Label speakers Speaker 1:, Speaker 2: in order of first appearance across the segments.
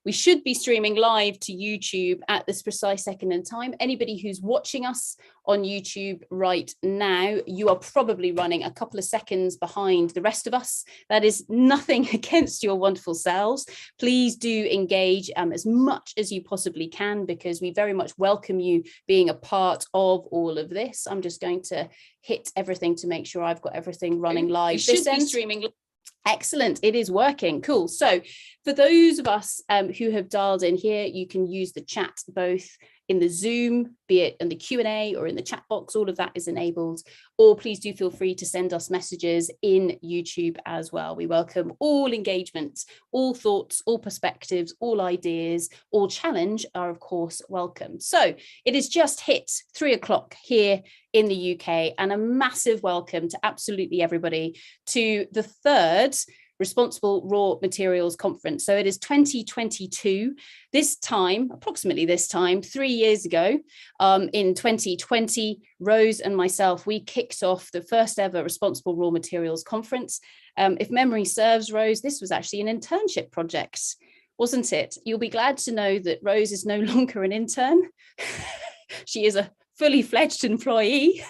Speaker 1: We should be streaming live to YouTube at this precise second in time. Anybody who's watching us on YouTube right now, you are probably running a couple of seconds behind the rest of us. That is nothing against your wonderful selves. Please do engage as much as you possibly can, because we very much welcome you being a part of all of this. I'm just going to hit everything to make sure I've got everything running live. You should be streaming. Excellent, it is working. Cool. So for those of us who have dialed in here, you can use the chat both in the Zoom, be it in the Q&A or in the chat box. All of that is enabled. Or please do feel free to send us messages in YouTube as well. We welcome all engagement, all thoughts, all perspectives, all ideas, all challenge are of course welcome. So it is just hit 3 o'clock here in the UK, and a massive welcome to absolutely everybody to the third Responsible Raw Materials Conference. So it is 2022. This time, approximately this time, 3 years ago, in 2020, Rose and myself, we kicked off the first ever Responsible Raw Materials Conference. If memory serves, Rose, this was actually an internship project, wasn't it? You'll be glad to know that Rose is no longer an intern. She is a fully fledged employee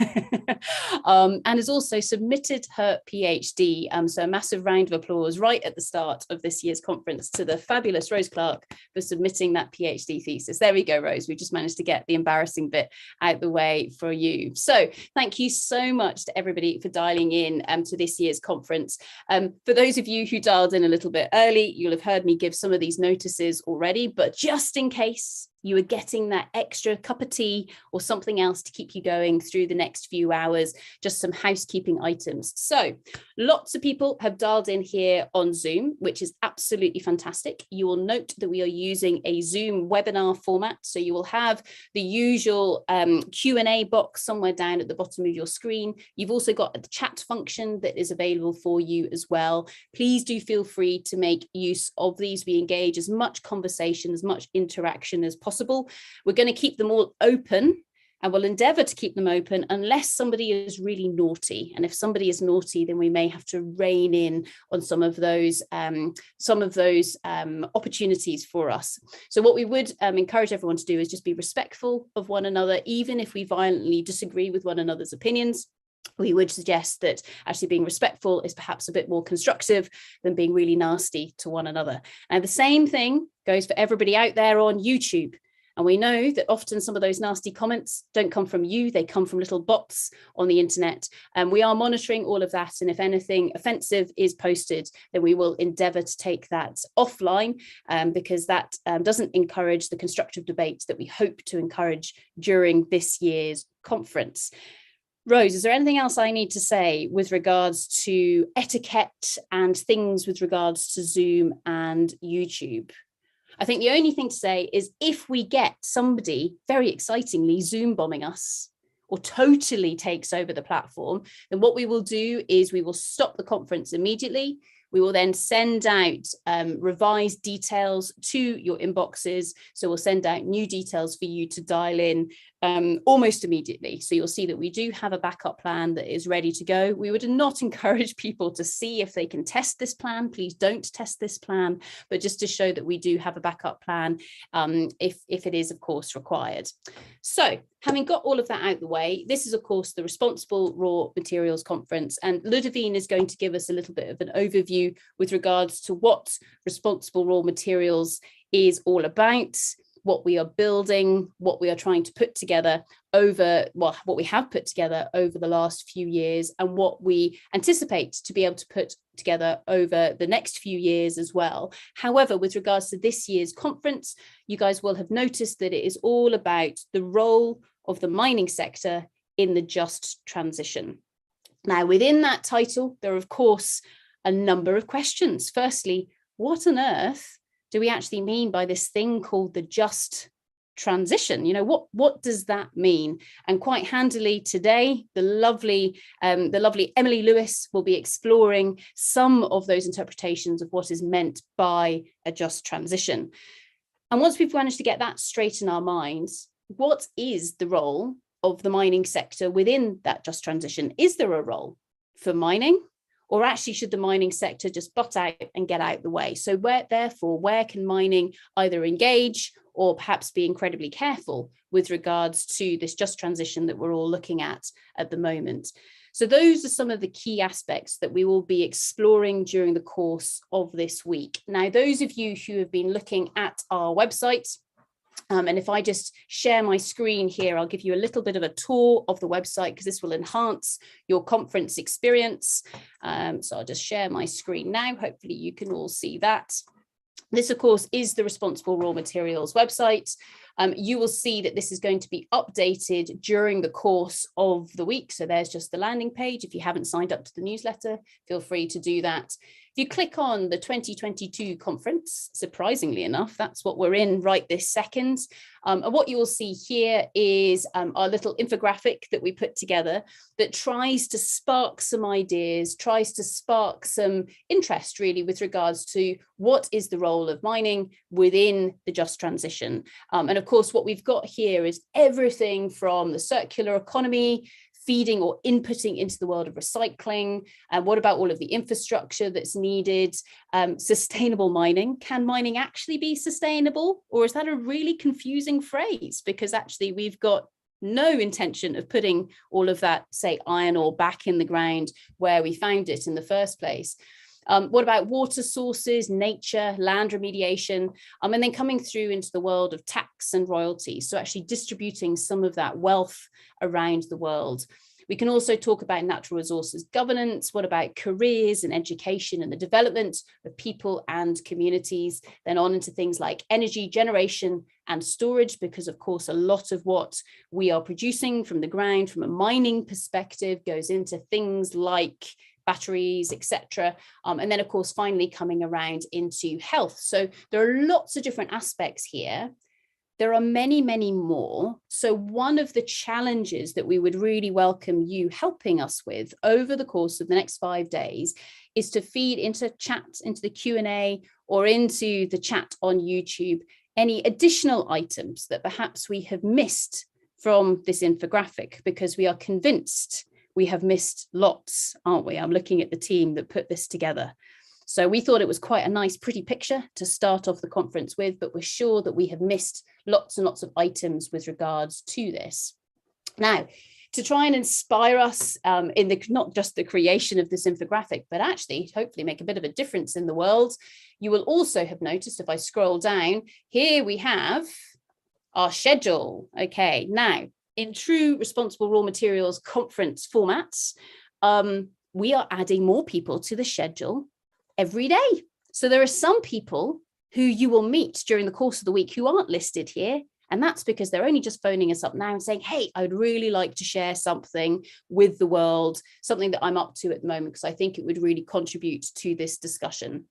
Speaker 1: and has also submitted her PhD. So a massive round of applause right at the start of this year's conference to the fabulous Rose Clark for submitting that PhD thesis. There we go, Rose. We just managed to get the embarrassing bit out the way for you. So thank you so much to everybody for dialing in to this year's conference. For those of you who dialed in a little bit early, you'll have heard me give some of these notices already, but just in case you are getting that extra cup of tea or something else to keep you going through the next few hours, just some housekeeping items. So lots of people have dialed in here on Zoom, which is absolutely fantastic. You will note that we are using a Zoom webinar format. So you will have the usual Q&A box somewhere down at the bottom of your screen. You've also got the chat function that is available for you as well. Please do feel free to make use of these. We engage as much conversation, as much interaction as possible. We're going to keep them all open, and we'll endeavour to keep them open unless somebody is really naughty. And if somebody is naughty, then we may have to rein in on some of those opportunities for us. So what we would encourage everyone to do is just be respectful of one another, even if we violently disagree with one another's opinions. We would suggest that actually being respectful is perhaps a bit more constructive than being really nasty to one another. And the same thing goes for everybody out there on YouTube. And we know that often some of those nasty comments don't come from you, they come from little bots on the internet. And we are monitoring all of that. And if anything offensive is posted, then we will endeavour to take that offline, because that doesn't encourage the constructive debate that we hope to encourage during this year's conference. Rose, is there anything else I need to say with regards to etiquette and things with regards to Zoom and YouTube? I think the only thing to say is if we get somebody very excitingly Zoom bombing us or totally takes over the platform, then what we will do is we will stop the conference immediately. We will then send out revised details to your inboxes. So we'll send out new details for you to dial in almost immediately. So you'll see that we do have a backup plan that is ready to go. We would not encourage people to see if they can test this plan. Please don't test this plan, but just to show that we do have a backup plan if it is, of course, required. So having got all of that out of the way, this is, of course, the Responsible Raw Materials Conference. And Ludovine is going to give us a little bit of an overview with regards to what Responsible Raw Materials is all about, what we are building, what we are trying to put together over, well, what we have put together over the last few years, and what we anticipate to be able to put together over the next few years as well. However, with regards to this year's conference, you guys will have noticed that it is all about the role of the mining sector in the just transition. Now, within that title, there are, of course, a number of questions. Firstly, what on earth do we actually mean by this thing called the just transition? You know, what does that mean? And quite handily today, the lovely Emily Lewis will be exploring some of those interpretations of what is meant by a just transition. And once we've managed to get that straight in our minds, what is the role of the mining sector within that just transition? Is there a role for mining, Or actually, should the mining sector just butt out and get out the way? So where can mining either engage or perhaps be incredibly careful with regards to this just transition that we're all looking at the moment? So those are some of the key aspects that we will be exploring during the course of this week. Now, those of you who have been looking at our website, and if I just share my screen here, I'll give you a little bit of a tour of the website because this will enhance your conference experience. So I'll just share my screen now. Hopefully you can all see that. This, of course, is the Responsible Raw Materials website. You will see that this is going to be updated during the course of the week. So there's just the landing page. If you haven't signed up to the newsletter, feel free to do that. If you click on the 2022 conference, surprisingly enough, that's what we're in right this second. And what you will see here is our little infographic that we put together that tries to spark some ideas, tries to spark some interest really with regards to what is the role of mining within the just transition. And of course, what we've got here is everything from the circular economy, feeding or inputting into the world of recycling, and what about all of the infrastructure that's needed? Sustainable mining. Can mining actually be sustainable? Or is that a really confusing phrase? Because actually we've got no intention of putting all of that, say, iron ore back in the ground where we found it in the first place. What about water sources, nature, land remediation, and then coming through into the world of tax and royalties. So actually distributing some of that wealth around the world. We can also talk about natural resources governance. What about careers and education and the development of people and communities? Then on into things like energy generation and storage, because of course, a lot of what we are producing from the ground from a mining perspective goes into things like batteries, etc. And then, of course, finally coming around into health. So there are lots of different aspects here. There are many, many more. So one of the challenges that we would really welcome you helping us with over the course of the next 5 days is to feed into chat, into the Q&A, or into the chat on YouTube, any additional items that perhaps we have missed from this infographic, because we are convinced we have missed lots, aren't we? I'm looking at the team that put this together. So we thought it was quite a nice, pretty picture to start off the conference with, but we're sure that we have missed lots and lots of items with regards to this. Now, to try and inspire us in the not just the creation of this infographic, but actually hopefully make a bit of a difference in the world, you will also have noticed, if I scroll down, here we have our schedule. Okay, now, in true Responsible Raw Materials conference formats, we are adding more people to the schedule every day. So there are some people who you will meet during the course of the week who aren't listed here. And that's because they're only just phoning us up now and saying, hey, I'd really like to share something with the world, something that I'm up to at the moment, because I think it would really contribute to this discussion.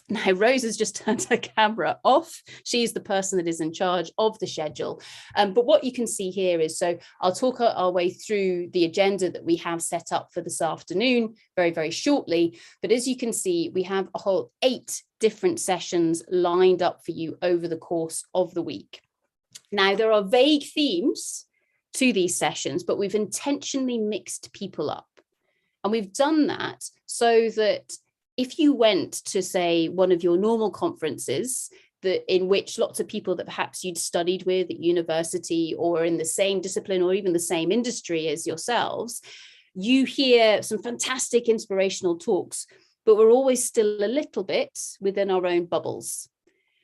Speaker 1: Now, Rose has just turned her camera off. She's the person that is in charge of the schedule. But what you can see here is, so I'll talk our way through the agenda that we have set up for this afternoon very, very shortly. But as you can see, we have a whole 8 different sessions lined up for you over the course of the week. Now, there are vague themes to these sessions, but we've intentionally mixed people up. And we've done that so that if you went to, say, one of your normal conferences in which lots of people that perhaps you'd studied with at university or in the same discipline or even the same industry as yourselves, you hear some fantastic inspirational talks, but we're always still a little bit within our own bubbles.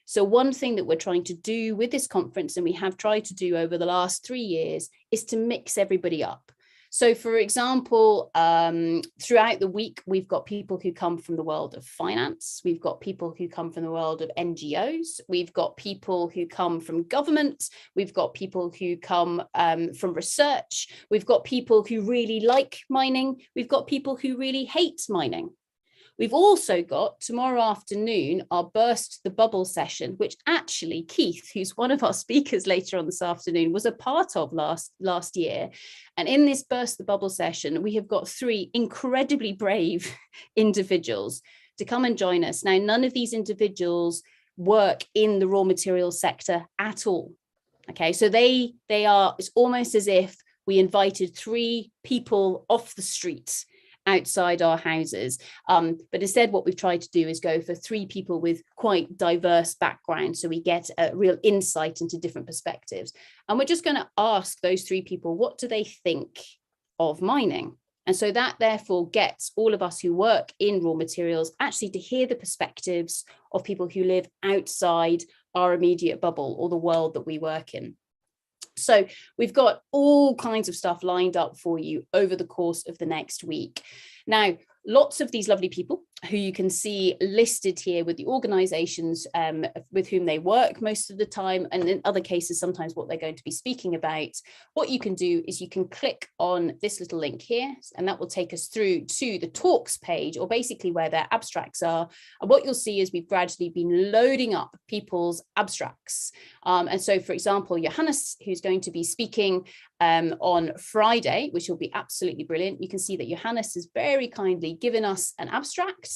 Speaker 1: So one thing that we're trying to do with this conference, and we have tried to do over the last 3 years, is to mix everybody up. So, for example, throughout the week, we've got people who come from the world of finance. We've got people who come from the world of NGOs. We've got people who come from government. We've got people who come from research. We've got people who really like mining. We've got people who really hate mining. We've also got tomorrow afternoon our Burst the Bubble session, which actually Keith, who's one of our speakers later on this afternoon, was a part of last year. And in this Burst the Bubble session, we have got 3 incredibly brave individuals to come and join us. Now, none of these individuals work in the raw materials sector at all. Okay, so they are, it's almost as if we invited 3 people off the street outside our houses. But instead, what we've tried to do is go for 3 people with quite diverse backgrounds, so we get a real insight into different perspectives. And we're just going to ask those 3 people, what do they think of mining? And so that therefore gets all of us who work in raw materials actually to hear the perspectives of people who live outside our immediate bubble or the world that we work in. So we've got all kinds of stuff lined up for you over the course of the next week. Now, lots of these lovely people who you can see listed here with the organizations with whom they work most of the time, and in other cases, sometimes what they're going to be speaking about. What you can do is you can click on this little link here, and that will take us through to the talks page, or basically where their abstracts are. And what you'll see is we've gradually been loading up people's abstracts. And so, for example, Johannes, who's going to be speaking on Friday, which will be absolutely brilliant. You can see that Johannes has very kindly given us an abstract.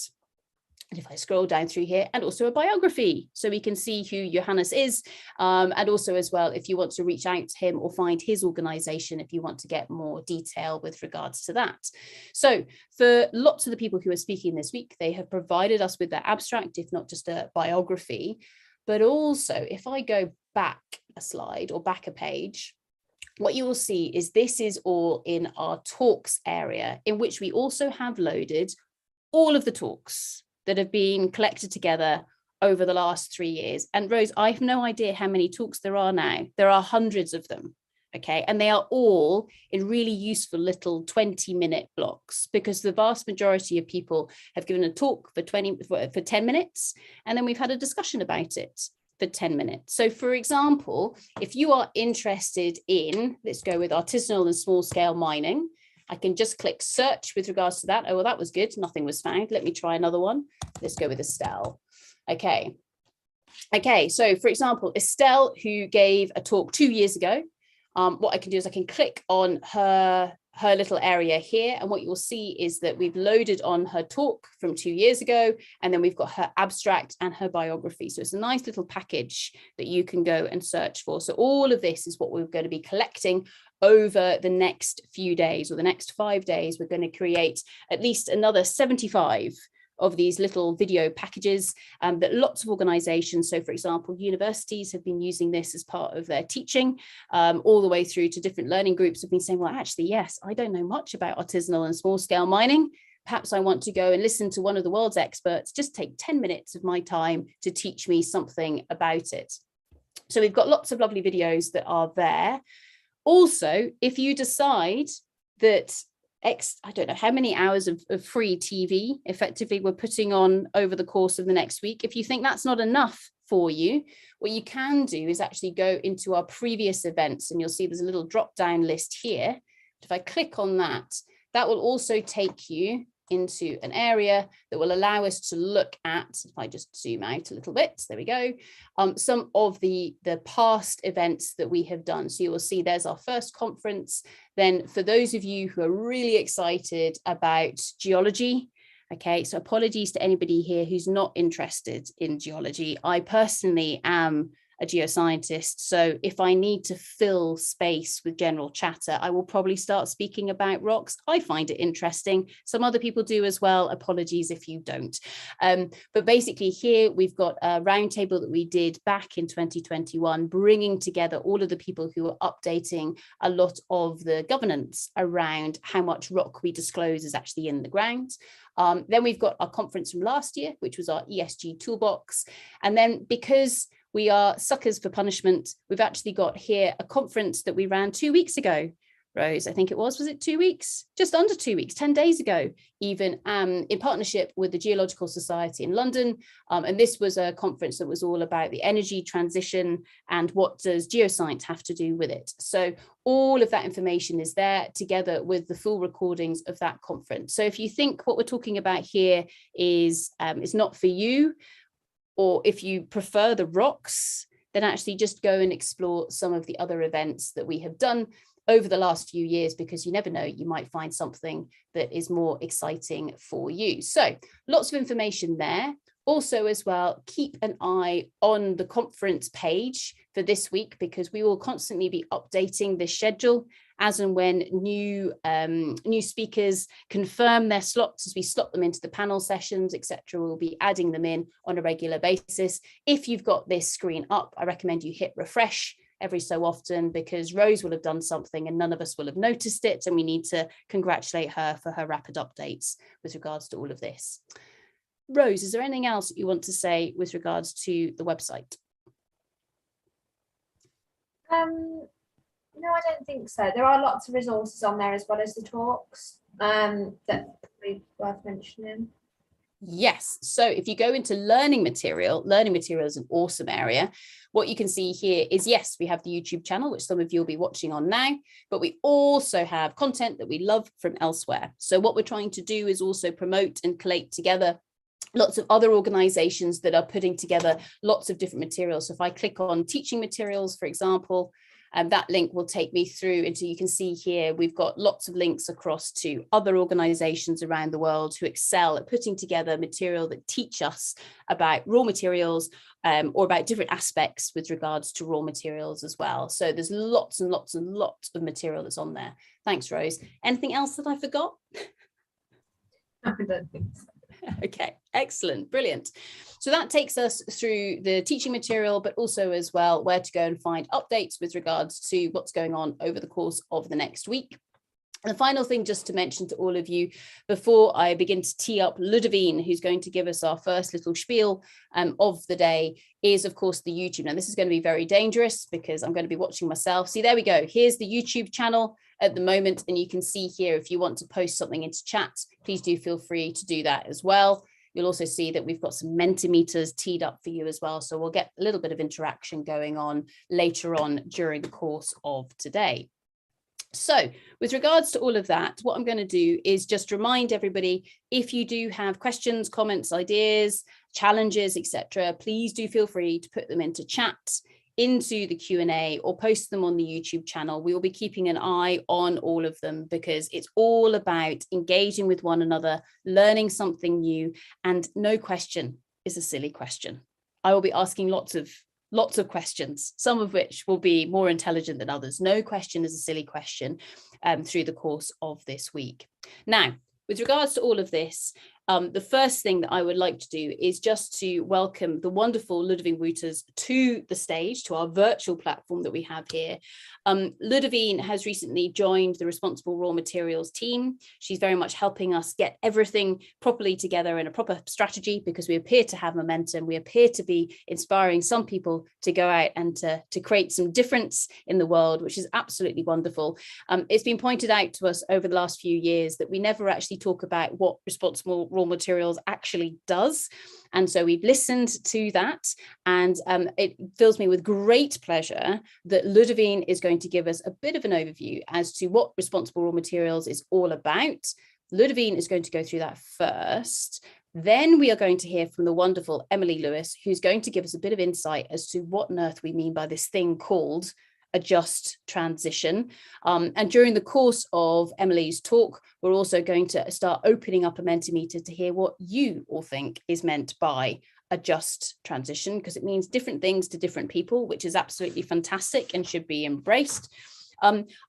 Speaker 1: And if I scroll down through here, and also a biography, so we can see who Johannes is, and also as well, if you want to reach out to him or find his organization, if you want to get more detail with regards to that. So for lots of the people who are speaking this week, they have provided us with their abstract, if not just a biography. But also, if I go back a slide or back a page, what you will see is this is all in our talks area, in which we also have loaded all of the talks that have been collected together over the last 3 years. And Rose, I have no idea how many talks there are now. There are hundreds of them. Okay, and they are all in really useful little 20-minute blocks, because the vast majority of people have given a talk for 10 minutes, and then we've had a discussion about it for 10 minutes. So for example, if you are interested in, let's go with artisanal and small scale mining, I can just click search with regards to that. Oh, well, that was good. Nothing was found. Let me try another one. Let's go with Estelle. Okay. Okay. So for example, Estelle, who gave a talk 2 years ago, what I can do is I can click on her little area here. And what you'll see is that we've loaded on her talk from 2 years ago, and then we've got her abstract and her biography. So it's a nice little package that you can go and search for. So all of this is what we're going to be collecting over the next few days, or the next 5 days. We're going to create at least another 75 of these little video packages that lots of organizations, so for example, universities have been using this as part of their teaching, all the way through to different learning groups have been saying, well, actually, yes, I don't know much about artisanal and small scale mining. Perhaps I want to go and listen to one of the world's experts, just take 10 minutes of my time to teach me something about it. So we've got lots of lovely videos that are there. Also, if you decide that I don't know how many hours of free TV effectively we're putting on over the course of the next week, if you think that's not enough for you, what you can do is actually go into our previous events, and you'll see there's a little drop down list here. If I click on that, that will also take you into an area that will allow us to look at, if I just zoom out a little bit, there we go, some of the past events that we have done. So you will see there's our first conference. Then for those of you who are really excited about geology, okay, so apologies to anybody here who's not interested in geology. I personally am a geoscientist, so if I need to fill space with general chatter, I will probably start speaking about rocks. I find it interesting. Some other people do as well. Apologies if you don't. But basically here we've got a roundtable that we did back in 2021, bringing together all of the people who are updating a lot of the governance around how much rock we disclose is actually in the ground. Then we've got our conference from last year, which was our ESG toolbox. And then because we are suckers for punishment, we've actually got here a conference that we ran 2 weeks ago. Rose, I think it was it 2 weeks? Just under 2 weeks, 10 days ago, even in partnership with the Geological Society in London. And this was a conference that was all about the energy transition and what does geoscience have to do with it. So all of that information is there together with the full recordings of that conference. So if you think what we're talking about here is not for you, or if you prefer the rocks, then actually just go and explore some of the other events that we have done over the last few years, because you never know, you might find something that is more exciting for you. So lots of information there. Also as well, keep an eye on the conference page for this week, because we will constantly be updating the schedule as and when new speakers confirm their slots, as we slot them into the panel sessions, etc. We'll be adding them in on a regular basis. If you've got this screen up, I recommend you hit refresh every so often, because Rose will have done something and none of us will have noticed it, and we need to congratulate her for her rapid updates with regards to all of this. Rose, is there anything else you want to say with regards to the website?
Speaker 2: No, I don't think so. There are lots of resources on there as well as the talks that probably worth mentioning.
Speaker 1: Yes, so if you go into learning material is an awesome area. What you can see here is, yes, we have the YouTube channel, which some of you will be watching on now, but we also have content that we love from elsewhere. So what we're trying to do is also promote and collate together lots of other organizations that are putting together lots of different materials. So if I click on teaching materials, for example, that link will take me through into, you can see here, we've got lots of links across to other organizations around the world who excel at putting together material that teach us about raw materials or about different aspects with regards to raw materials as well. So there's lots and lots and lots of material that's on there. Thanks, Rose. Anything else that I forgot?
Speaker 2: I don't think so.
Speaker 1: Okay, excellent, brilliant. So that takes us through the teaching material, but also as well where to go and find updates with regards to what's going on over the course of the next week. And the final thing just to mention to all of you before I begin to tee up Ludovine, who's going to give us our first little spiel of the day, is of course the YouTube. Now this is going to be very dangerous because I'm going to be watching myself. See, there we go. Here's the YouTube channel at the moment. And you can see here, if you want to post something into chat, please do feel free to do that as well. You'll also see that we've got some Mentimeters teed up for you as well. So we'll get a little bit of interaction going on later on during the course of today. So with regards to all of that, what I'm going to do is just remind everybody, if you do have questions, comments, ideas, challenges, etc., please do feel free to put them into chat, into the Q&A, or post them on the YouTube channel. We will be keeping an eye on all of them because it's all about engaging with one another, learning something new, and no question is a silly question. I will be asking lots of questions, some of which will be more intelligent than others. No question is a silly question through the course of this week. Now, with regards to all of this, the first thing that I would like to do is just to welcome the wonderful Ludovine Wouters to the stage, to our virtual platform that we have here. Ludovine has recently joined the Responsible Raw Materials team. She's very much helping us get everything properly together in a proper strategy, because we appear to have momentum. We appear to be inspiring some people to go out and to create some difference in the world, which is absolutely wonderful. It's been pointed out to us over the last few years that we never actually talk about what responsible raw materials actually does. And so we've listened to that, and it fills me with great pleasure that Ludovine is going to give us a bit of an overview as to what responsible raw materials is all about. Ludovine is going to go through that first. Then we are going to hear from the wonderful Emily Lewis, who's going to give us a bit of insight as to what on earth we mean by this thing called a just transition. And during the course of Emily's talk, we're also going to start opening up a Mentimeter to hear what you all think is meant by a just transition, because it means different things to different people, which is absolutely fantastic and should be embraced.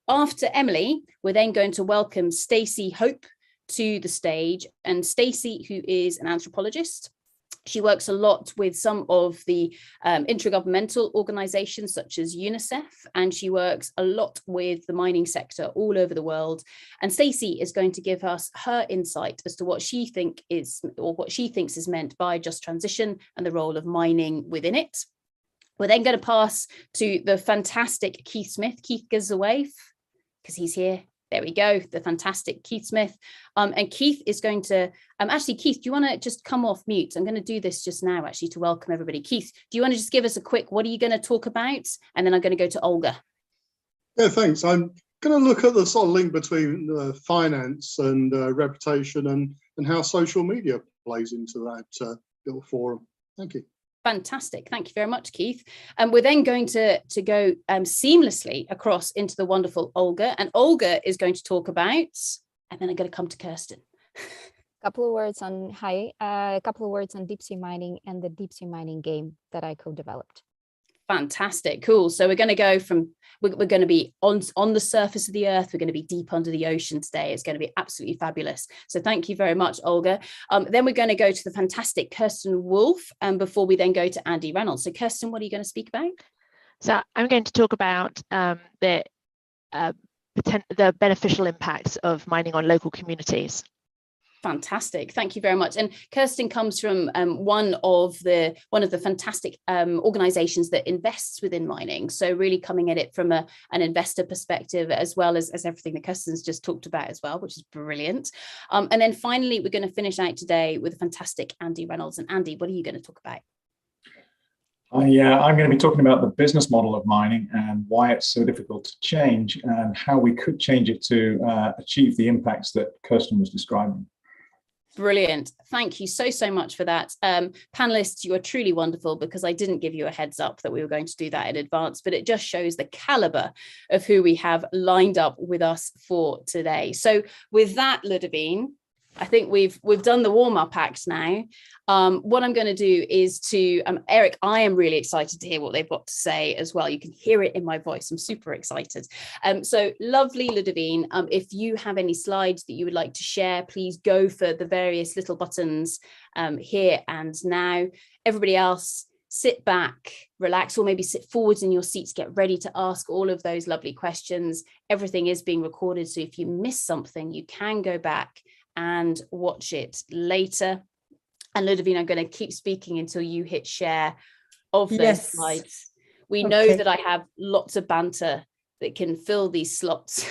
Speaker 1: After Emily, we're then going to welcome Stacy Hope to the stage. And Stacy, who is an anthropologist, she works a lot with some of the intergovernmental organizations such as UNICEF, and she works a lot with the mining sector all over the world. And Stacey is going to give us her insight as to what she thinks is meant by just transition and the role of mining within it. We're then going to pass to the fantastic Keith Smith. Keith gives away because he's here. There we go, the fantastic Keith Smith. And Keith is going to, actually, Keith, do you want to just come off mute? I'm going to do this just now, actually, to welcome everybody. Keith, do you want to just give us a quick, what are you going to talk about? And then I'm going to go to Olga.
Speaker 3: Yeah, thanks. I'm going to look at the sort of link between finance and reputation and how social media plays into that little forum. Thank you.
Speaker 1: Fantastic. Thank you very much, Keith. And we're then going to go seamlessly across into the wonderful Olga. And Olga is going to talk about, and then I'm going to come to Kirsten.
Speaker 4: couple of words on deep sea mining and the deep sea mining game that I co-developed.
Speaker 1: Fantastic, cool. So we're going to go from, we're going to be on the surface of the earth, we're going to be deep under the ocean today. It's going to be absolutely fabulous. So thank you very much, Olga. Then we're going to go to the fantastic Kirsten Wolfe, before we then go to Andy Reynolds. So Kirsten, what are you going to speak about?
Speaker 5: So I'm going to talk about the beneficial impacts of mining on local communities.
Speaker 1: Fantastic, thank you very much. And Kirsten comes from one of the fantastic organizations that invests within mining, so really coming at it from an investor perspective, as well as everything that Kirsten's just talked about as well, which is brilliant. And then finally, we're going to finish out today with a fantastic Andy Reynolds. And Andy, what are you going to talk about?
Speaker 6: I'm going to be talking about the business model of mining and why it's so difficult to change, and how we could change it to achieve the impacts that Kirsten was describing.
Speaker 1: Brilliant. Thank you so much for that. Panelists, you are truly wonderful, because I didn't give you a heads up that we were going to do that in advance, but it just shows the caliber of who we have lined up with us for today. So with that, Ludovine, I think we've done the warm-up act now. What I'm going to do is to, Eric, I am really excited to hear what they've got to say as well. You can hear it in my voice. I'm super excited. So lovely, Ludovine. If you have any slides that you would like to share, please go for the various little buttons here and now. Everybody else, sit back, relax, or maybe sit forwards in your seats, get ready to ask all of those lovely questions. Everything is being recorded, so if you miss something, you can go back and watch it later. And Ludovine, I'm going to keep speaking until you hit share of those slides. We know that I have lots of banter that can fill these slots.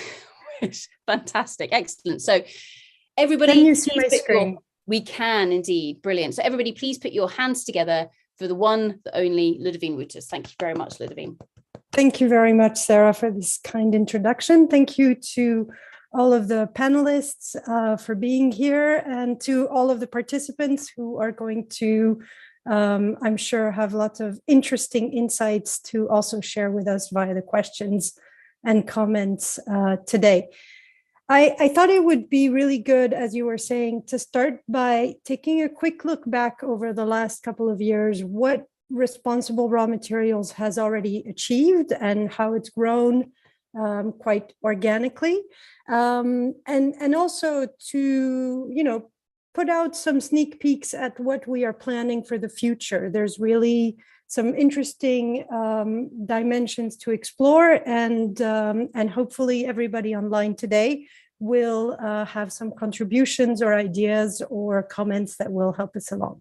Speaker 1: Fantastic, excellent. So everybody,
Speaker 7: can you see my screen?
Speaker 1: We can indeed, brilliant. So everybody, please put your hands together for the one, the only Ludovine Wouters. Thank you very much, Ludovine.
Speaker 7: Thank you very much, Sarah, for this kind introduction. Thank you to all of the panelists for being here, and to all of the participants who are going to, I'm sure, have lots of interesting insights to also share with us via the questions and comments today. I thought it would be really good, as you were saying, to start by taking a quick look back over the last couple of years, what responsible raw materials has already achieved and how it's grown quite organically, and also to put out some sneak peeks at what we are planning for the future. There's really some interesting dimensions to explore, and hopefully everybody online today will have some contributions or ideas or comments that will help us along.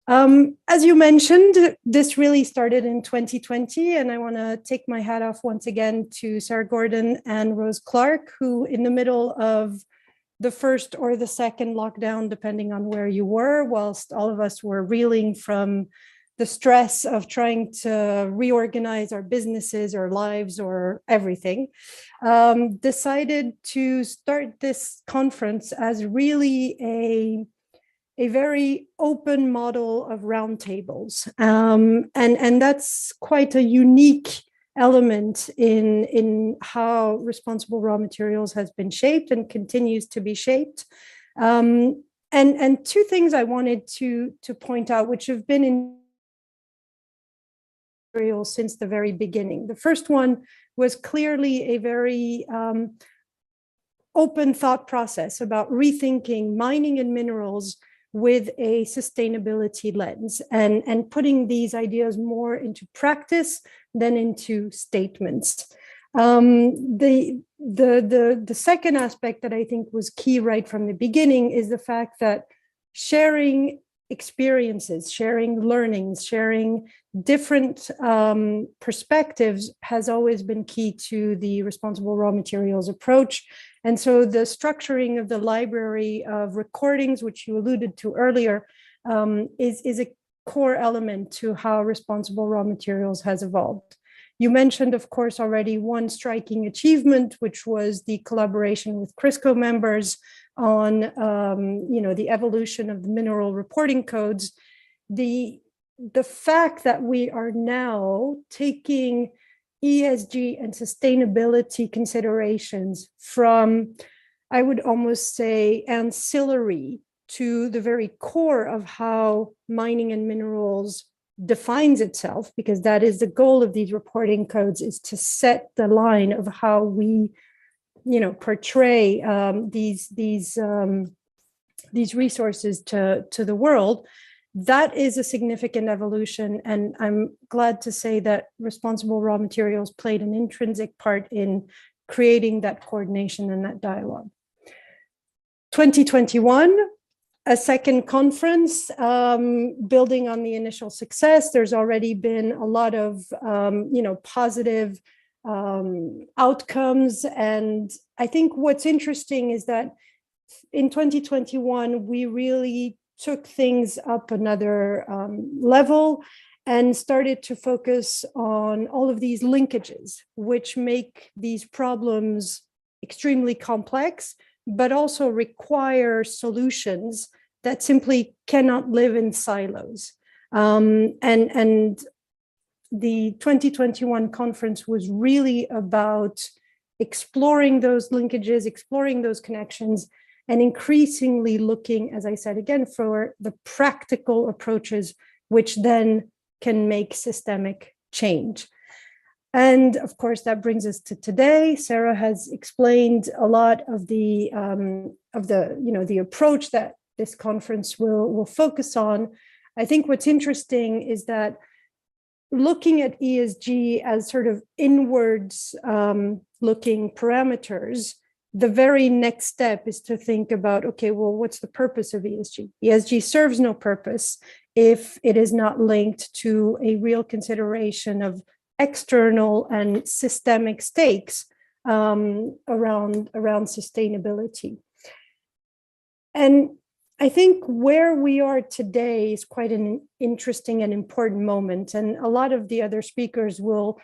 Speaker 7: As you mentioned, this really started in 2020, and I want to take my hat off once again to Sarah Gordon and Rose Clark, who in the middle of the first or the second lockdown, depending on where you were, whilst all of us were reeling from the stress of trying to reorganize our businesses, our lives, or everything, decided to start this conference as really a very open model of roundtables. And that's quite a unique element in how responsible raw materials has been shaped and continues to be shaped. And two things I wanted to point out, which have been in since the very beginning. The first one was clearly a very open thought process about rethinking mining and minerals with a sustainability lens, and putting these ideas more into practice than into statements. The second aspect that I think was key right from the beginning is the fact that sharing experiences, sharing learnings, sharing different perspectives has always been key to the responsible raw materials approach. And so the structuring of the library of recordings, which you alluded to earlier, is a core element to how responsible raw materials has evolved. You mentioned, of course, already one striking achievement, which was the collaboration with CRISCO members on the evolution of the mineral reporting codes. The fact that we are now taking ESG and sustainability considerations from, I would almost say, ancillary to the very core of how mining and minerals defines itself, because that is the goal of these reporting codes, is to set the line of how we, portray these resources to the world. That is a significant evolution, and I'm glad to say that responsible raw materials played an intrinsic part in creating that coordination and that dialogue. 2021, a second conference, building on the initial success. There's already been a lot of positive outcomes, and I think what's interesting is that in 2021 we really took things up another level and started to focus on all of these linkages, which make these problems extremely complex, but also require solutions that simply cannot live in silos. And the 2021 conference was really about exploring those linkages, exploring those connections, and increasingly looking, as I said again, for the practical approaches which then can make systemic change. And of course, that brings us to today. Sarah has explained a lot of the approach that this conference will focus on. I think what's interesting is that looking at ESG as sort of inwards looking parameters, the very next step is to think about, okay, well, what's the purpose of ESG? ESG serves no purpose if it is not linked to a real consideration of external and systemic stakes around sustainability. And I think where we are today is quite an interesting and important moment, and a lot of the other speakers will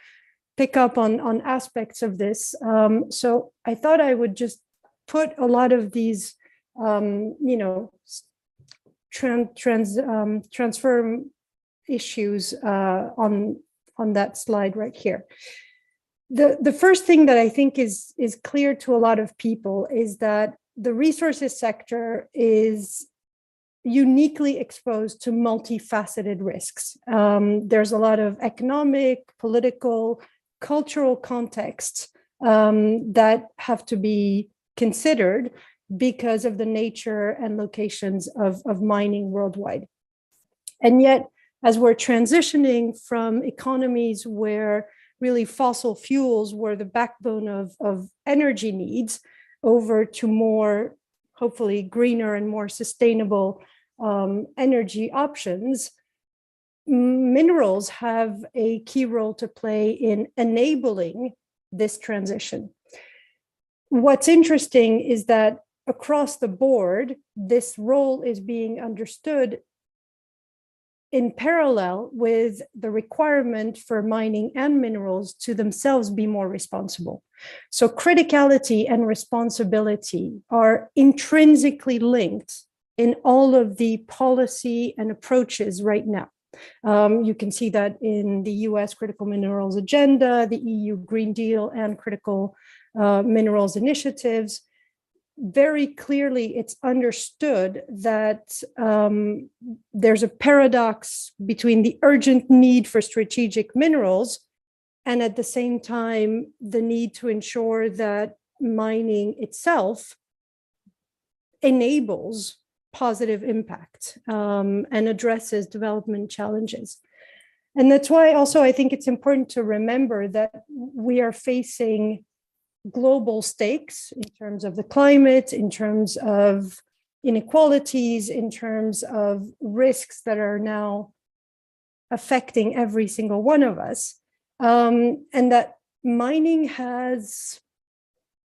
Speaker 7: pick up on aspects of this. So I thought I would just put a lot of these, transfer issues on that slide right here. The first thing that I think is clear to a lot of people is that the resources sector is uniquely exposed to multifaceted risks. There's a lot of economic, political, cultural contexts that have to be considered because of the nature and locations of mining worldwide. And yet, as we're transitioning from economies where really fossil fuels were the backbone of energy needs over to more, hopefully, greener and more sustainable energy options, minerals have a key role to play in enabling this transition. What's interesting is that across the board, this role is being understood in parallel with the requirement for mining and minerals to themselves be more responsible. So criticality and responsibility are intrinsically linked in all of the policy and approaches right now. You can see that in the US Critical Minerals Agenda, the EU Green Deal, and Critical Minerals Initiatives. Very clearly, it's understood that there's a paradox between the urgent need for strategic minerals and at the same time, the need to ensure that mining itself enables positive impact and addresses development challenges. And that's why also I think it's important to remember that we are facing global stakes in terms of the climate, in terms of inequalities, in terms of risks that are now affecting every single one of us. And that mining has,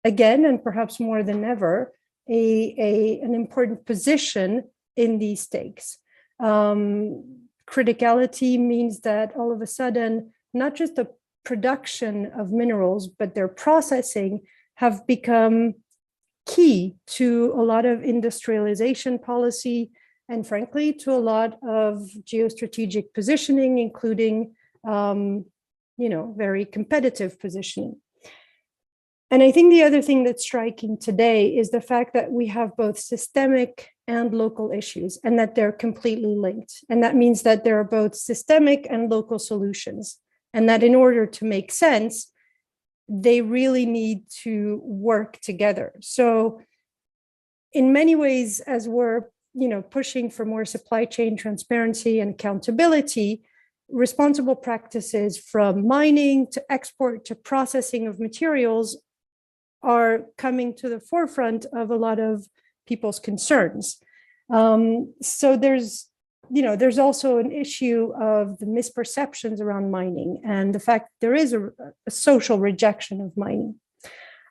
Speaker 7: again, and perhaps more than ever, an important position in these stakes. Criticality means that all of a sudden, not just the production of minerals, but their processing have become key to a lot of industrialization policy and frankly, to a lot of geostrategic positioning, including, very competitive positioning. And I think the other thing that's striking today is the fact that we have both systemic and local issues, and that they're completely linked. And that means that there are both systemic and local solutions, and that in order to make sense, they really need to work together. So in many ways, as we're pushing for more supply chain transparency and accountability, responsible practices from mining to export to processing of materials are coming to the forefront of a lot of people's concerns. So there's also an issue of the misperceptions around mining and the fact that there is a social rejection of mining.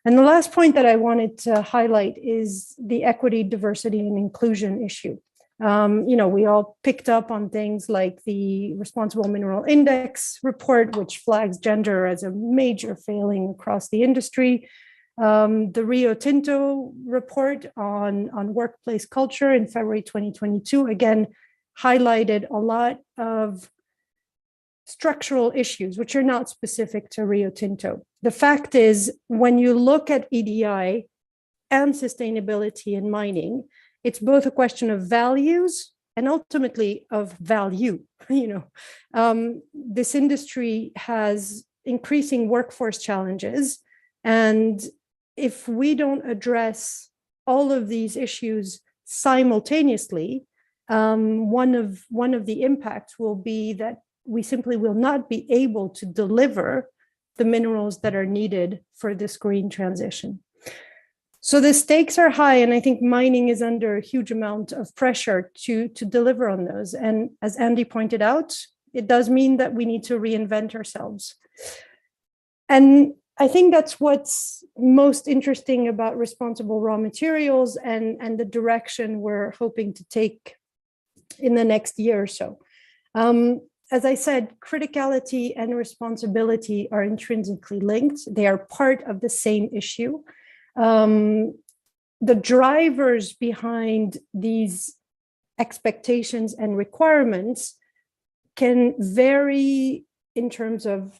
Speaker 7: And the last point that I wanted to highlight is the equity, diversity, and inclusion issue. We all picked up on things like the Responsible Mineral Index report, which flags gender as a major failing across the industry. The Rio Tinto report on workplace culture in February 2022, again, highlighted a lot of structural issues, which are not specific to Rio Tinto. The fact is, when you look at EDI and sustainability in mining, it's both a question of values and ultimately of value. This industry has increasing workforce challenges, and if we don't address all of these issues simultaneously, one of the impacts will be that we simply will not be able to deliver the minerals that are needed for this green transition. So the stakes are high, and I think mining is under a huge amount of pressure to deliver on those. And as Andy pointed out, it does mean that we need to reinvent ourselves. And I think that's what's most interesting about responsible raw materials and the direction we're hoping to take in the next year or so. As I said, criticality and responsibility are intrinsically linked. They are part of the same issue. The drivers behind these expectations and requirements can vary in terms of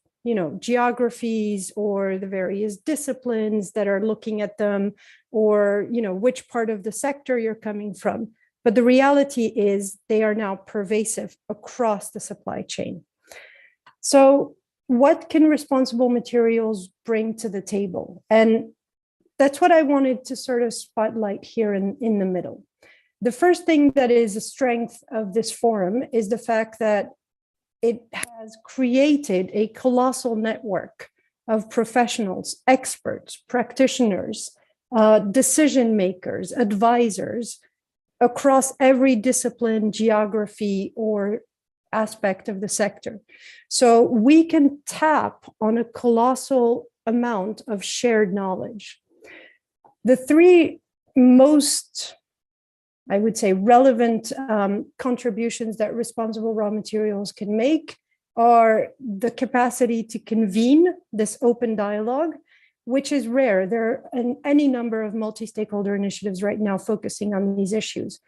Speaker 7: geographies or the various disciplines that are looking at them, or which part of the sector you're coming from. But the reality is they are now pervasive across the supply chain. So what can responsible materials bring to the table? And that's what I wanted to sort of spotlight here in the middle. The first thing that is a strength of this forum is the fact that it has created a colossal network of professionals, experts, practitioners, decision makers, advisors across every discipline, geography, or aspect of the sector. So we can tap on a colossal amount of shared knowledge. The three most, I would say, relevant contributions that responsible raw materials can make are the capacity to convene this open dialogue, which is rare. There are any number of multi-stakeholder initiatives right now focusing on these issues.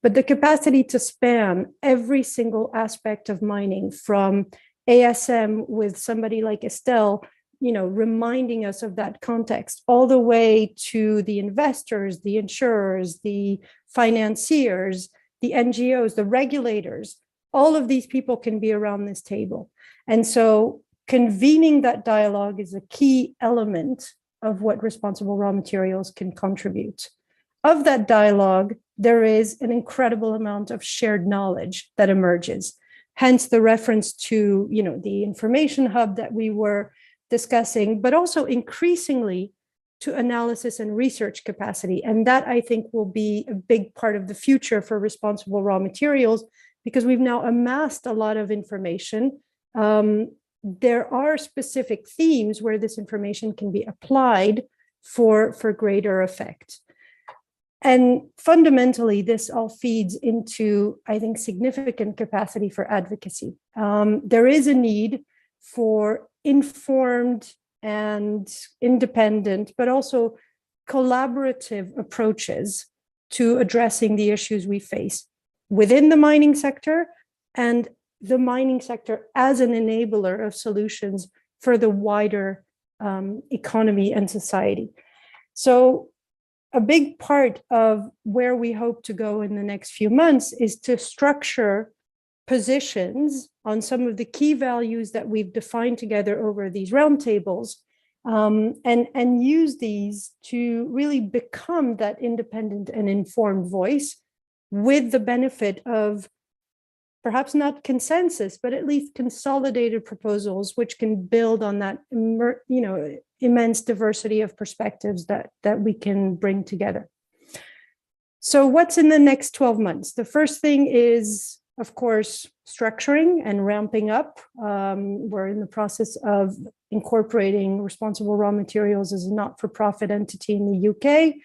Speaker 7: But the capacity to span every single aspect of mining, from ASM with somebody like Estelle, reminding us of that context, all the way to the investors, the insurers, the financiers, the NGOs, the regulators, all of these people can be around this table. And so convening that dialogue is a key element of what responsible raw materials can contribute. Of that dialogue, there is an incredible amount of shared knowledge that emerges. Hence the reference to, the information hub that we were discussing, but also increasingly to analysis and research capacity. And that, I think, will be a big part of the future for responsible raw materials, because we've now amassed a lot of information. There are specific themes where this information can be applied for greater effect. And fundamentally, this all feeds into, I think, significant capacity for advocacy. There is a need for informed and independent, but also collaborative approaches to addressing the issues we face within the mining sector, and the mining sector as an enabler of solutions for the wider economy and society. So a big part of where we hope to go in the next few months is to structure positions on some of the key values that we've defined together over these roundtables, and use these to really become that independent and informed voice, with the benefit of perhaps not consensus, but at least consolidated proposals, which can build on that immense diversity of perspectives that we can bring together. So what's in the next 12 months? The first thing is, of course, structuring and ramping up. We're in the process of incorporating Responsible Raw Materials as a not-for-profit entity in the UK,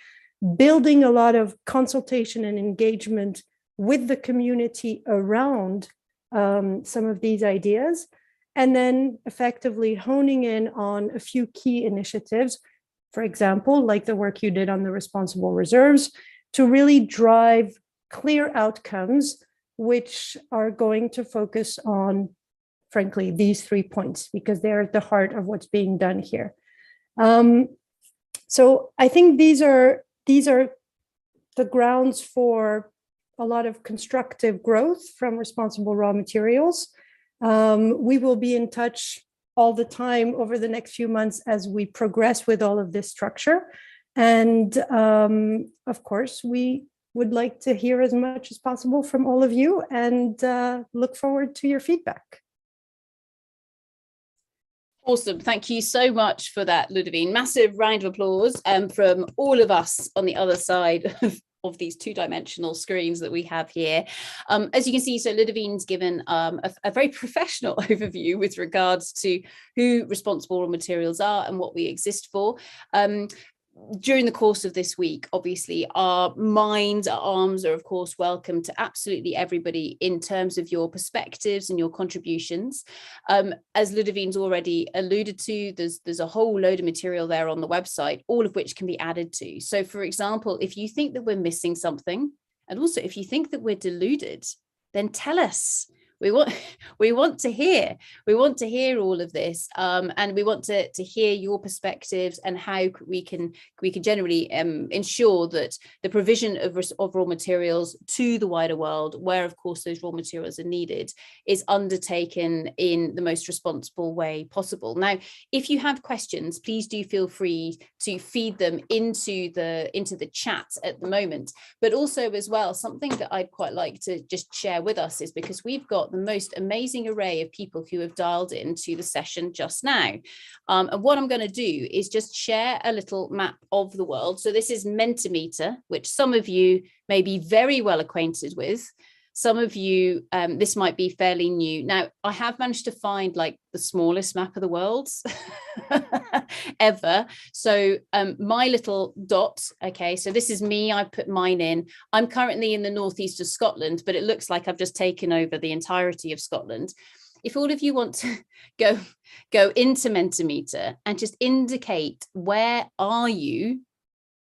Speaker 7: building a lot of consultation and engagement with the community around some of these ideas, and then effectively honing in on a few key initiatives, for example, like the work you did on the responsible reserves, to really drive clear outcomes, which are going to focus on, frankly, these 3 points, because they're at the heart of what's being done here. So I think these are the grounds for a lot of constructive growth from Responsible Raw Materials. We will be in touch all the time over the next few months as we progress with all of this structure. And of course, we would like to hear as much as possible from all of you, and look forward to your feedback.
Speaker 1: Awesome. Thank you so much for that, Ludovine. Massive round of applause from all of us on the other side of these two-dimensional screens that we have here. As you can see, so Ludovine's given a very professional overview with regards to who Responsible Raw Materials are and what we exist for. During the course of this week, obviously, our minds, our arms are, of course, welcome to absolutely everybody in terms of your perspectives and your contributions. As Ludovine's already alluded to, there's a whole load of material there on the website, all of which can be added to. So, for example, if you think that we're missing something, and also if you think that we're deluded, then tell us. We want to hear all of this, and we want to hear your perspectives and how we can generally ensure that the provision of raw materials to the wider world, where of course those raw materials are needed, is undertaken in the most responsible way possible. Now, if you have questions, please do feel free to feed them into the chat at the moment. But also as well, something that I'd quite like to just share with us is, because we've got the most amazing array of people who have dialed into the session just now. And what I'm going to do is just share a little map of the world. So this is Mentimeter, which some of you may be very well acquainted with. Some of you, this might be fairly new. Now, I have managed to find like the smallest map of the world ever. So my little dot, okay, so this is me, I put mine in. I'm currently in the northeast of Scotland, but it looks like I've just taken over the entirety of Scotland. If all of you want to go into Mentimeter and just indicate where are you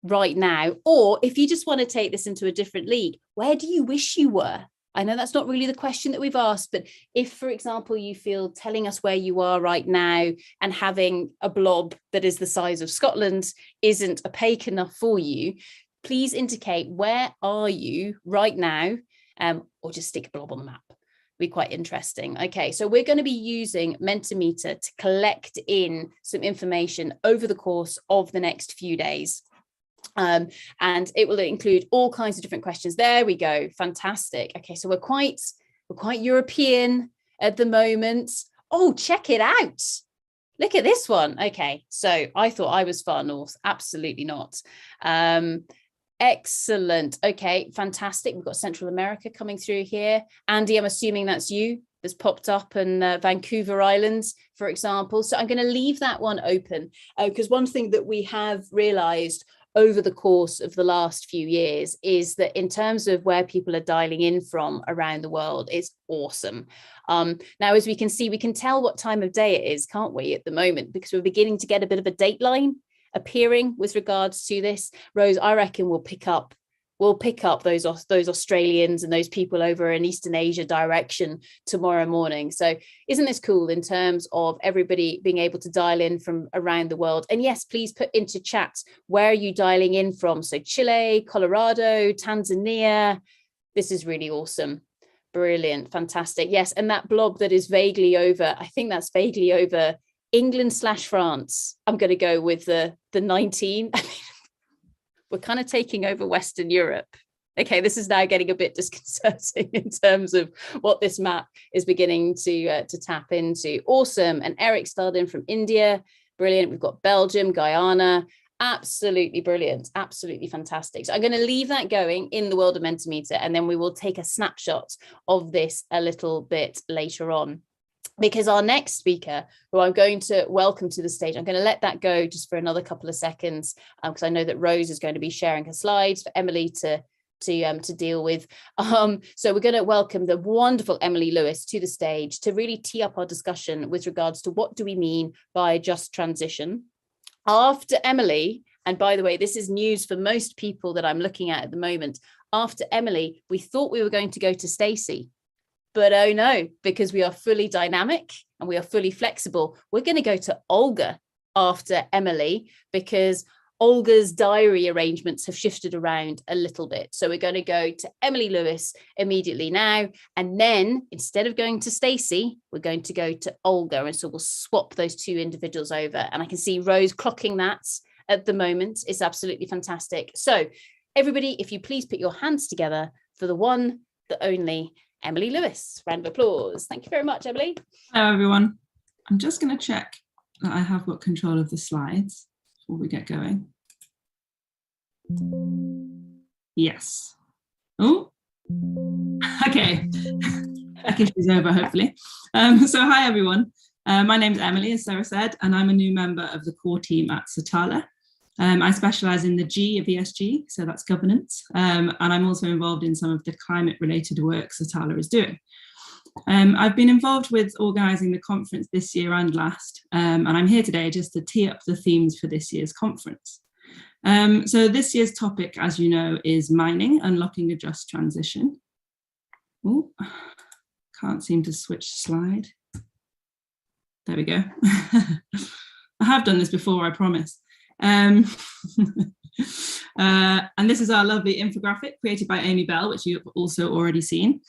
Speaker 1: right now, or if you just want to take this into a different league, where do you wish you were? I know that's not really the question that we've asked, but if, for example, you feel telling us where you are right now and having a blob that is the size of Scotland isn't opaque enough for you, please indicate where are you right now, or just stick a blob on the map. Be quite interesting. Okay, so we're going to be using Mentimeter to collect in some information over the course of the next few days. And it will include all kinds of different questions. There we go. Fantastic. Okay, so we're quite European at the moment. Oh, check it out. Look at this one. Okay, so I thought I was far north. Absolutely not. Excellent. Okay, fantastic. We've got Central America coming through here. Andy, I'm assuming that's you. That's popped up in Vancouver Islands, for example. So I'm going to leave that one open because one thing that we have realized over the course of the last few years is that in terms of where people are dialing in from around the world, it's awesome. Now, as we can see, we can tell what time of day it is, can't we, at the moment, because we're beginning to get a bit of a dateline appearing with regards to this. Rose, I reckon we'll pick up we'll pick up those Australians and those people over in Eastern Asia direction tomorrow morning. So isn't this cool in terms of everybody being able to dial in from around the world? And yes, please put into chat, where are you dialing in from? So Chile, Colorado, Tanzania. This is really awesome. Brilliant. Fantastic. Yes. And that blob that is vaguely over, I think that's vaguely over England/France. I'm going to go with the 19. I mean, we're kind of taking over Western Europe. Okay, this is now getting a bit disconcerting in terms of what this map is beginning to tap into. Awesome. And Eric dialed in from India. Brilliant. We've got Belgium, Guyana. Absolutely brilliant. Absolutely fantastic. So I'm going to leave that going in the World of Mentimeter, and then we will take a snapshot of this a little bit later on. Because our next speaker, who I'm going to welcome to the stage, I'm going to let that go just for another couple of seconds, because I know that Rose is going to be sharing her slides for Emily to deal with. So we're going to welcome the wonderful Emily Lewis to the stage to really tee up our discussion with regards to what do we mean by just transition. After Emily, and by the way, this is news for most people that I'm looking at the moment, after Emily, we thought we were going to go to Stacy. But oh no, because we are fully dynamic and we are fully flexible, we're going to go to Olga after Emily, because Olga's diary arrangements have shifted around a little bit. So we're going to go to Emily Lewis immediately now. And then instead of going to Stacy, we're going to go to Olga. And so we'll swap those two individuals over. And I can see Rose clocking that at the moment. It's absolutely fantastic. So everybody, if you please put your hands together for the one, the only Emily Lewis. Round of applause. Thank you very much, Emily.
Speaker 8: Hello, everyone. I'm just going to check that I have got control of the slides before we get going. Yes. Oh, okay. Tech issues over, hopefully. So hi, everyone. My name's Emily, as Sarah said, and I'm a new member of the core team at Satala. I specialise in the G of ESG, so that's governance, and I'm also involved in some of the climate-related work Satala is doing. I've been involved with organising the conference this year and last, and I'm here today just to tee up the themes for this year's conference. So this year's topic, as you know, is mining, unlocking a just transition. Oh, can't seem to switch slide. There we go. I have done this before, I promise. And this is our lovely infographic created by Amy Bell, which you've also already seen.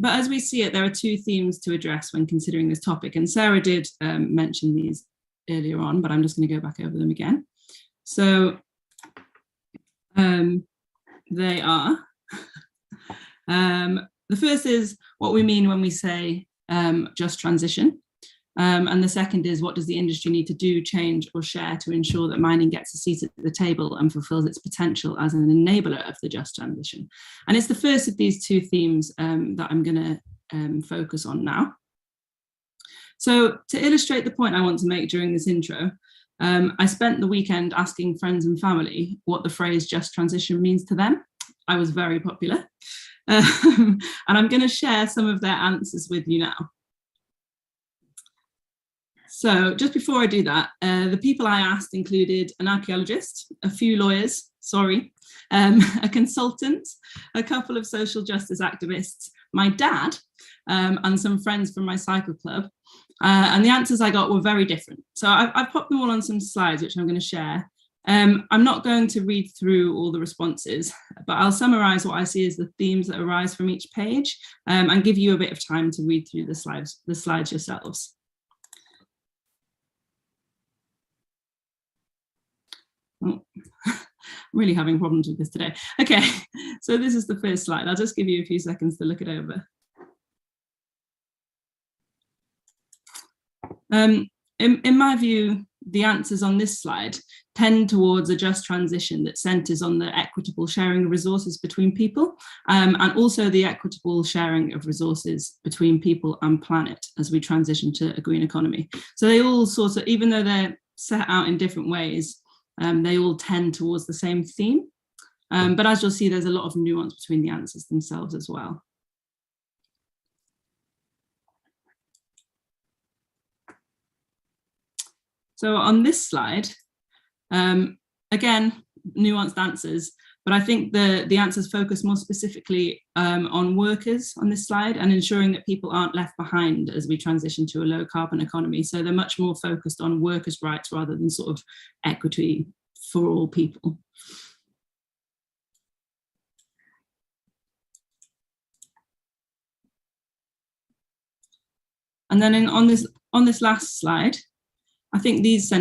Speaker 8: But as we see it, there are two themes to address when considering this topic. And Sarah did mention these earlier on, but I'm just going to go back over them again. So they are, the first is what we mean when we say just transition. And the second is, what does the industry need to do, change or share to ensure that mining gets a seat at the table and fulfills its potential as an enabler of the just transition? And it's the first of these two themes that I'm going to focus on now. So to illustrate the point I want to make during this intro, I spent the weekend asking friends and family what the phrase just transition means to them. I was very popular. And I'm going to share some of their answers with you now. So just before I do that, the people I asked included an archaeologist, a few lawyers, a consultant, a couple of social justice activists, my dad, and some friends from my cycle club. And the answers I got were very different. So I've popped them all on some slides, which I'm going to share. I'm not going to read through all the responses, but I'll summarise what I see as the themes that arise from each page, and give you a bit of time to read through the slides yourselves. Oh, I'm really having problems with this today. Okay, so this is the first slide. I'll just give you a few seconds to look it over. In my view, the answers on this slide tend towards a just transition that centres on the equitable sharing of resources between people, and also the equitable sharing of resources between people and planet as we transition to a green economy. So they all sort of, even though they're set out in different ways, they all tend towards the same theme. But as you'll see, there's a lot of nuance between the answers themselves as well. So on this slide, again, nuanced answers, But I think the answers focus more specifically on workers on this slide and ensuring that people aren't left behind as we transition to a low carbon economy. So they're much more focused on workers' rights rather than sort of equity for all people. And then on this last slide, I think these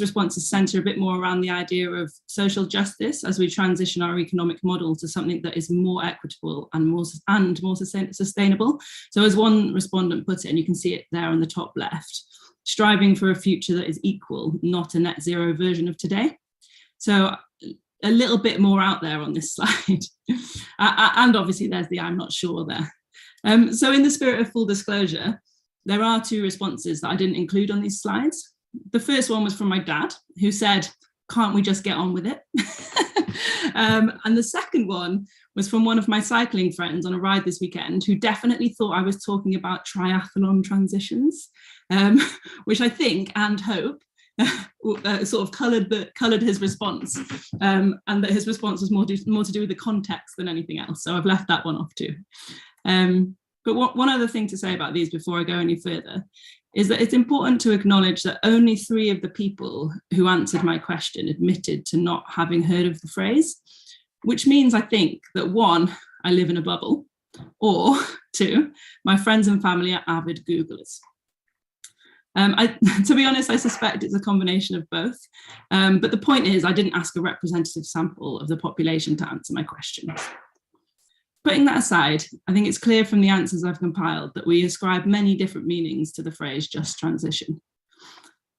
Speaker 8: responses center a bit more around the idea of social justice as we transition our economic model to something that is more equitable and more sustainable. So as one respondent put it, and you can see it there on the top left, striving for a future that is equal, not a net zero version of today. So a little bit more out there on this slide. And obviously there's the I'm not sure there. So in the spirit of full disclosure, there are two responses that I didn't include on these slides. The first one was from my dad, who said, "Can't we just get on with it?" And the second one was from one of my cycling friends on a ride this weekend, who definitely thought I was talking about triathlon transitions, which I think and hope sort of coloured his response, and that his response was more to do with the context than anything else. So I've left that one off too. But one other thing to say about these before I go any further is that it's important to acknowledge that only 3 of the people who answered my question admitted to not having heard of the phrase, which means I think that 1, I live in a bubble, or 2, my friends and family are avid Googlers. To be honest, I suspect it's a combination of both. But the point is, I didn't ask a representative sample of the population to answer my questions. Putting that aside, I think it's clear from the answers I've compiled that we ascribe many different meanings to the phrase just transition.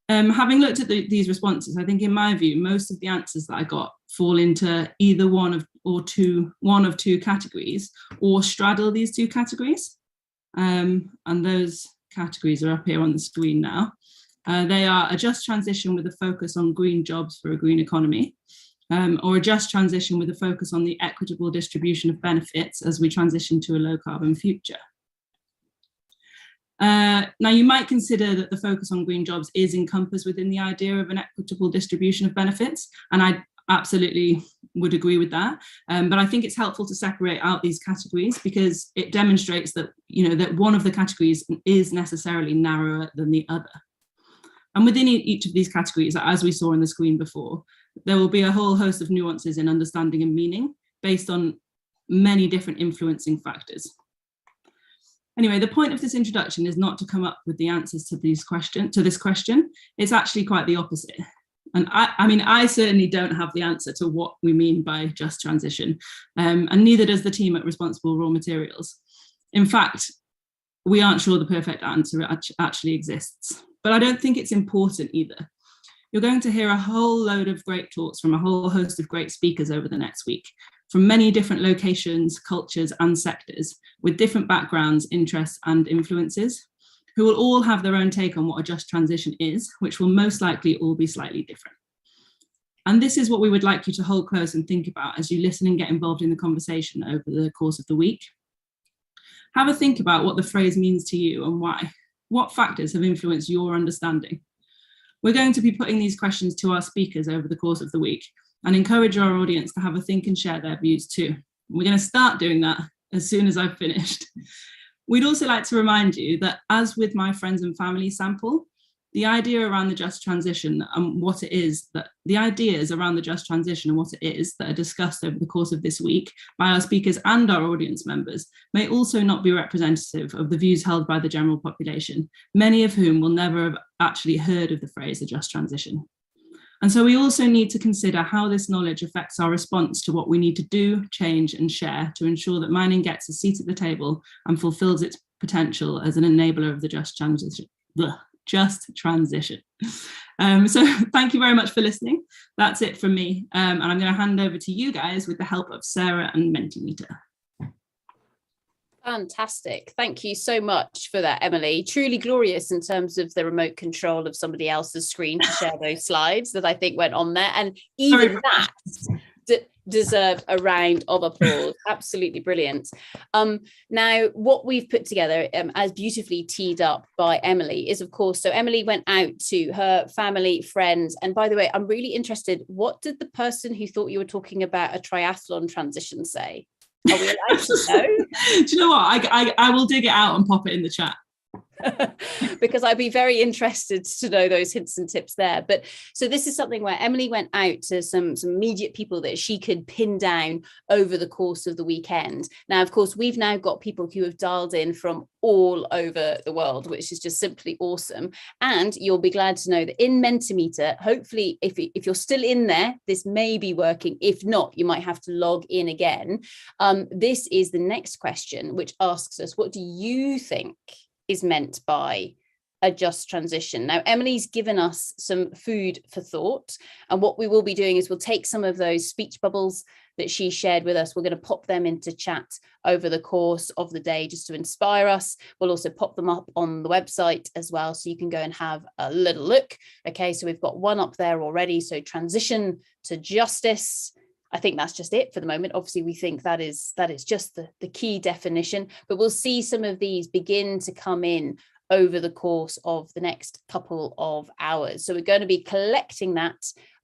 Speaker 8: Having looked at these responses, I think in my view, most of the answers that I got fall into either one of two categories or straddle these 2 categories. And those categories are up here on the screen now. They are a just transition with a focus on green jobs for a green economy, or a just transition with a focus on the equitable distribution of benefits as we transition to a low carbon future. Now, you might consider that the focus on green jobs is encompassed within the idea of an equitable distribution of benefits, and I absolutely would agree with that. But I think it's helpful to separate out these categories because it demonstrates that, that one of the categories is necessarily narrower than the other. And within each of these categories, as we saw on the screen before, there will be a whole host of nuances in understanding and meaning based on many different influencing factors. Anyway, the point of this introduction is not to come up with the answers to this question. It's actually quite the opposite. And I certainly don't have the answer to what we mean by just transition, and neither does the team at Responsible Raw Materials. In fact, we aren't sure the perfect answer actually exists, but I don't think it's important either. You're going to hear a whole load of great talks from a whole host of great speakers over the next week, from many different locations, cultures, and sectors, with different backgrounds, interests, and influences, who will all have their own take on what a just transition is, which will most likely all be slightly different. And this is what we would like you to hold close and think about as you listen and get involved in the conversation over the course of the week. Have a think about what the phrase means to you and why. What factors have influenced your understanding? We're going to be putting these questions to our speakers over the course of the week and encourage our audience to have a think and share their views too. We're going to start doing that as soon as I've finished. We'd also like to remind you that, as with my friends and family sample, the idea around the just transition and what it is that the ideas around the just transition and what it is that are discussed over the course of this week by our speakers and our audience members may also not be representative of the views held by the general population, many of whom will never have actually heard of the phrase a just transition. And so we also need to consider how this knowledge affects our response to what we need to do, change, and share to ensure that mining gets a seat at the table and fulfills its potential as an enabler of the just transition. So thank you very much for listening. That's it from me. And I'm going to hand over to you guys with the help of Sarah and Mentimeter.
Speaker 1: Fantastic. Thank you so much for that, Emily. Truly glorious in terms of the remote control of somebody else's screen to share those slides that I think went on there. And even deserve a round of applause. Absolutely brilliant. Now, what we've put together, as beautifully teed up by Emily, is of course, so Emily went out to her family, friends, and by the way, I'm really interested, what did the person who thought you were talking about a triathlon transition say? Are we allowed to know?
Speaker 8: Do you know what? I will dig it out and pop it in the chat.
Speaker 1: Because I'd be very interested to know those hints and tips there. But so this is something where Emily went out to some immediate people that she could pin down over the course of the weekend. Now, of course, we've now got people who have dialed in from all over the world, which is just simply awesome. And you'll be glad to know that in Mentimeter, hopefully, if you're still in there, this may be working. If not, you might have to log in again. This is the next question, which asks us, what do you think is meant by a just transition? Now, Emily's given us some food for thought, and what we will be doing is we'll take some of those speech bubbles that she shared with us. We're going to pop them into chat over the course of the day just to inspire us. We'll also pop them up on the website as well, so you can go and have a little look. Okay, so we've got one up there already. So transition to justice. I think that's just it for the moment. Obviously, we think that is just the key definition, but we'll see some of these begin to come in over the course of the next couple of hours. So we're going to be collecting that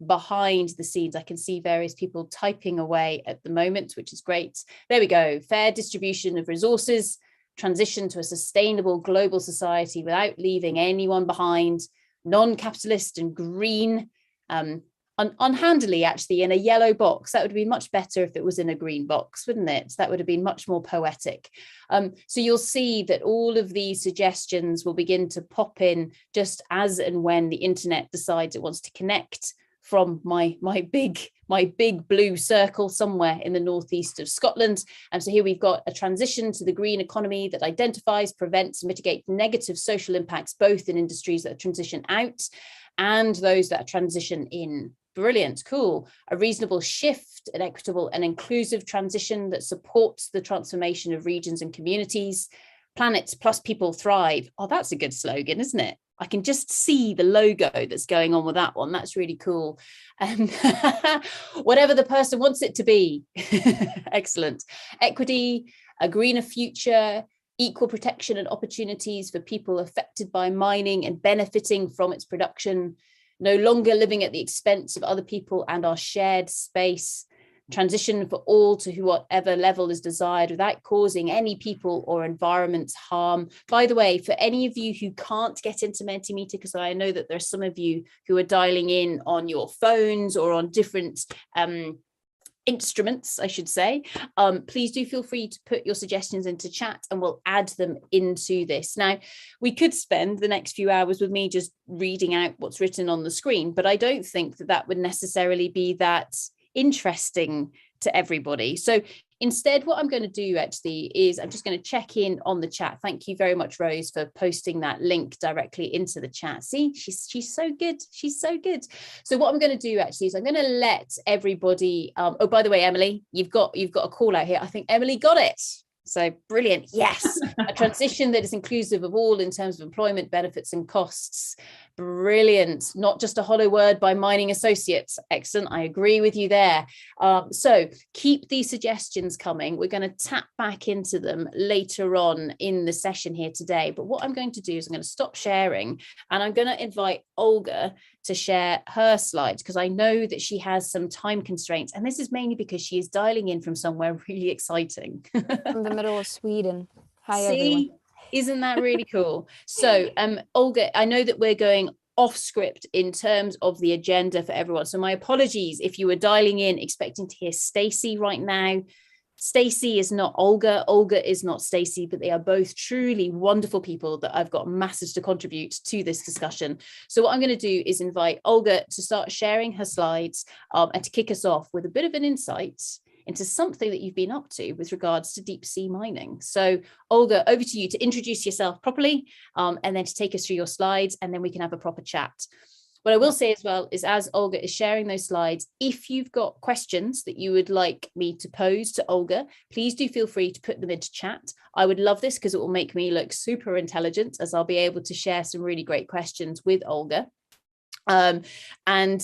Speaker 1: behind the scenes. I can see various people typing away at the moment, which is great. There we go. Fair distribution of resources, transition to a sustainable global society without leaving anyone behind, non-capitalist and green, unhandily, actually, in a yellow box. That would be much better if it was in a green box, wouldn't it? That would have been much more poetic. So you'll see that all of these suggestions will begin to pop in just as and when the internet decides it wants to connect from my big blue circle somewhere in the northeast of Scotland. And so here we've got a transition to the green economy that identifies, prevents, and mitigates negative social impacts, both in industries that transition out and those that transition in. Brilliant, cool. A reasonable shift, an equitable and inclusive transition that supports the transformation of regions and communities. Planet plus people thrive. Oh, that's a good slogan, isn't it? I can just see the logo that's going on with that one. That's really cool. And whatever the person wants it to be. Excellent. Equity, a greener future, equal protection and opportunities for people affected by mining and benefiting from its production, no longer living at the expense of other people and our shared space, transition for all to whatever level is desired without causing any people or environments harm. By the way, for any of you who can't get into Mentimeter, because I know that there's some of you who are dialing in on your phones or on different instruments, I should say, please do feel free to put your suggestions into chat and we'll add them into this. Now, we could spend the next few hours with me just reading out what's written on the screen, but I don't think that would necessarily be that interesting to everybody. So instead, what I'm going to do actually is I'm just going to check in on the chat. Thank you very much, Rose, for posting that link directly into the chat. See, she's so good. She's so good. So what I'm going to do actually is I'm going to let everybody. Oh, by the way, Emily, you've got a call out here. I think Emily got it. So brilliant. Yes. A transition that is inclusive of all in terms of employment, benefits and costs. Brilliant. Not just a hollow word by Mining Associates. Excellent. I agree with you there. So keep these suggestions coming. We're going to tap back into them later on in the session here today. But what I'm going to do is I'm going to stop sharing and I'm going to invite Olga to share her slides because I know that she has some time constraints. And this is mainly because she is dialing in from somewhere really exciting.
Speaker 4: From the middle of Sweden. Hi,
Speaker 1: See?
Speaker 4: everyone.
Speaker 1: Isn't that really cool? So, Olga, I know that we're going off script in terms of the agenda for everyone. So my apologies if you were dialing in expecting to hear Stacy right now. Stacy is not Olga. Olga is not Stacy, but they are both truly wonderful people that I've got masses to contribute to this discussion. So what I'm going to do is invite Olga to start sharing her slides and to kick us off with a bit of an insight into something that you've been up to with regards to deep sea mining. So Olga, over to you to introduce yourself properly and then to take us through your slides and then we can have a proper chat. What I will say as well is as Olga is sharing those slides, if you've got questions that you would like me to pose to Olga, please do feel free to put them into chat. I would love this because it will make me look super intelligent as I'll be able to share some really great questions with Olga. And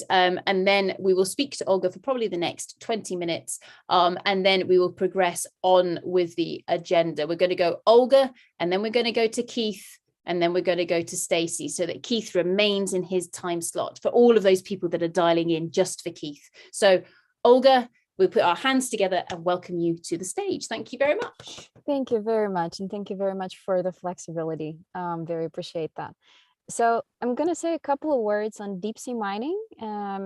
Speaker 1: then we will speak to Olga for probably the next 20 minutes, and then we will progress on with the agenda. We're going to go Olga, and then we're going to go to Keith, and then we're going to go to Stacy, so that Keith remains in his time slot for all of those people that are dialing in just for Keith. So Olga, we'll put our hands together and welcome you to the stage. Thank you very much.
Speaker 4: Thank you very much. And thank you very much for the flexibility. Very appreciate that. So I'm going to say a couple of words on deep sea mining.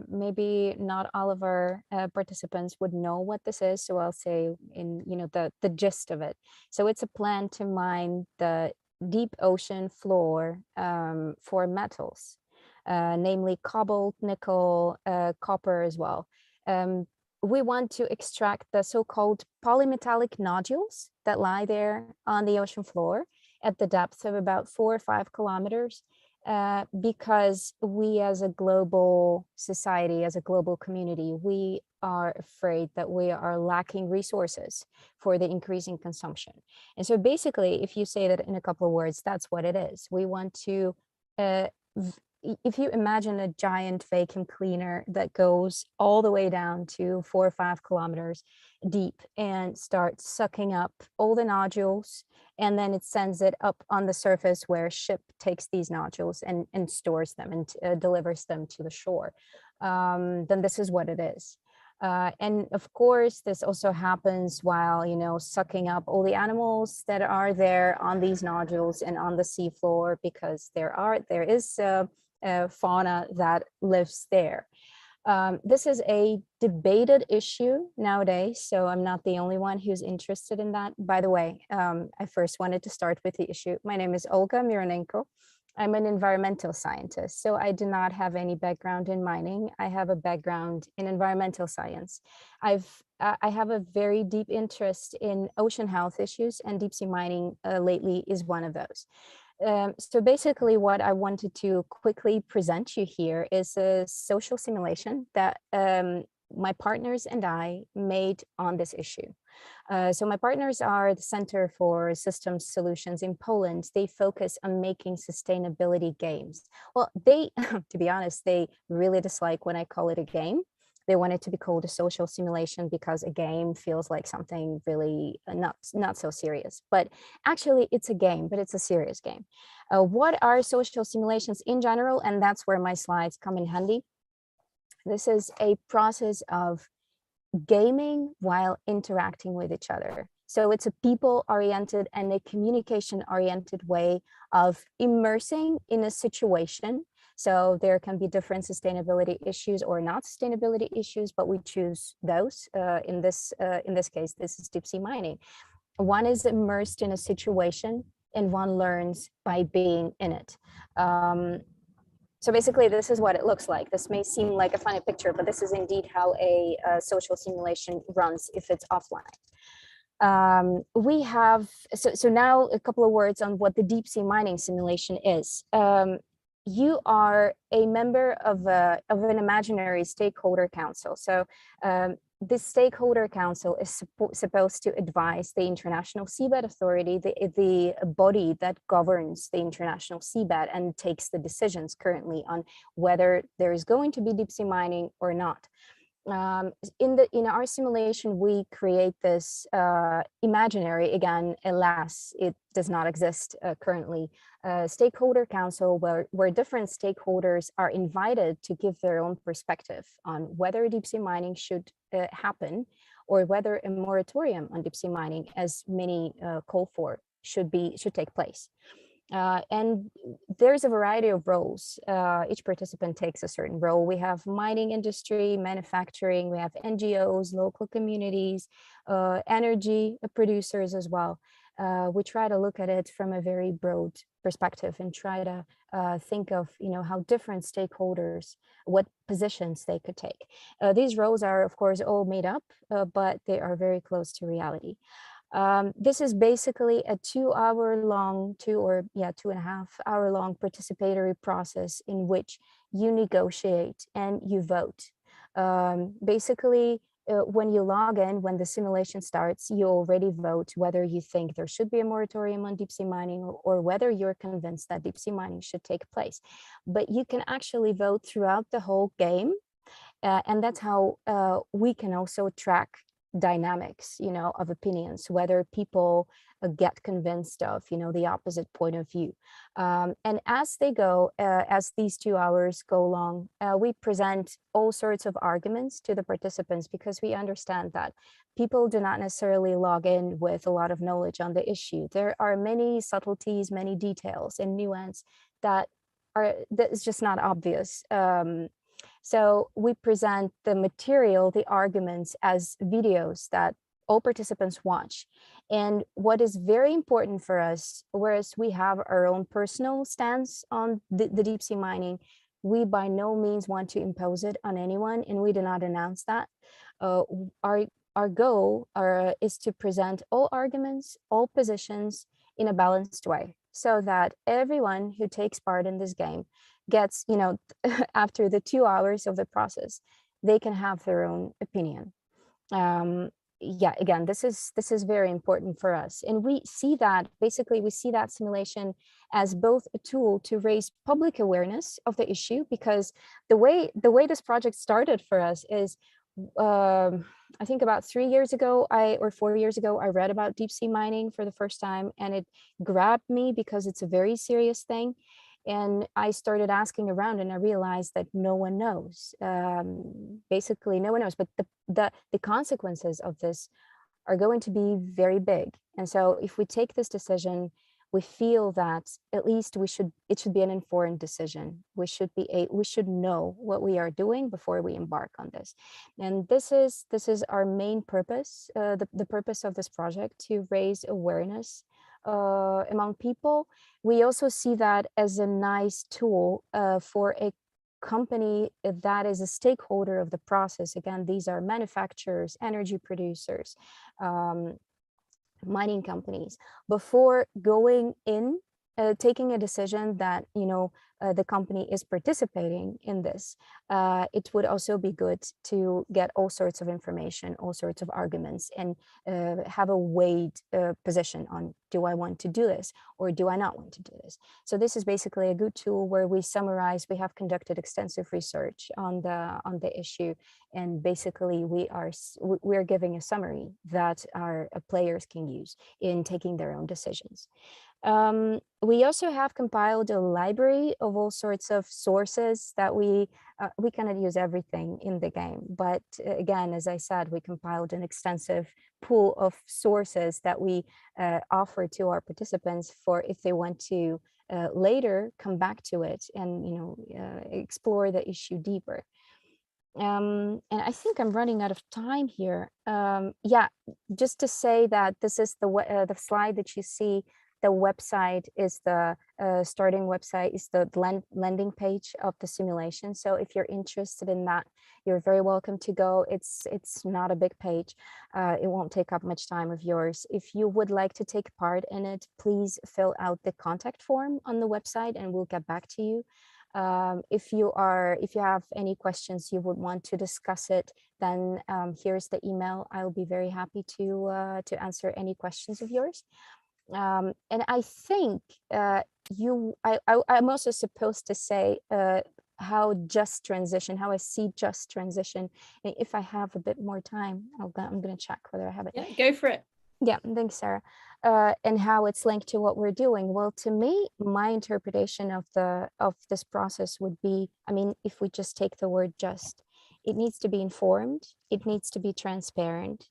Speaker 4: Maybe not all of our participants would know what this is, so I'll say in the gist of it. So it's a plan to mine the deep ocean floor for metals, namely cobalt, nickel, copper as well. We want to extract the so-called polymetallic nodules that lie there on the ocean floor at the depth of about 4 or 5 kilometers. Because we as a global society, as a global community, we are afraid that we are lacking resources for the increasing consumption. And so basically, if you say that in a couple of words, that's what it is. We want to, if you imagine a giant vacuum cleaner that goes all the way down to 4 or 5 kilometers deep and starts sucking up all the nodules, and then it sends it up on the surface where a ship takes these nodules and stores them and delivers them to the shore, then this is what it is. And of course, this also happens while, sucking up all the animals that are there on these nodules and on the seafloor, because there is fauna that lives there. This is a debated issue nowadays, so I'm not the only one who's interested in that. By the way, I first wanted to start with the issue. My name is Olga Mironenko. I'm an environmental scientist, so I do not have any background in mining. I have a background in environmental science. I have a very deep interest in ocean health issues, and deep sea mining lately is one of those. So basically what I wanted to quickly present you here is a social simulation that my partners and I made on this issue. So my partners are the Center for Systems Solutions in Poland. They focus on making sustainability games. Well, they, to be honest, they really dislike when I call it a game. They want it to be called a social simulation because a game feels like something really not so serious. But actually, it's a game, but it's a serious game. What are social simulations in general? And that's where my slides come in handy. This is a process of gaming while interacting with each other. So it's a people-oriented and a communication-oriented way of immersing in a situation. So there can be different sustainability issues or not sustainability issues, but we choose those. In this case, this is deep sea mining. One is immersed in a situation and one learns by being in it. So basically, this is what it looks like. This may seem like a funny picture, but this is indeed how a social simulation runs if it's offline. We have, so now a couple of words on what the deep sea mining simulation is. You are a member of an imaginary stakeholder council. So this stakeholder council is supposed to advise the International Seabed Authority, the body that governs the international seabed and takes the decisions currently on whether there is going to be deep sea mining or not. In our simulation, we create this imaginary, again, alas, it does not exist currently, stakeholder council where different stakeholders are invited to give their own perspective on whether deep sea mining should happen or whether a moratorium on deep sea mining, as many call for, should take place. And there's a variety of roles. Each participant takes a certain role. We have mining industry, manufacturing, we have NGOs, local communities, energy producers as well. We try to look at it from a very broad perspective and try to think of how different stakeholders, what positions they could take. These roles are, of course, all made up, but they are very close to reality. This is basically a 2-hour-long, 2.5-hour-long participatory process in which you negotiate and you vote. Basically, when you log in, when the simulation starts, you already vote whether you think there should be a moratorium on deep sea mining, or whether you're convinced that deep sea mining should take place. But you can actually vote throughout the whole game. And that's how we can also track dynamics, of opinions, whether people get convinced of, the opposite point of view. And as they go, as these 2 hours go along, we present all sorts of arguments to the participants, because we understand that people do not necessarily log in with a lot of knowledge on the issue. There are many subtleties, many details and nuance that is just not obvious. So we present the material, the arguments, as videos that all participants watch. And what is very important for us, whereas we have our own personal stance on the deep sea mining, we by no means want to impose it on anyone, and we do not announce that. Our goal is to present all arguments, all positions in a balanced way, so that everyone who takes part in this game gets, after the 2 hours of the process, they can have their own opinion. Yeah, again, this is very important for us. And we see that simulation as both a tool to raise public awareness of the issue, because the way this project started for us is, I think about 3 years ago, or 4 years ago, I read about deep sea mining for the first time, and it grabbed me because it's a very serious thing. And I started asking around, and I realized that no one knows. Basically, no one knows. But the consequences of this are going to be very big. And so, if we take this decision, we feel that at least it should be an informed decision. We should know what we are doing before we embark on this. And this is our main purpose, the purpose of this project, to raise awareness among people. We also see that as a nice tool for a company that is a stakeholder of the process. Again, these are manufacturers, energy producers, mining companies. Before going in, taking a decision that the company is participating in this, it would also be good to get all sorts of information, all sorts of arguments, and have a weighed position on, do I want to do this or do I not want to do this? So this is basically a good tool where we summarize. We have conducted extensive research on the issue, and basically we're giving a summary that our players can use in taking their own decisions. We also have compiled a library of all sorts of sources that we cannot use everything in the game. But again, as I said, we compiled an extensive pool of sources that we offer to our participants for if they want to later come back to it and explore the issue deeper. And I think I'm running out of time here. Yeah, just to say that this is the slide that you see. The website is the starting website, is the landing page of the simulation. So if you're interested in that, you're very welcome to go. It's not a big page. It won't take up much time of yours. If you would like to take part in it, please fill out the contact form on the website and we'll get back to you. If you have any questions, you would want to discuss it, then here's the email. I'll be very happy to answer any questions of yours. And I think I'm also supposed to say how I see just transition. And if I have a bit more time, I'm going to check whether I have it.
Speaker 1: Yeah, go for it.
Speaker 4: Yeah, thanks, Sarah. And how it's linked to what we're doing. Well, to me, my interpretation of this process would be, if we just take the word just, it needs to be informed, it needs to be transparent,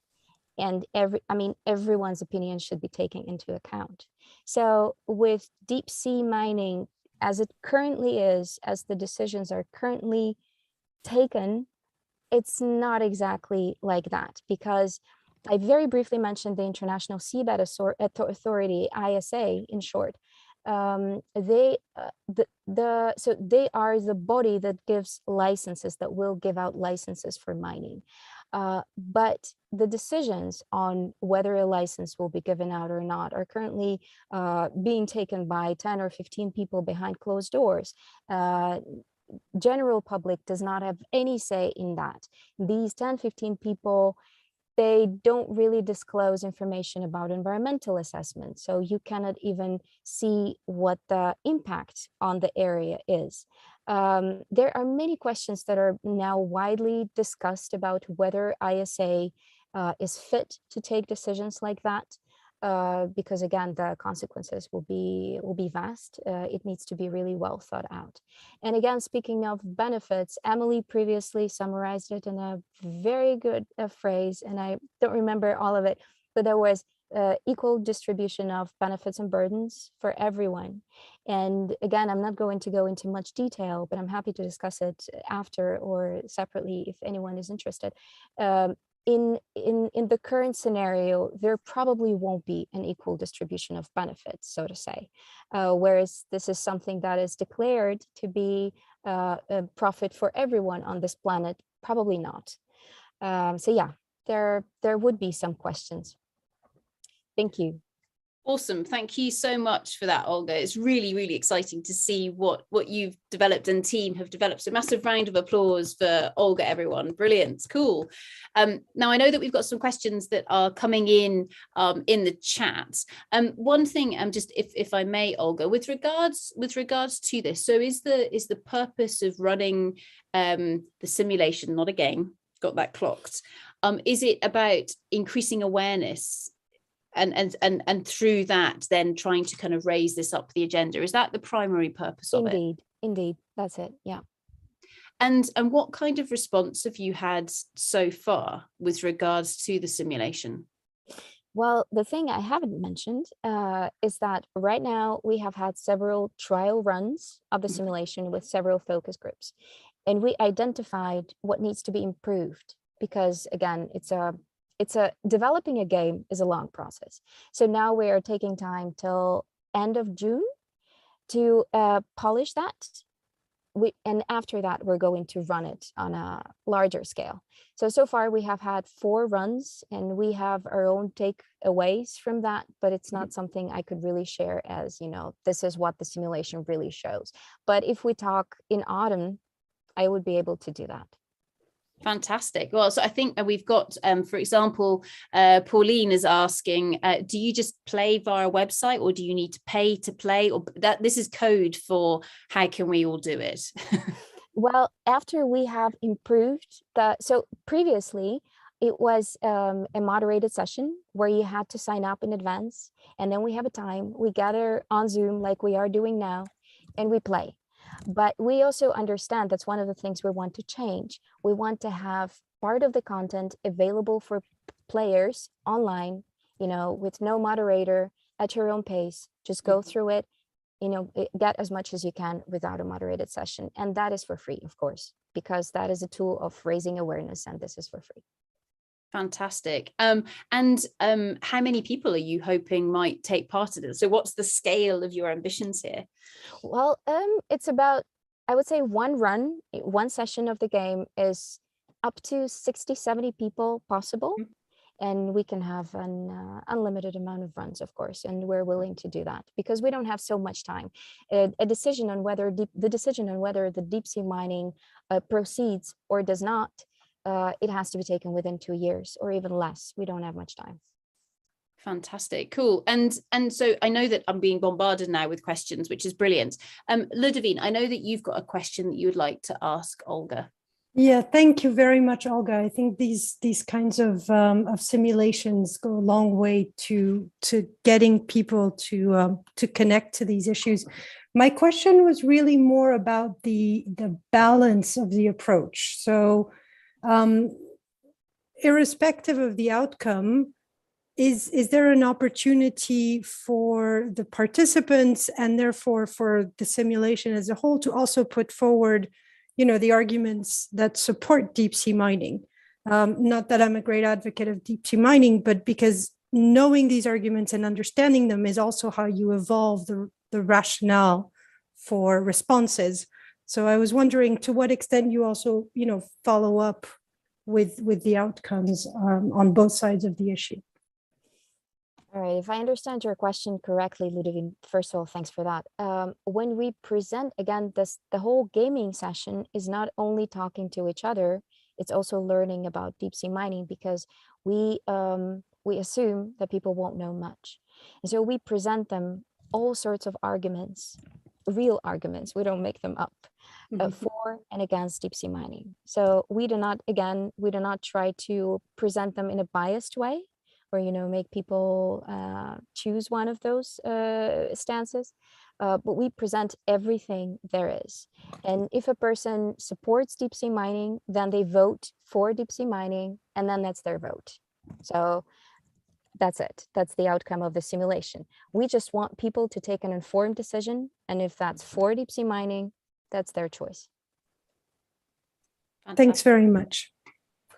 Speaker 4: and everyone's opinion should be taken into account. So with deep sea mining, as it currently is, as the decisions are currently taken, it's not exactly like that, because I very briefly mentioned the International Seabed Authority, ISA in short. They are the body that gives licenses, that will give out licenses for mining. But the decisions on whether a license will be given out or not are currently general public does not have any say in that. These 10, 15 people, they don't really disclose information about environmental assessment. So you cannot even see what the impact on the area is. There are many questions that are now widely discussed about whether ISA is fit to take decisions like that. Because again, the consequences will be vast. It needs to be really well thought out. And again, speaking of benefits, Emily previously summarized it in a very good phrase, and I don't remember all of it, but there was equal distribution of benefits and burdens for everyone. And again, I'm not going to go into much detail, but I'm happy to discuss it after or separately if anyone is interested. In the current scenario, there probably won't be an equal distribution of benefits, so to say, whereas this is something that is declared to be a profit for everyone on this planet, probably not. So yeah, there would be some questions. Thank you.
Speaker 1: Awesome. Thank you so much for that, Olga. It's really, really exciting to see what you've developed and team have developed. So massive round of applause for Olga, everyone. Brilliant. Cool. Now, I know that we've got some questions that are coming in the chat. One thing, just if I may, Olga, with regards to this, so is the purpose of running the simulation, not a game, got that clocked, is it about increasing awareness and through that then trying to kind of raise this up the agenda? Is that the primary purpose of it?
Speaker 4: Indeed, that's it. Yeah.
Speaker 1: And what kind of response have you had so far with regards to the simulation?
Speaker 4: Well, the thing I haven't mentioned is that right now we have had several trial runs of the simulation with several focus groups, and we identified what needs to be improved, because again, developing a game is a long process. So now we are taking time till end of June to polish that. And after that, we're going to run it on a larger scale. So far we have had 4 runs and we have our own takeaways from that, but it's not something I could really share as, this is what the simulation really shows. But if we talk in autumn, I would be able to do that.
Speaker 1: Fantastic. Well, so I think we've got, for example, Pauline is asking, do you just play via a website, or do you need to pay to play? Or that this is code for how can we all do it?
Speaker 4: Well, after we have improved so previously it was a moderated session where you had to sign up in advance, and then we have a time, we gather on Zoom like we are doing now, and we play. But we also understand that's one of the things we want to change. We want to have part of the content available for players online, with no moderator, at your own pace. Just go through it, get as much as you can without a moderated session. And that is for free, of course, because that is a tool of raising awareness, and this is for free.
Speaker 1: Fantastic. And how many people are you hoping might take part in it? So what's the scale of your ambitions here?
Speaker 4: Well, it's about, I would say one session of the game is up to 60, 70 people possible. And we can have an unlimited amount of runs, of course, and we're willing to do that because we don't have so much time. A decision on whether the deep sea mining proceeds or does not, it has to be taken within 2 years or even less. We don't have much time.
Speaker 1: Fantastic, cool. And so I know that I'm being bombarded now with questions, which is brilliant. Ludovine, I know that you've got a question that you would like to ask Olga.
Speaker 7: Yeah, thank you very much, Olga. I think these kinds of simulations go a long way to getting people to connect to these issues. My question was really more about the balance of the approach. So, irrespective of the outcome, is there an opportunity for the participants and therefore for the simulation as a whole to also put forward, the arguments that support deep sea mining? Not that I'm a great advocate of deep sea mining, but because knowing these arguments and understanding them is also how you evolve the rationale for responses. So I was wondering to what extent you also, follow up with the outcomes on both sides of the issue.
Speaker 4: All right, if I understand your question correctly, Ludwig, first of all, thanks for that. When we present, again, the whole gaming session is not only talking to each other, it's also learning about deep sea mining, because we assume that people won't know much. And so we present them all sorts of arguments, real arguments, we don't make them up, for and against deep sea mining. So we do not try to present them in a biased way, or make people choose one of those stances, but we present everything there is. And if a person supports deep sea mining, then they vote for deep sea mining, and then that's their vote. So that's it. That's the outcome of the simulation. We just want people to take an informed decision, and if that's for deep sea mining, that's their choice.
Speaker 1: Fantastic.
Speaker 7: Thanks very much.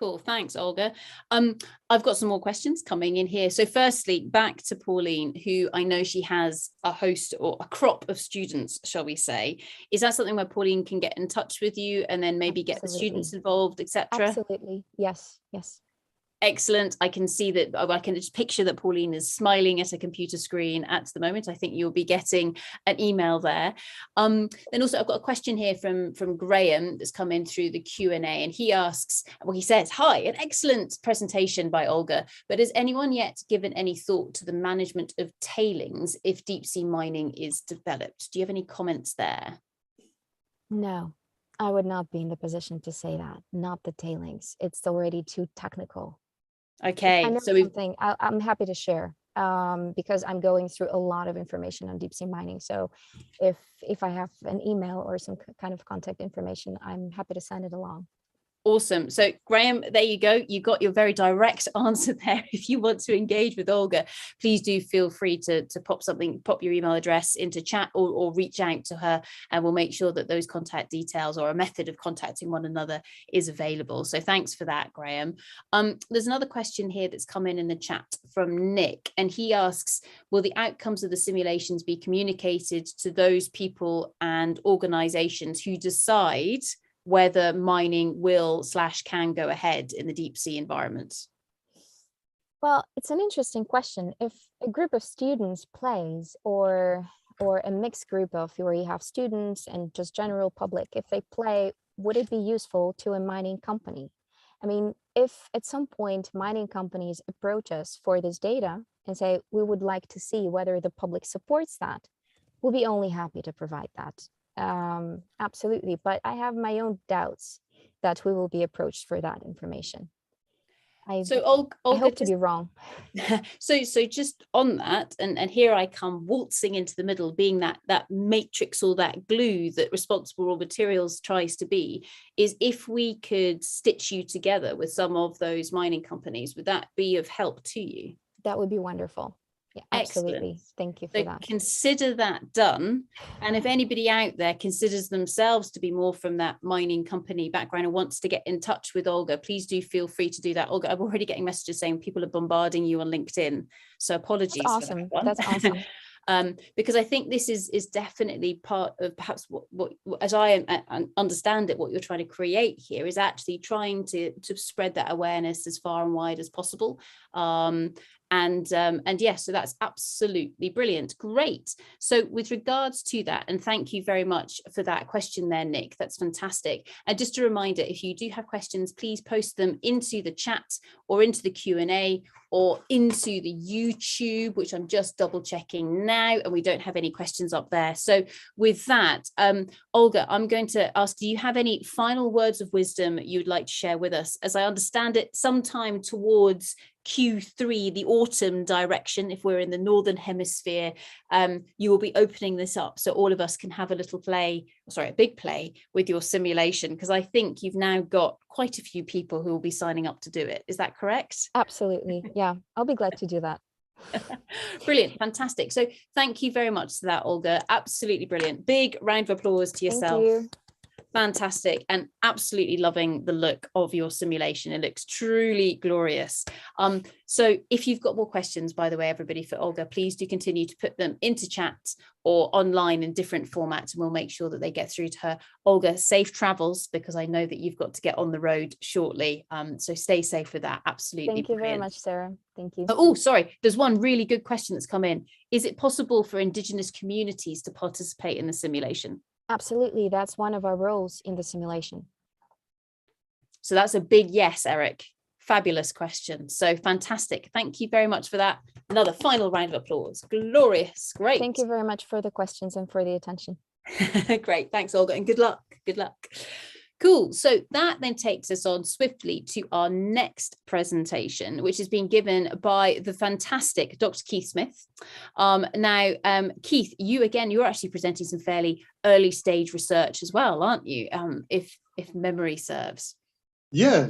Speaker 1: Cool, thanks, Olga. I've got some more questions coming in here. So firstly, back to Pauline, who I know she has a host or a crop of students, shall we say. Is that something where Pauline can get in touch with you and then maybe get the students involved, etc.?
Speaker 4: Absolutely, yes.
Speaker 1: Excellent. I can see that. I can just picture that Pauline is smiling at a computer screen at the moment. I think you'll be getting an email there. Then also I've got a question here from Graham that's come in through the Q&A, and he asks, well, he says, hi, an excellent presentation by Olga, but has anyone yet given any thought to the management of tailings if deep sea mining is developed? Do you have any comments there?
Speaker 4: No, I would not be in the position to say that. Not the tailings. It's already too technical.
Speaker 1: Okay,
Speaker 4: I know
Speaker 1: so
Speaker 4: something I'm happy to share, because I'm going through a lot of information on deep sea mining. So if I have an email or some kind of contact information, I'm happy to send it along.
Speaker 1: Awesome. So Graham, there you go. You got your very direct answer there. If you want to engage with Olga, please do feel free to pop your email address into chat or reach out to her, and we'll make sure that those contact details or a method of contacting one another is available. So thanks for that, Graham. There's another question here that's come in the chat from Nick, and he asks, will the outcomes of the simulations be communicated to those people and organizations who decide whether mining will/can go ahead in the deep sea environment?
Speaker 4: Well, it's an interesting question. If a group of students plays, or a mixed group of where you have students and just general public, if they play, would it be useful to a mining company? I mean, if at some point mining companies approach us for this data and say, we would like to see whether the public supports that, we'll be only happy to provide that. Absolutely, but I have my own doubts that we will be approached for that information. I hope to be wrong.
Speaker 1: So just on that, and here I come waltzing into the middle, being that matrix or that glue that Responsible Raw Materials tries to be, is if we could stitch you together with some of those mining companies, would that be of help to you?
Speaker 4: That would be wonderful. Yeah, absolutely.
Speaker 1: Excellent.
Speaker 4: Thank you for that.
Speaker 1: Consider that done. And if anybody out there considers themselves to be more from that mining company background and wants to get in touch with Olga, please do feel free to do that. Olga, I'm already getting messages saying people are bombarding you on LinkedIn. So apologies.
Speaker 4: That's awesome. For that. That's awesome.
Speaker 1: Because I think this is definitely part of perhaps what as I understand it, what you're trying to create here is actually trying to spread that awareness as far and wide as possible. And yes, so that's absolutely brilliant. Great. So with regards to that, and thank you very much for that question there, Nick, that's fantastic. And just a reminder, if you do have questions, please post them into the chat or into the Q&A or into the YouTube, which I'm just double checking now, and we don't have any questions up there. So with that, Olga, I'm going to ask, do you have any final words of wisdom you would like to share with us? As I understand it, sometime towards Q3, the autumn direction, if we're in the Northern Hemisphere, you will be opening this up so all of us can have a little play, sorry, a big play with your simulation, because I think you've now got quite a few people who will be signing up to do it. Is that correct?
Speaker 4: Absolutely. Yeah, I'll be glad to do that.
Speaker 1: Brilliant. Fantastic. So thank you very much for that, Olga. Absolutely brilliant. Big round of applause to yourself.
Speaker 4: Thank you.
Speaker 1: Fantastic, and absolutely loving the look of your simulation. It looks truly glorious. So if you've got more questions, by the way, everybody, for Olga, please do continue to put them into chat or online in different formats, and we'll make sure that they get through to her. Olga, safe travels, because I know that you've got to get on the road shortly. So stay safe with that. Absolutely.
Speaker 4: Thank you very
Speaker 1: brilliant.
Speaker 4: much, Sarah. Thank you.
Speaker 1: Oh, sorry. There's one really good question that's come in. Is it possible for Indigenous communities to participate in the simulation?
Speaker 4: Absolutely. That's one of our roles in the simulation.
Speaker 1: So that's a big yes, Eric. Fabulous question. So fantastic. Thank you very much for that. Another final round of applause. Glorious. Great.
Speaker 4: Thank you very much for the questions and for the attention.
Speaker 1: Great. Thanks, Olga. And good luck. Good luck. Cool. So that then takes us on swiftly to our next presentation, which is being given by the fantastic Dr. Keith Smith. Keith, you're actually presenting some fairly early stage research as well, aren't you? If memory serves.
Speaker 3: Yeah,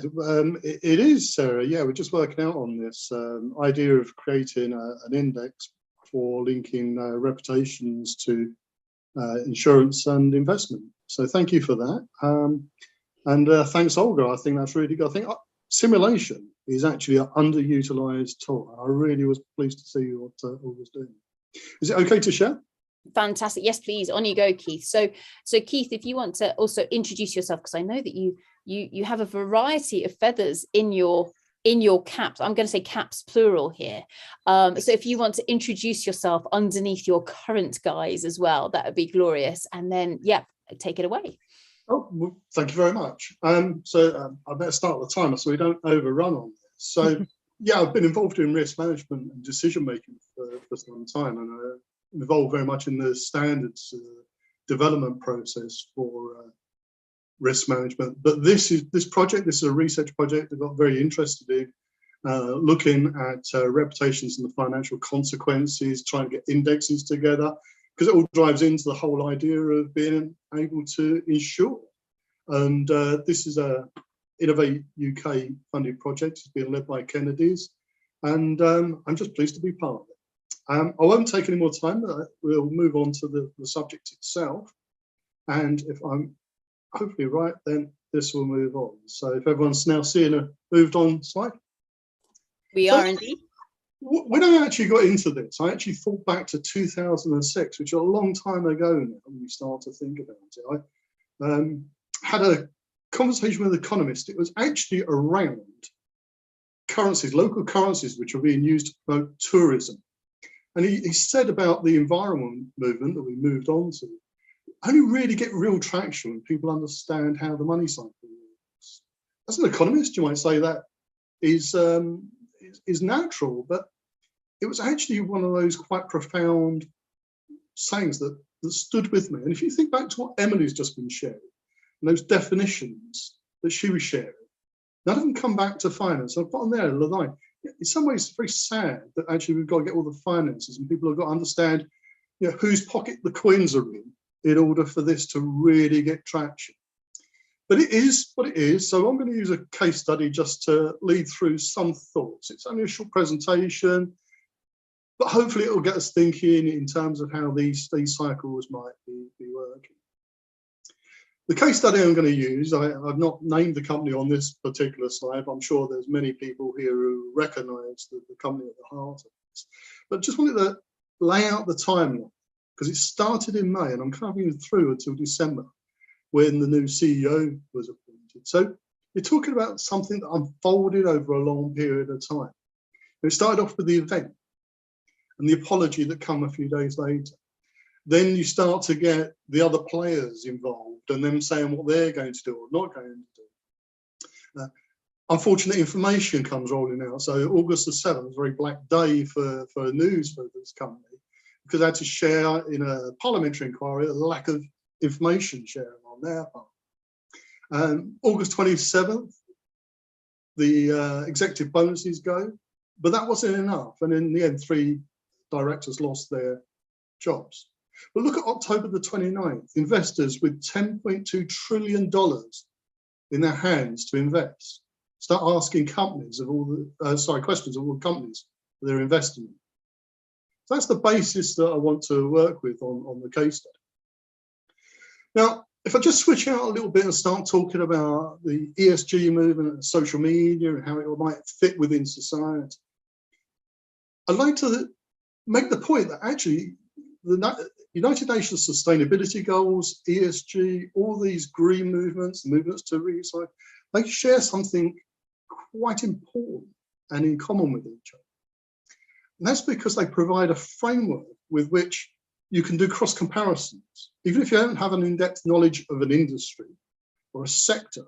Speaker 3: it is, Sarah. Yeah, we're just working out on this idea of creating an index for linking reputations to insurance and investment. So thank you for that. And thanks, Olga. I think that's really good. I think simulation is actually an underutilized tool. I really was pleased to see what Olga's doing. Is it okay to share?
Speaker 1: Fantastic. Yes, please. On you go, Keith. So Keith, if you want to also introduce yourself, because I know that you have a variety of feathers in your caps. I'm going to say caps plural here. So if you want to introduce yourself underneath your current guise as well, that would be glorious. And then, yeah, take it away.
Speaker 3: Oh, well, thank you very much. I better start the timer so we don't overrun on this. So, yeah, I've been involved in risk management and decision making for some time, and involved very much in the standards development process for risk management. But this project is a research project I got very interested in, looking at reputations and the financial consequences, trying to get indexes together, because it all drives into the whole idea of being able to insure. And this is a Innovate UK funded project. It's being led by Kennedy's, and I'm just pleased to be part of it. I won't take any more time. We'll move on to the subject itself. And if I'm hopefully right, then this will move on. So if everyone's now seeing a moved on slide.
Speaker 1: We are indeed.
Speaker 3: When I actually got into this, I actually thought back to 2006, which is a long time ago now when we start to think about it. I had a conversation with an economist. It was actually around currencies, local currencies, which are being used to promote tourism. And he said about the environment movement that we moved on to, only really get real traction when people understand how the money cycle works. As an economist, you might say that is natural, but it was actually one of those quite profound sayings that stood with me. And if you think back to what Emily's just been sharing, and those definitions that she was sharing, none of them come back to finance. I've put on there a line. In some ways, it's very sad that actually we've got to get all the finances, and people have got to understand, whose pocket the coins are in order for this to really get traction. But it is what it is. So I'm going to use a case study just to lead through some thoughts. It's only a short presentation, but hopefully it will get us thinking in terms of how these cycles might be working. The case study I'm going to use, I've not named the company on this particular slide, but I'm sure there's many people here who recognise the company at the heart of this. But just wanted to lay out the timeline, because it started in May and I'm covering through until December when the new CEO was appointed. So you're talking about something that unfolded over a long period of time. It started off with the event and the apology that come a few days later. Then you start to get the other players involved and them saying what they're going to do or not going to do. Unfortunate information comes rolling out. So August the 7th was a very black day for news for this company, because they had to share in a parliamentary inquiry a lack of information sharing on their part. August 27th, the executive bonuses go, but that wasn't enough. And in the end, 3 directors lost their jobs. But look at October the 29th, investors with $10.2 trillion in their hands to invest start asking companies of all the, questions of all the companies they're investing in. So that's the basis that I want to work with on the case study. Now, if I just switch out a little bit and start talking about the ESG movement and social media and how it might fit within society, I'd like to make the point that actually the United Nations Sustainability Goals, ESG, all these green movements, movements to recycle, they share something quite important and in common with each other. And that's because they provide a framework with which you can do cross comparisons. Even if you don't have an in-depth knowledge of an industry or a sector,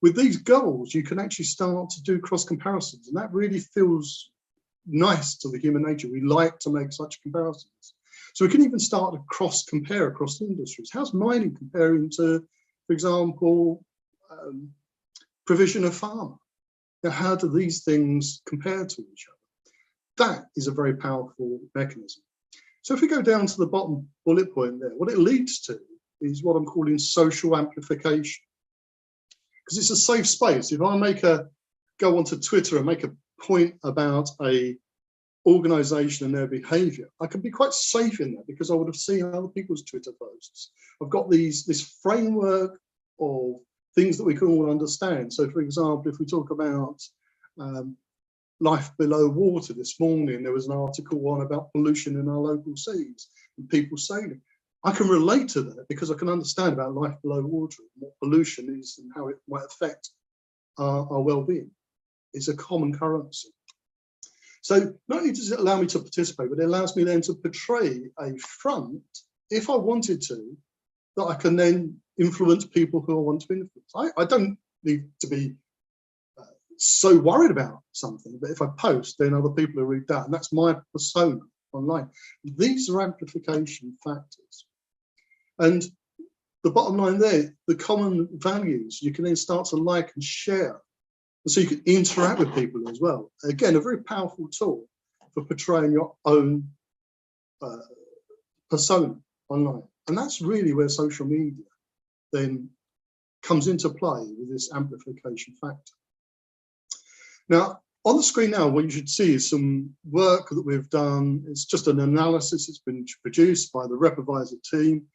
Speaker 3: with these goals, you can actually start to do cross comparisons. And that really feels nice to the human nature. We like to make such comparisons. So we can even start to cross compare across industries. How's mining comparing to, for example, provision of pharma? Now, how do these things compare to each other? That is a very powerful mechanism. So if we go down to the bottom bullet point there, what it leads to is what I'm calling social amplification. Because it's a safe space. If I go onto Twitter and make a point about a organization and their behavior, I can be quite safe in that because I would have seen other people's Twitter posts. I've got this framework of things that we can all understand. So for example, if we talk about life below water, this morning there was an article on about pollution in our local seas and people sailing. I can relate to that because I can understand about life below water and what pollution is and how it might affect our well-being. It's a common currency. So not only does it allow me to participate, but it allows me then to portray a front, if I wanted to, that I can then influence people who I want to influence. I don't need to be so worried about something, but if I post, then other people will read that, and that's my persona online. These are amplification factors. And the bottom line there, the common values, you can then start to like and share. So you can interact with people as well. Again, a very powerful tool for portraying your own persona online. And that's really where social media then comes into play with this amplification factor. Now, on the screen now, what you should see is some work that we've done. It's just an analysis. It's been produced by the RepAdvisor team,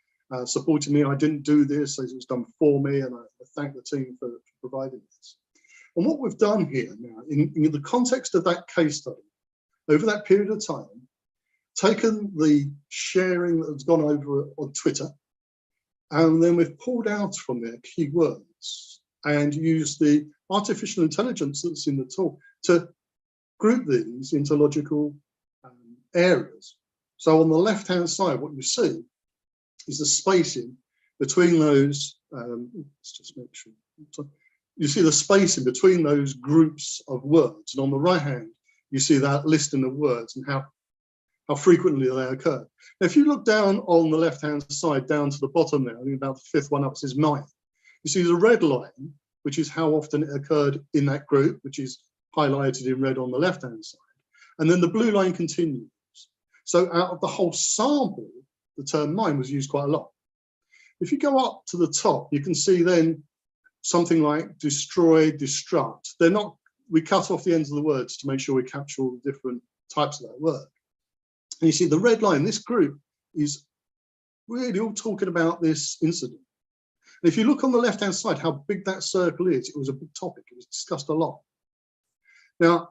Speaker 3: supporting me. I didn't do this, it was done for me, and I thank the team for providing this. And what we've done here now, in the context of that case study, over that period of time, taken the sharing that has gone over on Twitter, and then we've pulled out from there keywords and used the artificial intelligence that's in the tool to group these into logical areas. So on the left-hand side, what you see is the spacing between those, let's just make sure. You see the spacing between those groups of words, and on the right hand, you see that listing of words and how frequently they occur. Now, if you look down on the left-hand side, down to the bottom there, I think about the fifth one up says mine. You see the red line, which is how often it occurred in that group, which is highlighted in red on the left-hand side. And then the blue line continues. So out of the whole sample, the term mine was used quite a lot. If you go up to the top, you can see then something like destroy, destruct. They're not, we cut off the ends of the words to make sure we capture all the different types of that word. And you see the red line, this group is really all talking about this incident. And if you look on the left-hand side, how big that circle is, it was a big topic, it was discussed a lot. Now,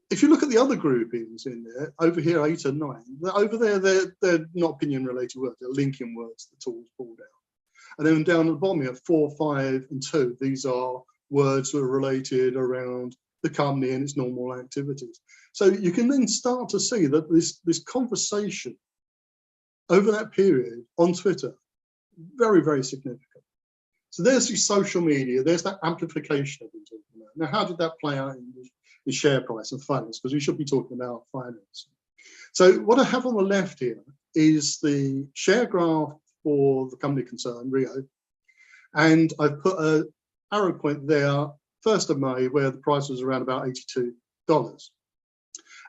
Speaker 3: if you look at the other groupings in there, over here, 8 and 9, over there, they're not opinion-related words, they're linking words the tool's pulled out. And then down at the bottom here, 4, 5, and 2, these are words that are related around the company and its normal activities. So you can then start to see that this conversation over that period on Twitter, very, very significant. So there's the social media, there's that amplification I've been talking about. Now, how did that play out in the share price and finance? Because we should be talking about finance. So what I have on the left here is the share graph for the company concerned, Rio. And I've put an arrow point there, 1st of May, where the price was around about $82.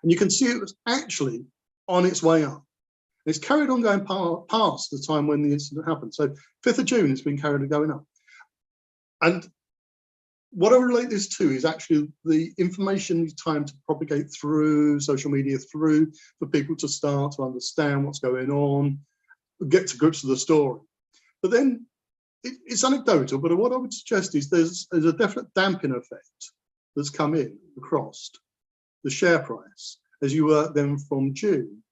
Speaker 3: And you can see it was actually on its way up. It's carried on going past the time when the incident happened. So 5th of June, it's been carried on going up. And what I relate this to is actually the information needs time to propagate through social media, through for people to start to understand what's going on, get to grips with the story. But then it's anecdotal, but what I would suggest is there's a definite damping effect that's come in across the share price as you work then from June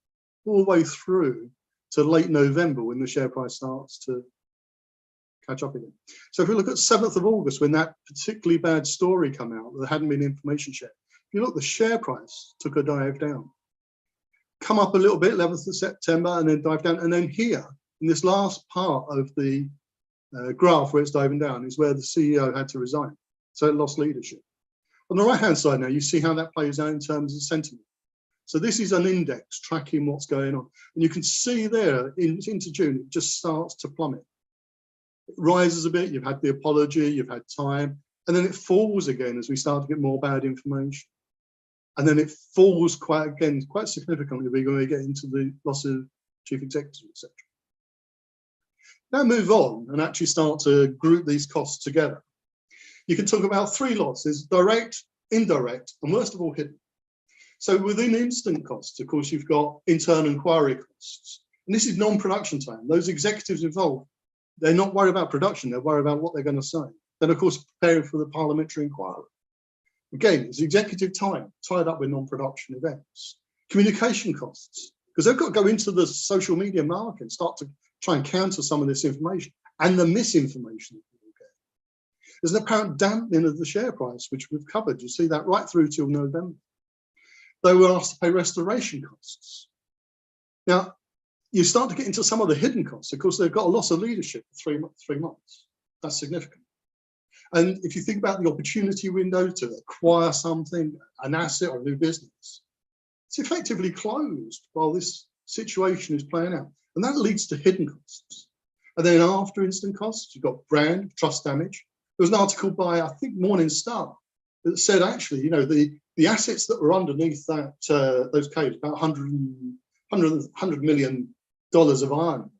Speaker 3: all the way through to late November when the share price starts to catch up again. So if we look at 7th of August, when that particularly bad story came out, there hadn't been information shared. If you look, the share price took a dive down, come up a little bit, 11th of September, and then dive down. And then here, in this last part of the graph where it's diving down, is where the CEO had to resign. So it lost leadership. On the right-hand side now, you see how that plays out in terms of sentiment. So this is an index tracking what's going on. And you can see there, into June, it just starts to plummet. It rises a bit, you've had the apology, you've had time, and then it falls again as we start to get more bad information. And then it falls quite significantly when we get into the loss of chief executive, etc. Now move on and actually start to group these costs together. You can talk about 3 losses: direct, indirect, and worst of all, hidden. So within instant costs, of course, you've got internal inquiry costs. And this is non-production time. Those executives involved, they're not worried about production, they're worried about what they're going to say. Then, of course, preparing for the parliamentary inquiry. Again, it's executive time tied up with non-production events. Communication costs, because they've got to go into the social media market and start to try and counter some of this information and the misinformation that people get. There's an apparent dampening of the share price, which we've covered. You see that right through till November. They were asked to pay restoration costs. Now, you start to get into some of the hidden costs. Of course, they've got a loss of leadership for 3 months. That's significant. And if you think about the opportunity window to acquire something, an asset or a new business, it's effectively closed while this situation is playing out. And that leads to hidden costs. And then after instant costs, you've got brand, trust damage. There was an article by, I think, Morningstar that said, actually, you know, the assets that were underneath that those caves, about $100 million of iron,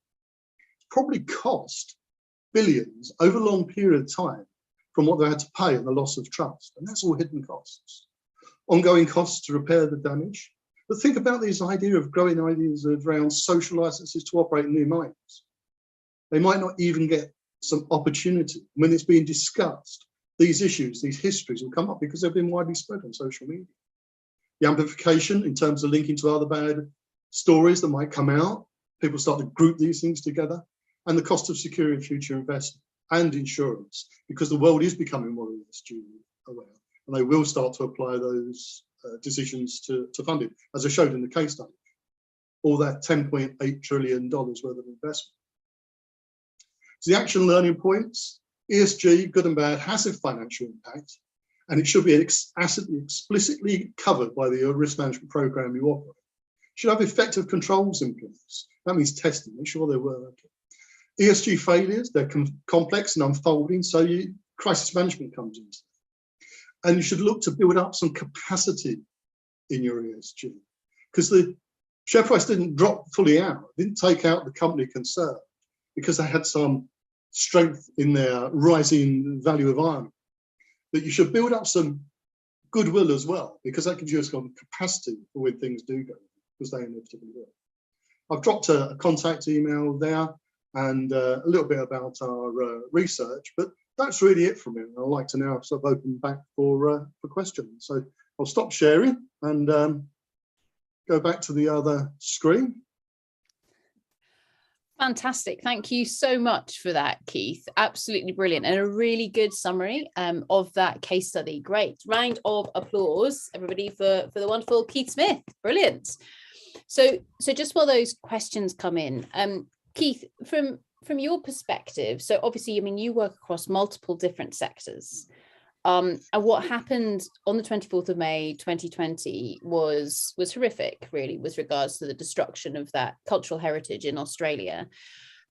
Speaker 3: probably cost billions over a long period of time from what they had to pay and the loss of trust. And that's all hidden costs. Ongoing costs to repair the damage. But think about this idea of growing ideas around social licenses to operate in new mines. They might not even get some opportunity. When it's being discussed, these issues, these histories will come up because they've been widely spread on social media. The amplification in terms of linking to other bad stories that might come out, people start to group these things together, and the cost of securing future investment and insurance, because the world is becoming more ESG aware, and they will start to apply those decisions to funding, as I showed in the case study, all that $10.8 trillion worth of investment. So the action learning points: ESG, good and bad, has a financial impact, and it should be explicitly covered by the risk management program you operate. You should have effective controls in place. That means testing, make sure they're working. ESG failures, they're complex and unfolding, so crisis management comes into it. And you should look to build up some capacity in your ESG, because the share price didn't drop fully out, it didn't take out the company concern, because they had some strength in their rising value of iron. But you should build up some goodwill as well, because that gives you some capacity for when things do go, because they inevitably will. I've dropped a contact email there and a little bit about our research, but that's really it from me. I'd like to now sort of open back for questions. So I'll stop sharing and go back to the other screen.
Speaker 1: Fantastic. Thank you so much for that, Keith. Absolutely brilliant, and a really good summary of that case study. Great. Round of applause, everybody, for the wonderful Keith Smith. Brilliant. So just while those questions come in, Keith, from your perspective, so obviously, I mean, you work across multiple different sectors. And what happened on the 24th of May 2020 was horrific, really, with regards to the destruction of that cultural heritage in Australia.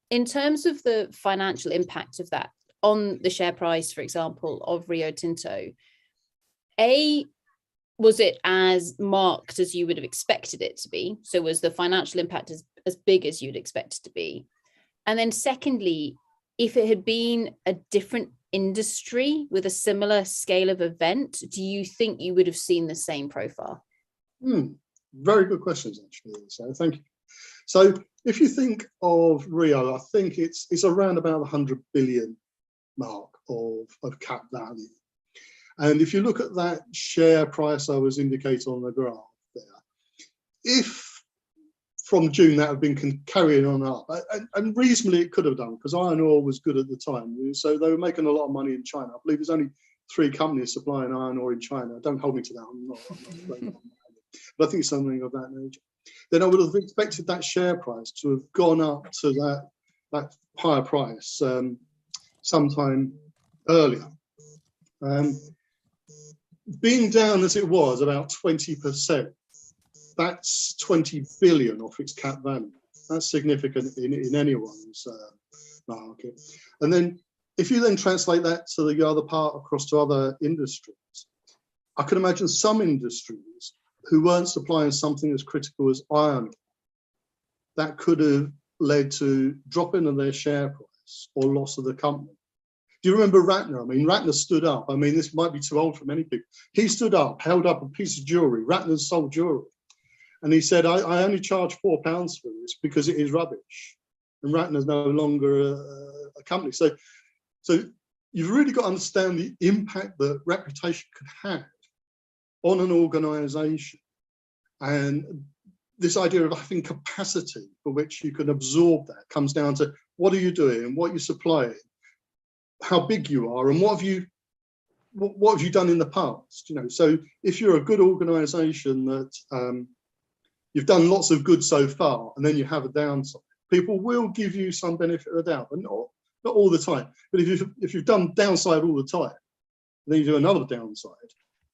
Speaker 1: In terms of the financial impact of that on the share price, for example, of Rio Tinto, was it as marked as you would have expected it to be? So was the financial impact as big as you'd expect it to be? And then secondly, if it had been a different industry with a similar scale of event, do you think you would have seen the same profile?
Speaker 3: Very good questions, actually. So thank you. So if you think of Rio, I think it's around about the 100 billion mark of cap value. And if you look at that share price I was indicating on the graph there, if from June that had been carrying on up, and reasonably it could have done, because iron ore was good at the time. So they were making a lot of money in China. I believe there's only 3 companies supplying iron ore in China. Don't hold me to that. I'm not but I think it's something of that nature. Then I would have expected that share price to have gone up to that higher price sometime earlier. Being down as it was about 20%, that's 20 billion off its cap value. That's significant in anyone's market. And then if you then translate that to the other part across to other industries, I can imagine some industries who weren't supplying something as critical as iron, that could have led to dropping of their share price or loss of the company. Do you remember Ratner? I mean, Ratner stood up. I mean, this might be too old for many people. He stood up, held up a piece of jewelry. Ratner sold jewelry. And he said, I only charge £4 for this because it is rubbish. And Ratner's no longer a company. So you've really got to understand the impact that reputation could have on an organization. And this idea of having capacity for which you can absorb that comes down to what are you doing, what you're supplying, how big you are, and what have you done in the past. You know, so if you're a good organization that you've done lots of good so far, and then you have a downside, people will give you some benefit of the doubt, but not all the time. But if you've done downside all the time, and then you do another downside,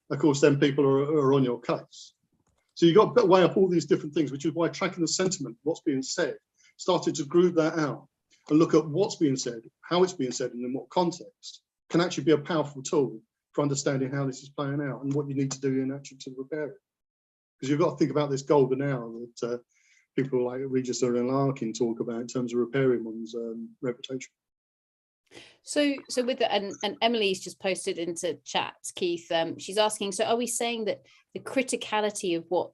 Speaker 3: of course, then people are on your case. So you've got to weigh up all these different things, which is why tracking the sentiment, what's being said, started to group that out and look at what's being said, how it's being said, and in what context, can actually be a powerful tool for understanding how this is playing out and what you need to do in action to repair it. Because you've got to think about this golden hour that people like Register and Larkin talk about in terms of repairing one's reputation.
Speaker 1: So with that, and Emily's just posted into chat, Keith, she's asking, so are we saying that the criticality of what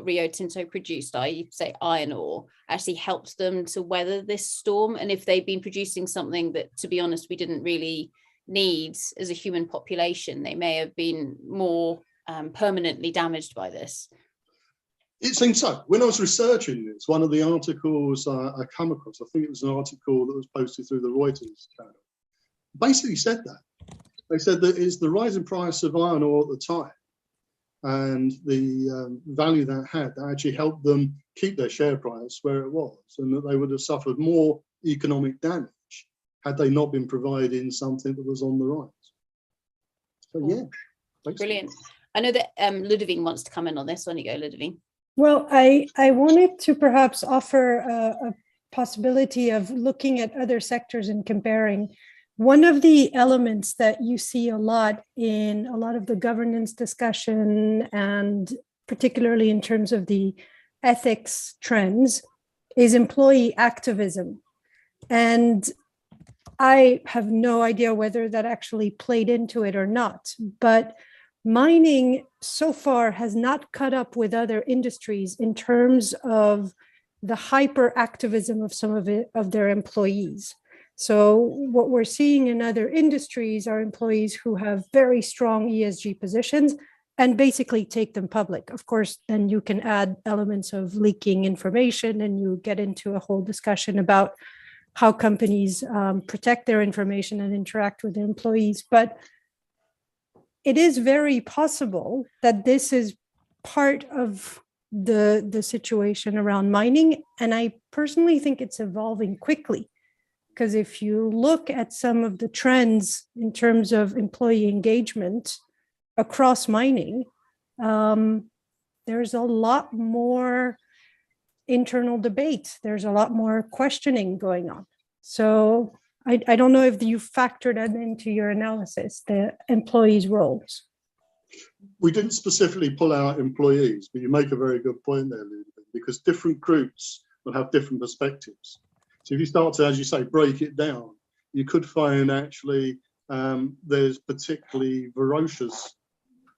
Speaker 1: Rio Tinto produced, i.e. say iron ore, actually helped them to weather this storm? And if they've been producing something that, to be honest, we didn't really need as a human population, they may have been more permanently damaged by this?
Speaker 3: It seems so. When I was researching this, one of the articles I come across, I think it was an article that was posted through the Reuters channel, basically said that. They said that it's the rising price of iron ore at the time and the value that had that actually helped them keep their share price where it was, and that they would have suffered more economic damage had they not been providing something that was on the rise. So yeah. Basically.
Speaker 1: Brilliant. I know that Ludovine wants to come in on this. Why don't you go, Ludovine?
Speaker 7: Well, I wanted to perhaps offer a possibility of looking at other sectors and comparing. One of the elements that you see a lot in a lot of the governance discussion, and particularly in terms of the ethics trends, is employee activism. And I have no idea whether that actually played into it or not, but mining so far has not caught up with other industries in terms of the hyper activism of some of their employees. So what we're seeing in other industries are employees who have very strong ESG positions and basically take them public. Of course, then you can add elements of leaking information, and you get into a whole discussion about how companies protect their information and interact with their employees. But it is very possible that this is part of the situation around mining. And I personally think it's evolving quickly, because if you look at some of the trends in terms of employee engagement across mining, there's a lot more internal debate. There's a lot more questioning going on. So I don't know if you factored that into your analysis, the employees' roles.
Speaker 3: We didn't specifically pull out employees, but you make a very good point there, Ludwig, because different groups will have different perspectives. So if you start to, as you say, break it down, you could find actually there's particularly ferocious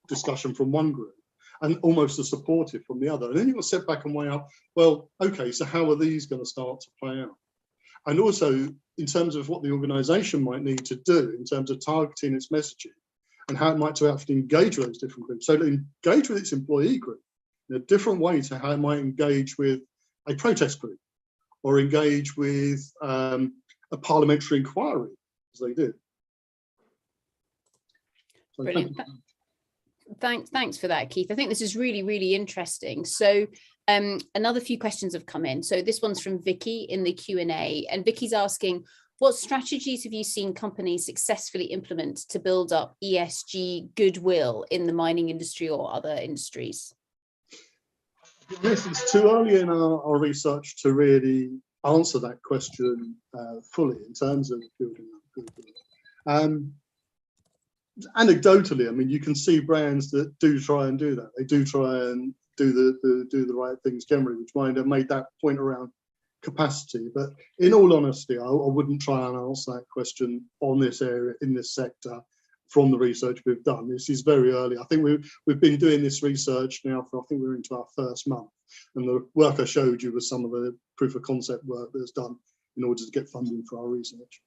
Speaker 3: discussion from one group, and almost a supportive from the other. And then you've got to step back and weigh up, well, okay, so how are these going to start to play out? And also in terms of what the organisation might need to do in terms of targeting its messaging and how it might to actually engage with those different groups. So to engage with its employee group in a different way to how it might engage with a protest group or engage with a parliamentary inquiry, as they do. So
Speaker 1: brilliant. Thanks for that, Keith. I think this is really, really interesting. So another few questions have come in. So this one's from Vicky in the Q&A, and Vicky's asking, what strategies have you seen companies successfully implement to build up ESG goodwill in the mining industry or other industries?
Speaker 3: Yes, it's too early in our research to really answer that question fully in terms of building up goodwill. Anecdotally, I mean, you can see brands that do try and do that. They do try and do the right things generally, which might have made that point around capacity. But in all honesty, I wouldn't try and answer that question on this area, in this sector, from the research we've done. This is very early. I think we've been doing this research now for, I think we're into our first month. And the work I showed you was some of the proof of concept work that's done in order to get funding for our research.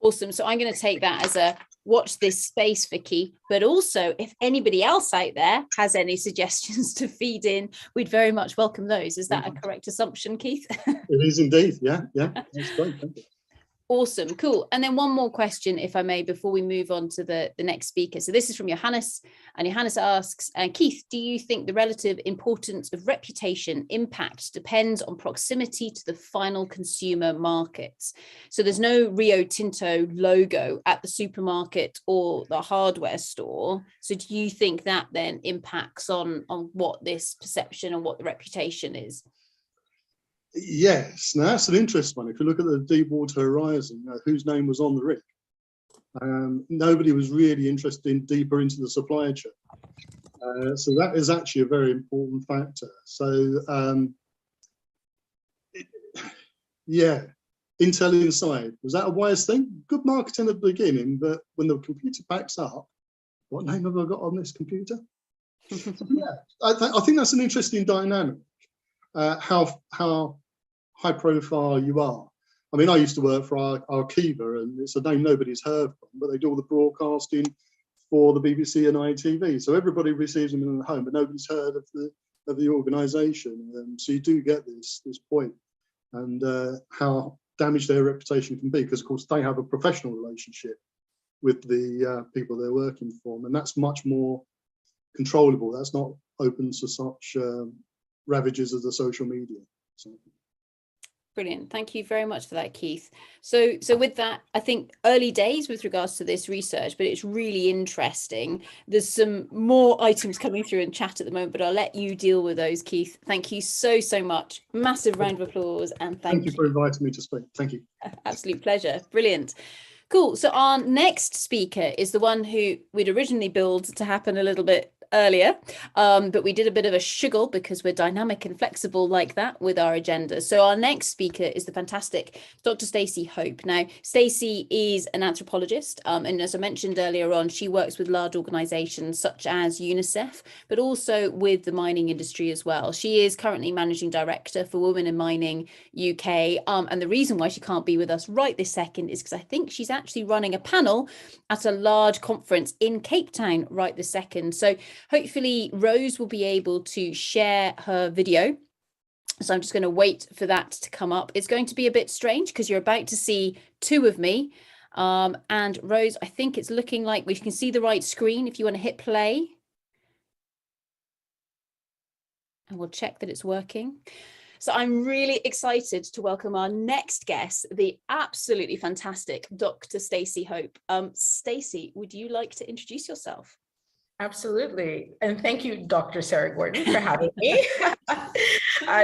Speaker 1: Awesome. So I'm going to take that as a watch this space, Vicky, but also if anybody else out there has any suggestions to feed in, we'd very much welcome those. Is that a correct assumption, Keith?
Speaker 3: It is indeed. Yeah. That's great. Thank you.
Speaker 1: Awesome, cool. And then one more question, if I may, before we move on to the next speaker. So this is from Johannes, and Johannes asks, Keith, do you think the relative importance of reputation impact depends on proximity to the final consumer markets? So there's no Rio Tinto logo at the supermarket or the hardware store. So do you think that then impacts on what this perception and what the reputation is?
Speaker 3: Yes, now that's an interesting one. If you look at the Deepwater Horizon, whose name was on the rig, nobody was really interested in deeper into the supply chain. So that is actually a very important factor. So yeah, Intel Inside, was that a wise thing? Good marketing at the beginning, but when the computer backs up, what name have I got on this computer? Yeah, I think that's an interesting dynamic. How high profile you are. I mean, I used to work for Arkiva, and it's a name nobody's heard from, but they do all the broadcasting for the BBC and ITV. So everybody receives them in the home, but nobody's heard of the organisation. So you do get this point, and how damaged their reputation can be, because of course they have a professional relationship with the people they're working for, and that's much more controllable. That's not open to such ravages of the social media. So.
Speaker 1: Brilliant. Thank you very much for that, Keith. So with that, I think early days with regards to this research, but it's really interesting. There's some more items coming through in chat at the moment, but I'll let you deal with those, Keith. Thank you so much. Massive round of applause, and thank you
Speaker 3: for inviting me to speak. Thank you.
Speaker 1: Absolute pleasure. Brilliant. Cool. So our next speaker is the one who we'd originally billed to happen a little bit earlier, but we did a bit of a shuggle because we're dynamic and flexible like that with our agenda. So our next speaker is the fantastic Dr. Stacy Hope. Now, Stacy is an anthropologist, and as I mentioned earlier on, she works with large organisations such as UNICEF, but also with the mining industry as well. She is currently managing director for Women in Mining UK, and the reason why she can't be with us right this second is because I think she's actually running a panel at a large conference in Cape Town right this second. So hopefully Rose will be able to share her video. So I'm just going to wait for that to come up. It's going to be a bit strange because you're about to see two of me. And Rose, I think it's looking like we can see the right screen if you want to hit play. And we'll check that it's working. So I'm really excited to welcome our next guest, the absolutely fantastic Dr. Stacy Hope. Stacy, would you like to introduce yourself?
Speaker 9: Absolutely. And thank you, Dr. Sarah Gordon, for having me.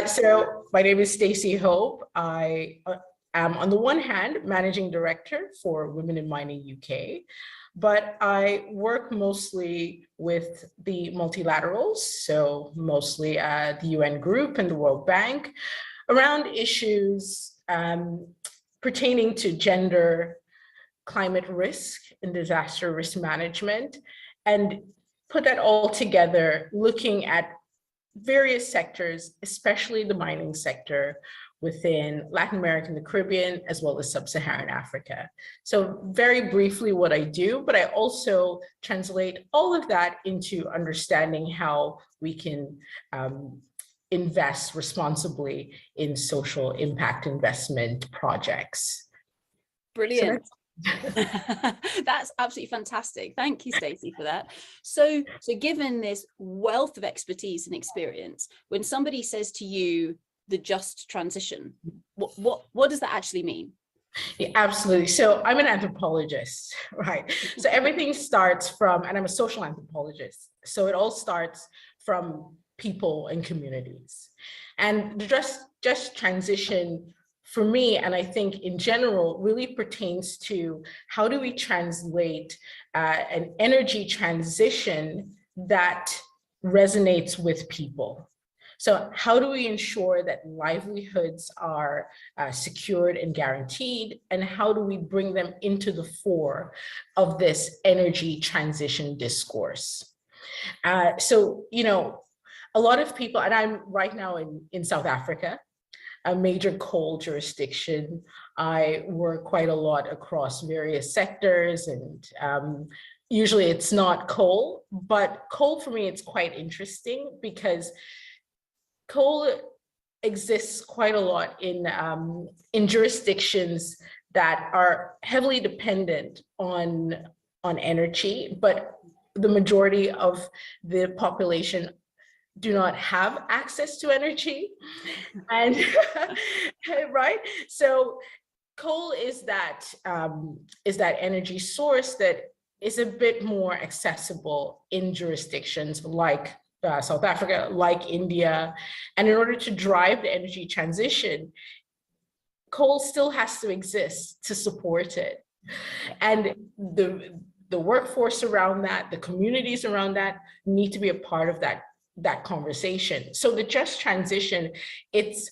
Speaker 9: So my name is Stacy Hope. I am, on the one hand, Managing Director for Women in Mining UK, but I work mostly with the multilaterals, so mostly the UN Group and the World Bank, around issues pertaining to gender, climate risk, and disaster risk management. And put that all together, looking at various sectors, especially the mining sector within Latin America and the Caribbean, as well as sub-Saharan Africa. So very briefly what I do, but I also translate all of that into understanding how we can invest responsibly in social impact investment projects.
Speaker 1: Brilliant. That's absolutely fantastic. Thank you, Stacey, for that. So given this wealth of expertise and experience, when somebody says to you the just transition, what does that actually mean?
Speaker 9: Yeah, absolutely. So I'm an anthropologist, right? So everything starts from, and I'm a social anthropologist. So it all starts from people and communities. And the just transition for me, and I think in general, really pertains to how do we translate an energy transition that resonates with people? So how do we ensure that livelihoods are secured and guaranteed? And how do we bring them into the fore of this energy transition discourse? So, you know, a lot of people, and I'm right now in South Africa, a major coal jurisdiction. I work quite a lot across various sectors, and usually it's not coal, but coal for me, it's quite interesting because coal exists quite a lot in jurisdictions that are heavily dependent on energy, but the majority of the population do not have access to energy. And right, so coal is that energy source that is a bit more accessible in jurisdictions like South Africa, like India. And in order to drive the energy transition, coal still has to exist to support it. And the workforce around that, the communities around that need to be a part of that conversation. So the just transition, it's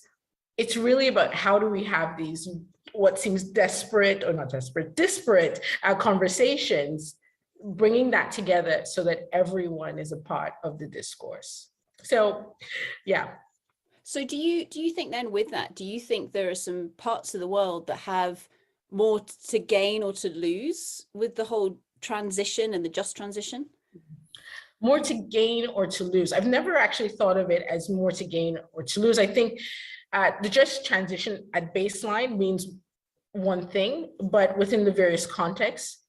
Speaker 9: really about how do we have these, what seems desperate or not desperate, disparate conversations, bringing that together so that everyone is a part of the discourse. So, yeah.
Speaker 1: So do you think then with that, do you think there are some parts of the world that have more to gain or to lose with the whole transition and the just transition?
Speaker 9: More to gain or to lose. I've never actually thought of it as more to gain or to lose. I think the just transition at baseline means one thing, but within the various contexts,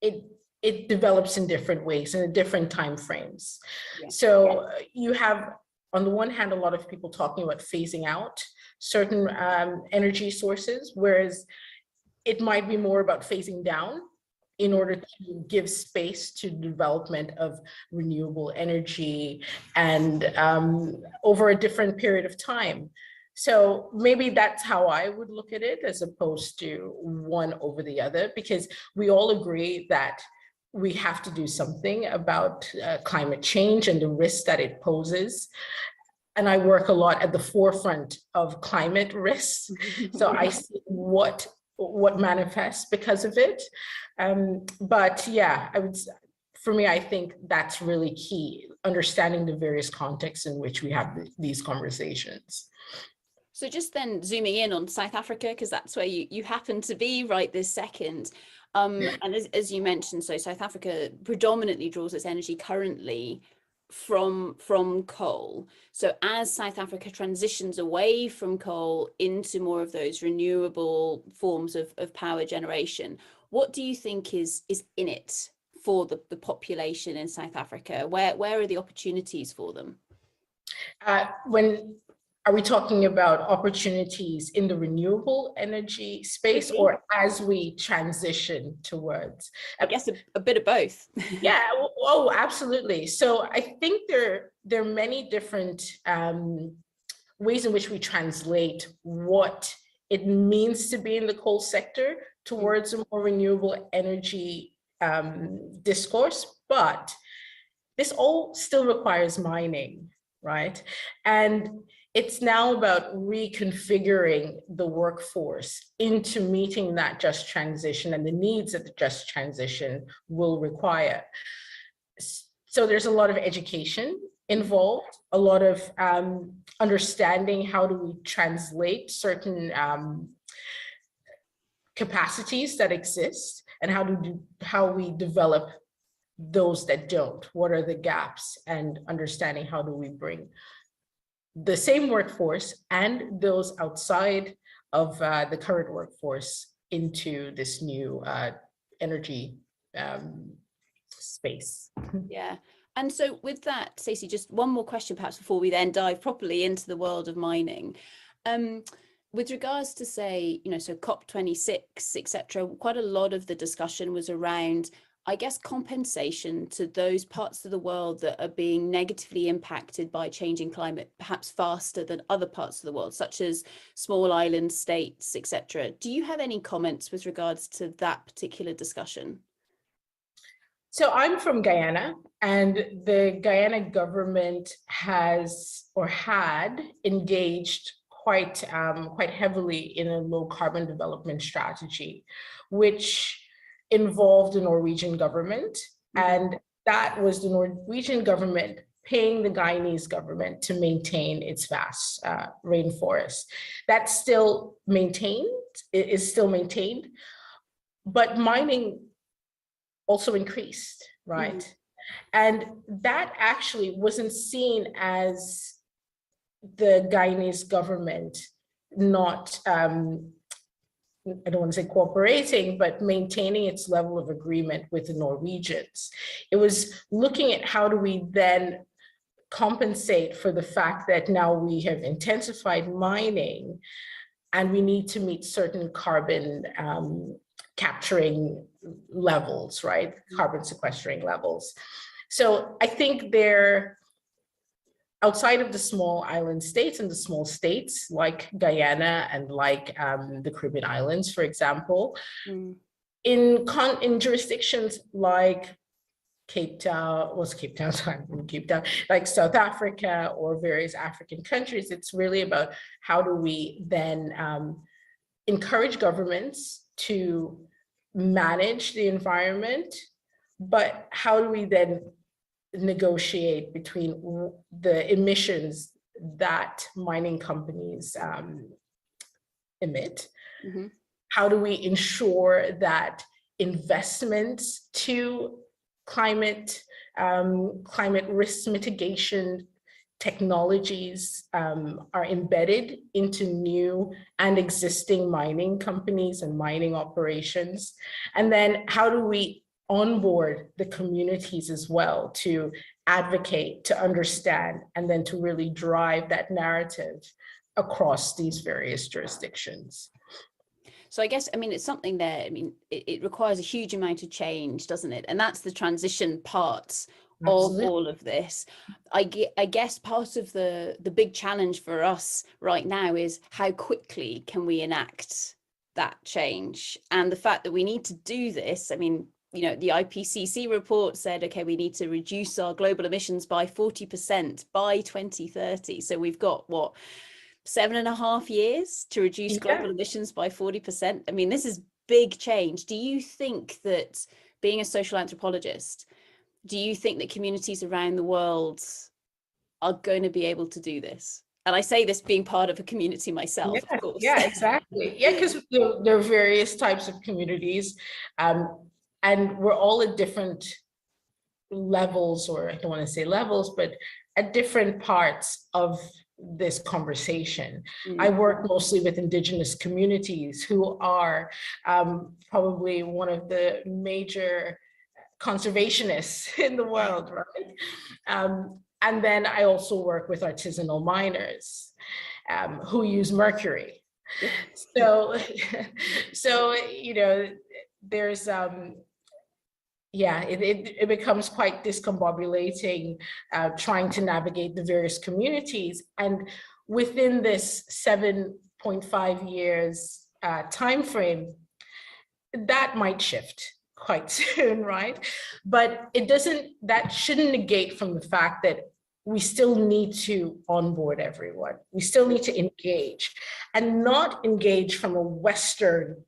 Speaker 9: it develops in different ways and in different time frames. Yeah. So you have, on the one hand, a lot of people talking about phasing out certain energy sources, whereas it might be more about phasing down in order to give space to the development of renewable energy and over a different period of time. So maybe that's how I would look at it, as opposed to one over the other, because we all agree that we have to do something about climate change and the risks that it poses. And I work a lot at the forefront of climate risks. So I see what manifests because of it. But yeah, for me, I think that's really key, understanding the various contexts in which we have these conversations.
Speaker 1: So just then zooming in on South Africa, because that's where you happen to be right this second. And as you mentioned, so South Africa predominantly draws its energy currently from coal. So as South Africa transitions away from coal into more of those renewable forms of power generation, what do you think is in it for the population in South Africa? Where are the opportunities for them?
Speaker 9: Are we talking about opportunities in the renewable energy space, or as we transition towards?
Speaker 1: I guess a bit of both.
Speaker 9: Yeah, oh, absolutely. So I think there are many different ways in which we translate what it means to be in the coal sector towards a more renewable energy discourse, but this all still requires mining, right? And it's now about reconfiguring the workforce into meeting that just transition and the needs that the just transition will require. So there's a lot of education involved, a lot of understanding how do we translate certain capacities that exist, and how we develop those that don't. What are the gaps, and understanding how do we bring the same workforce and those outside of the current workforce into this new energy space.
Speaker 1: Yeah. And so with that, Stacey, just one more question perhaps before we then dive properly into the world of mining. With regards to, say, so COP26, etc., quite a lot of the discussion was around, I guess, compensation to those parts of the world that are being negatively impacted by changing climate, perhaps faster than other parts of the world, such as small island states, etc. Do you have any comments with regards to that particular discussion?
Speaker 9: So I'm from Guyana, and the Guyana government has or had engaged quite heavily in a low carbon development strategy, which involved the Norwegian government. And that was the Norwegian government paying the Guyanese government to maintain its vast rainforest. That's still maintained, it is still maintained, but mining also increased, right? And that actually wasn't seen as the Guyanese government not, I don't want to say cooperating, but maintaining its level of agreement with the Norwegians. It was looking at how do we then compensate for the fact that now we have intensified mining and we need to meet certain carbon capturing levels, right? Carbon sequestering levels. So I think they're outside of the small island states and the small states like Guyana and like the Caribbean islands, for example, in jurisdictions like Cape Town, like South Africa or various African countries, it's really about how do we then encourage governments to manage the environment, but how do we then negotiate between the emissions that mining companies emit? How do we ensure that investments to climate risk mitigation technologies are embedded into new and existing mining companies and mining operations? And then how do we onboard the communities as well to advocate, to understand, and then to really drive that narrative across these various jurisdictions?
Speaker 1: So I guess, it's something that, it requires a huge amount of change, doesn't it? And that's the transition part of all of this. I guess part of the big challenge for us right now is how quickly can we enact that change? And the fact that we need to do this, the IPCC report said, okay, we need to reduce our global emissions by 40% by 2030. So we've got, 7.5 years to reduce global emissions by 40%. This is big change. Do you think that, being a social anthropologist, do you think that communities around the world are going to be able to do this? And I say this being part of a community myself, of course.
Speaker 9: Yeah, exactly. Yeah, because there are various types of communities, and we're all at different levels, or I don't want to say levels, but at different parts of this conversation. I work mostly with Indigenous communities who are probably one of the major conservationists in the world, right? And then I also work with artisanal miners who use mercury. So there's it becomes quite discombobulating trying to navigate the various communities. And within this 7.5 years time frame, that might shift quite soon, right? But that shouldn't negate from the fact that we still need to onboard everyone. We still need to engage, and not engage from a Western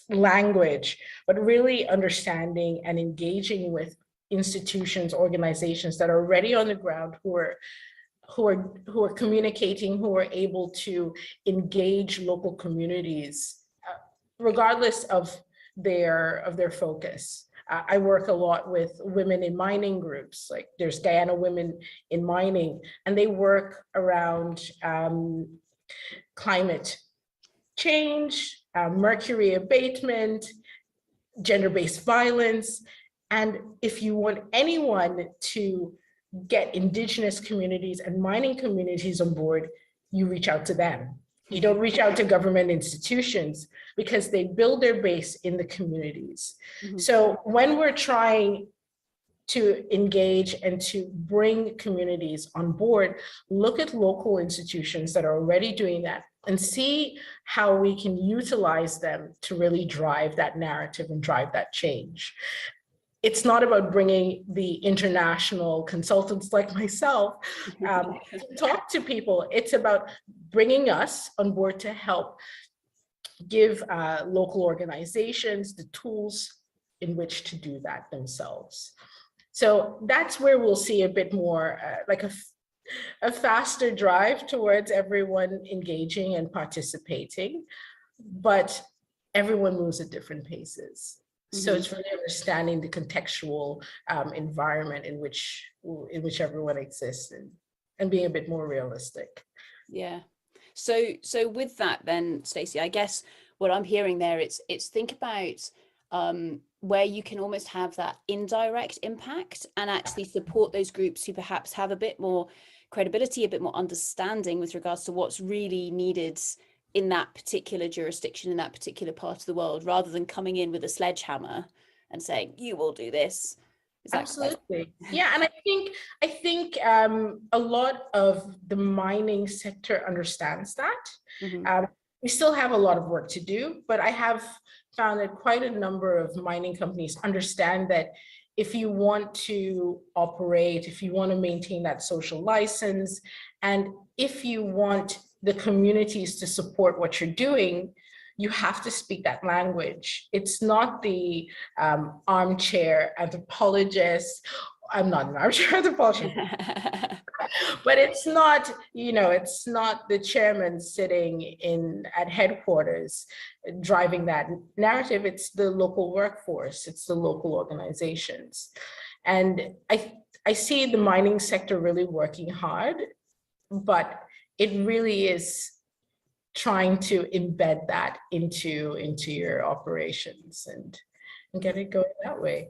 Speaker 9: language, but really understanding and engaging with institutions, organizations that are already on the ground, who are communicating, who are able to engage local communities, regardless of their focus. I work a lot with women in mining groups, like there's Guyana Women in Mining, and they work around climate change, mercury abatement, gender-based violence. And if you want anyone to get Indigenous communities and mining communities on board, you reach out to them. You don't reach out to government institutions, because they build their base in the communities. Mm-hmm. So when we're trying to engage and to bring communities on board, look at local institutions that are already doing that and see how we can utilize them to really drive that narrative and drive that change. It's not about bringing the international consultants like myself to talk to people. It's about bringing us on board to help give local organizations the tools in which to do that themselves. So that's where we'll see a bit more like a faster drive towards everyone engaging and participating, but everyone moves at different paces. So it's really understanding the contextual environment in which everyone exists, and being a bit more realistic.
Speaker 1: Yeah. So with that then, Stacey, I guess what I'm hearing there, it's think about where you can almost have that indirect impact and actually support those groups who perhaps have a bit more credibility, a bit more understanding with regards to what's really needed in that particular jurisdiction, in that particular part of the world, rather than coming in with a sledgehammer and saying, you will do this.
Speaker 9: Absolutely. Yeah, and I think a lot of the mining sector understands that. We still have a lot of work to do, but I have found that quite a number of mining companies understand that if you want to operate, if you want to maintain that social license, and if you want the communities to support what you're doing, you have to speak that language. It's not the armchair anthropologist. I'm not an armchair anthropologist, but it's not, it's not the chairman sitting at headquarters driving that narrative. It's the local workforce. It's the local organizations. And I see the mining sector really working hard, but it really is trying to embed that into your operations and get it going that way.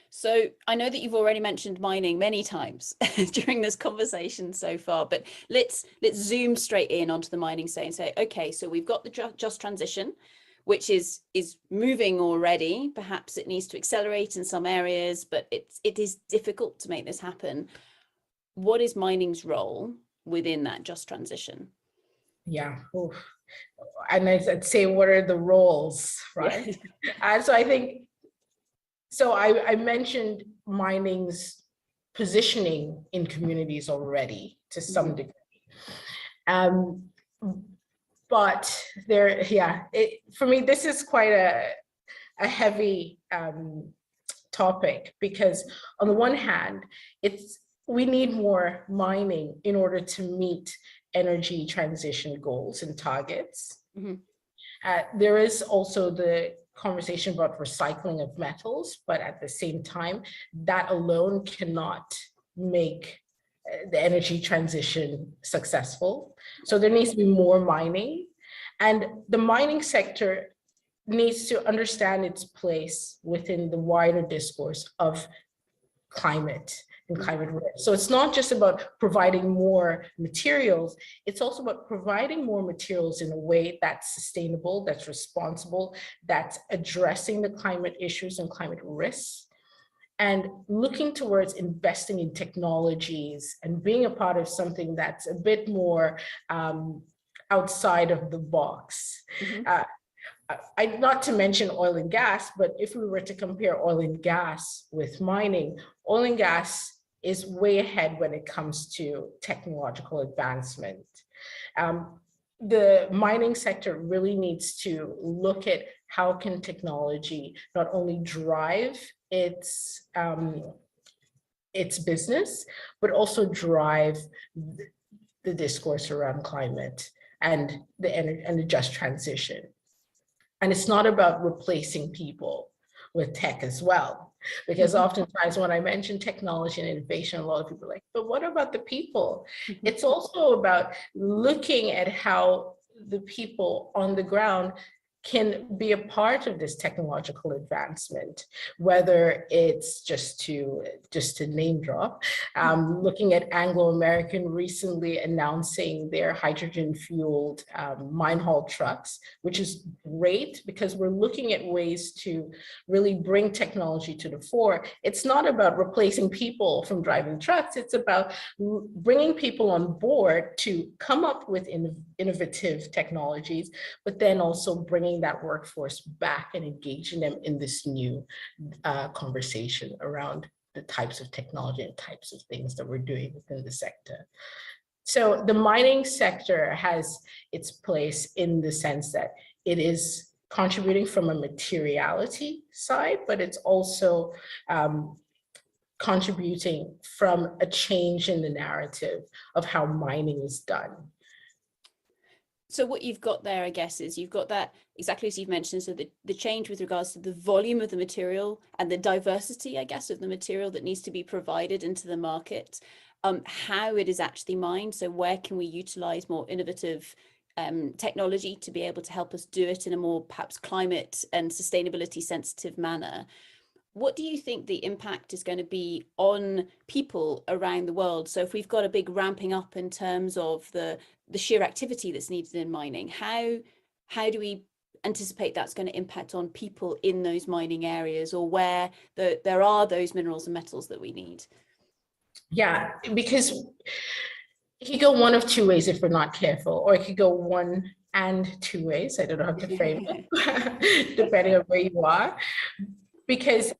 Speaker 1: So I know that you've already mentioned mining many times during this conversation so far, but let's zoom straight in onto the mining say and say, okay, so we've got the just transition, which is moving already. Perhaps it needs to accelerate in some areas, but it is difficult to make this happen. What is mining's role within that just transition?
Speaker 9: Yeah. Oof. And I'd say, what are the roles, right? Yeah. So I think, I mentioned mining's positioning in communities already to some degree. But for me, this is quite a heavy topic, because on the one hand, we need more mining in order to meet energy transition goals and targets. There is also the conversation about recycling of metals, but at the same time, that alone cannot make the energy transition successful. So there needs to be more mining, and the mining sector needs to understand its place within the wider discourse of climate and climate risk. So it's not just about providing more materials, it's also about providing more materials in a way that's sustainable, that's responsible, that's addressing the climate issues and climate risks, and looking towards investing in technologies and being a part of something that's a bit more outside of the box. Not to mention oil and gas, but if we were to compare oil and gas with mining, oil and gas is way ahead when it comes to technological advancement. the mining sector really needs to look at how can technology not only drive its business, but also drive the discourse around climate and the just transition. And it's not about replacing people with tech as well, because oftentimes when I mention technology and innovation, a lot of people are like, but what about the people? It's also about looking at how the people on the ground can be a part of this technological advancement, whether it's just to name drop, looking at Anglo American recently announcing their hydrogen fueled mine haul trucks, which is great because we're looking at ways to really bring technology to the fore. It's not about replacing people from driving trucks, it's about bringing people on board to come up with innovative technologies, but then also bringing that workforce back and engaging them in this new conversation around the types of technology and types of things that we're doing within the sector. So the mining sector has its place in the sense that it is contributing from a materiality side, but it's also contributing from a change in the narrative of how mining is done.
Speaker 1: So what you've got there, I guess, is you've got that, exactly as you've mentioned, so the change with regards to the volume of the material and the diversity, I guess, of the material that needs to be provided into the market, how it is actually mined. So where can we utilize more innovative technology to be able to help us do it in a more perhaps climate and sustainability sensitive manner? What do you think the impact is going to be on people around the world? So if we've got a big ramping up in terms of the sheer activity that's needed in mining, how do we anticipate that's going to impact on people in those mining areas, or where there are those minerals and metals that we need? Yeah, because it could go one of two ways if we're not careful, or it could go one and two ways. I don't know how to frame it, depending on where you are. Because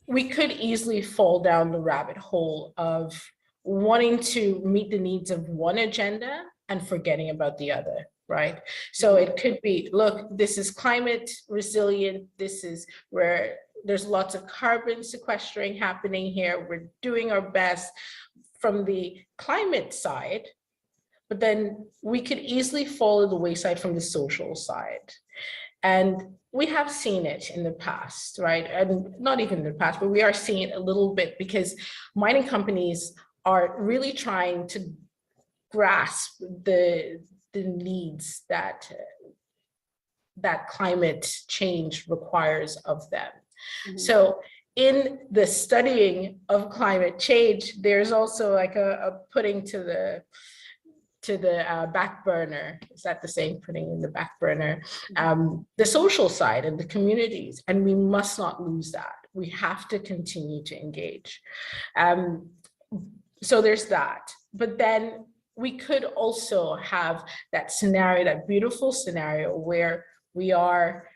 Speaker 1: we could easily fall down the rabbit hole of wanting to meet the needs of one agenda and forgetting about the other, right? So it could be, look, this is climate resilient. This is where there's lots of carbon sequestering happening here. We're doing our best from the climate side, but then we could easily fall to the wayside from the social side. And we have seen it in the past, right? And not even in the past, but we are seeing it a little bit because mining companies are really trying to grasp the needs that climate change requires of them. Mm-hmm. So in the studying of climate change, there's also like a putting to the back burner, is that the saying, putting in the back burner, the social side and the communities, and we must not lose that. We have to continue to engage. So there's that, but then we could also have that scenario, that beautiful scenario where we are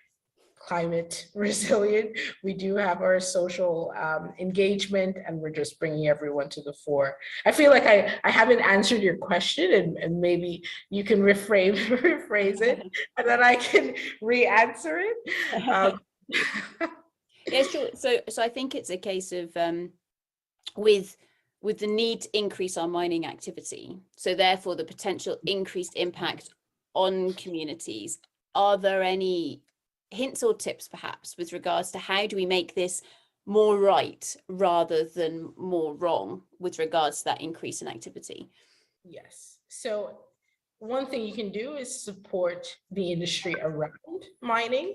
Speaker 1: climate resilient, we do have our social engagement, and we're just bringing everyone to the fore. I feel like I haven't answered your question, and maybe you can rephrase it, and then I can re-answer it. Yeah, sure. So I think it's a case of with the need to increase our mining activity, so therefore the potential increased impact on communities. Are there any hints or tips perhaps with regards to how do we make this more right rather than more wrong with regards to that increase in activity?
Speaker 9: Yes. So one thing you can do is support the industry around mining.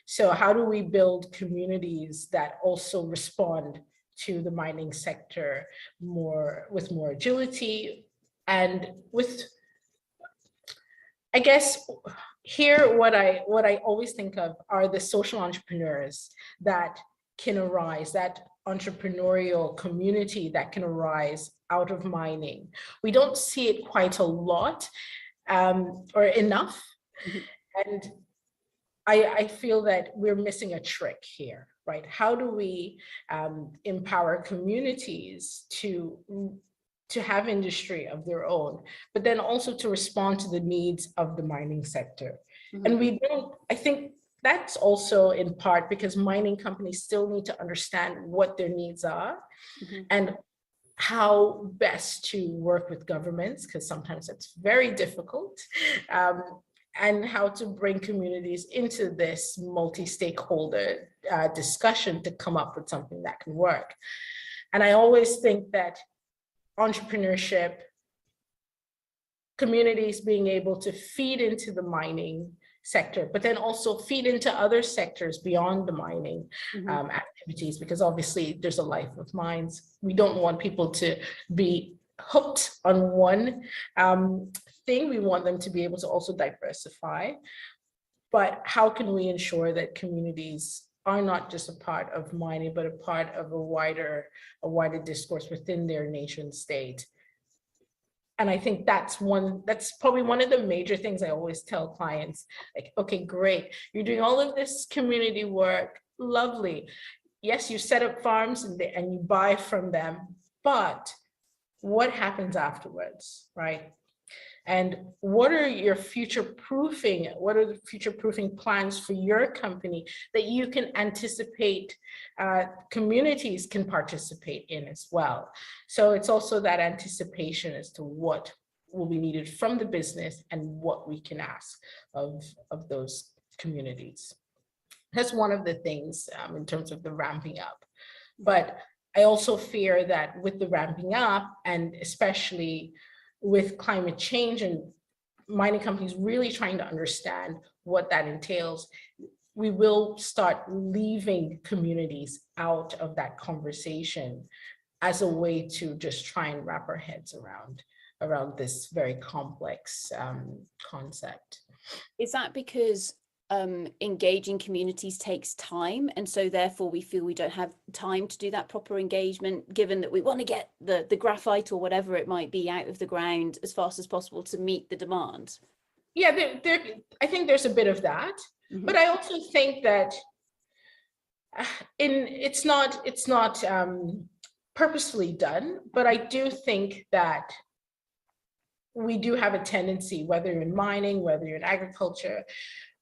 Speaker 9: So how do we build communities that also respond to the mining sector with more agility, and with, I guess, here, what I always think of are the social entrepreneurs that can arise, that entrepreneurial community that can arise out of mining. We don't see it quite a lot or enough. Mm-hmm. And I feel that we're missing a trick here, right? How do we empower communities to to have industry of their own, but then also to respond to the needs of the mining sector. And we don't, I think that's also in part because mining companies still need to understand what their needs are and how best to work with governments, because sometimes it's very difficult, and how to bring communities into this multi-stakeholder discussion to come up with something that can work. And I always think that entrepreneurship, communities being able to feed into the mining sector, but then also feed into other sectors beyond the mining activities, because obviously there's a life of mines. We don't want people to be hooked on one thing. We want them to be able to also diversify. But how can we ensure that communities are not just a part of mining, but a part of a wider discourse within their nation state? And I think that's probably one of the major things I always tell clients, like, okay, great, you're doing all of this community work, lovely. Yes, you set up farms and you buy from them, but what happens afterwards, right? And what are the future proofing plans for your company that you can anticipate communities can participate in as well? So it's also that anticipation as to what will be needed from the business and what we can ask of those communities. That's one of the things in terms of the ramping up. But I also fear that with the ramping up, and especially with climate change and mining companies really trying to understand what that entails, we will start leaving communities out of that conversation as a way to just try and wrap our heads around this very complex concept.
Speaker 1: Is that because engaging communities takes time, and so therefore we feel we don't have time to do that proper engagement, given that we want to get the graphite or whatever it might be out of the ground as fast as possible to meet the demand?
Speaker 9: Yeah, I think there's a bit of that, but I also think that it's not purposefully done, but I do think that we do have a tendency, whether you're in mining, whether you're in agriculture,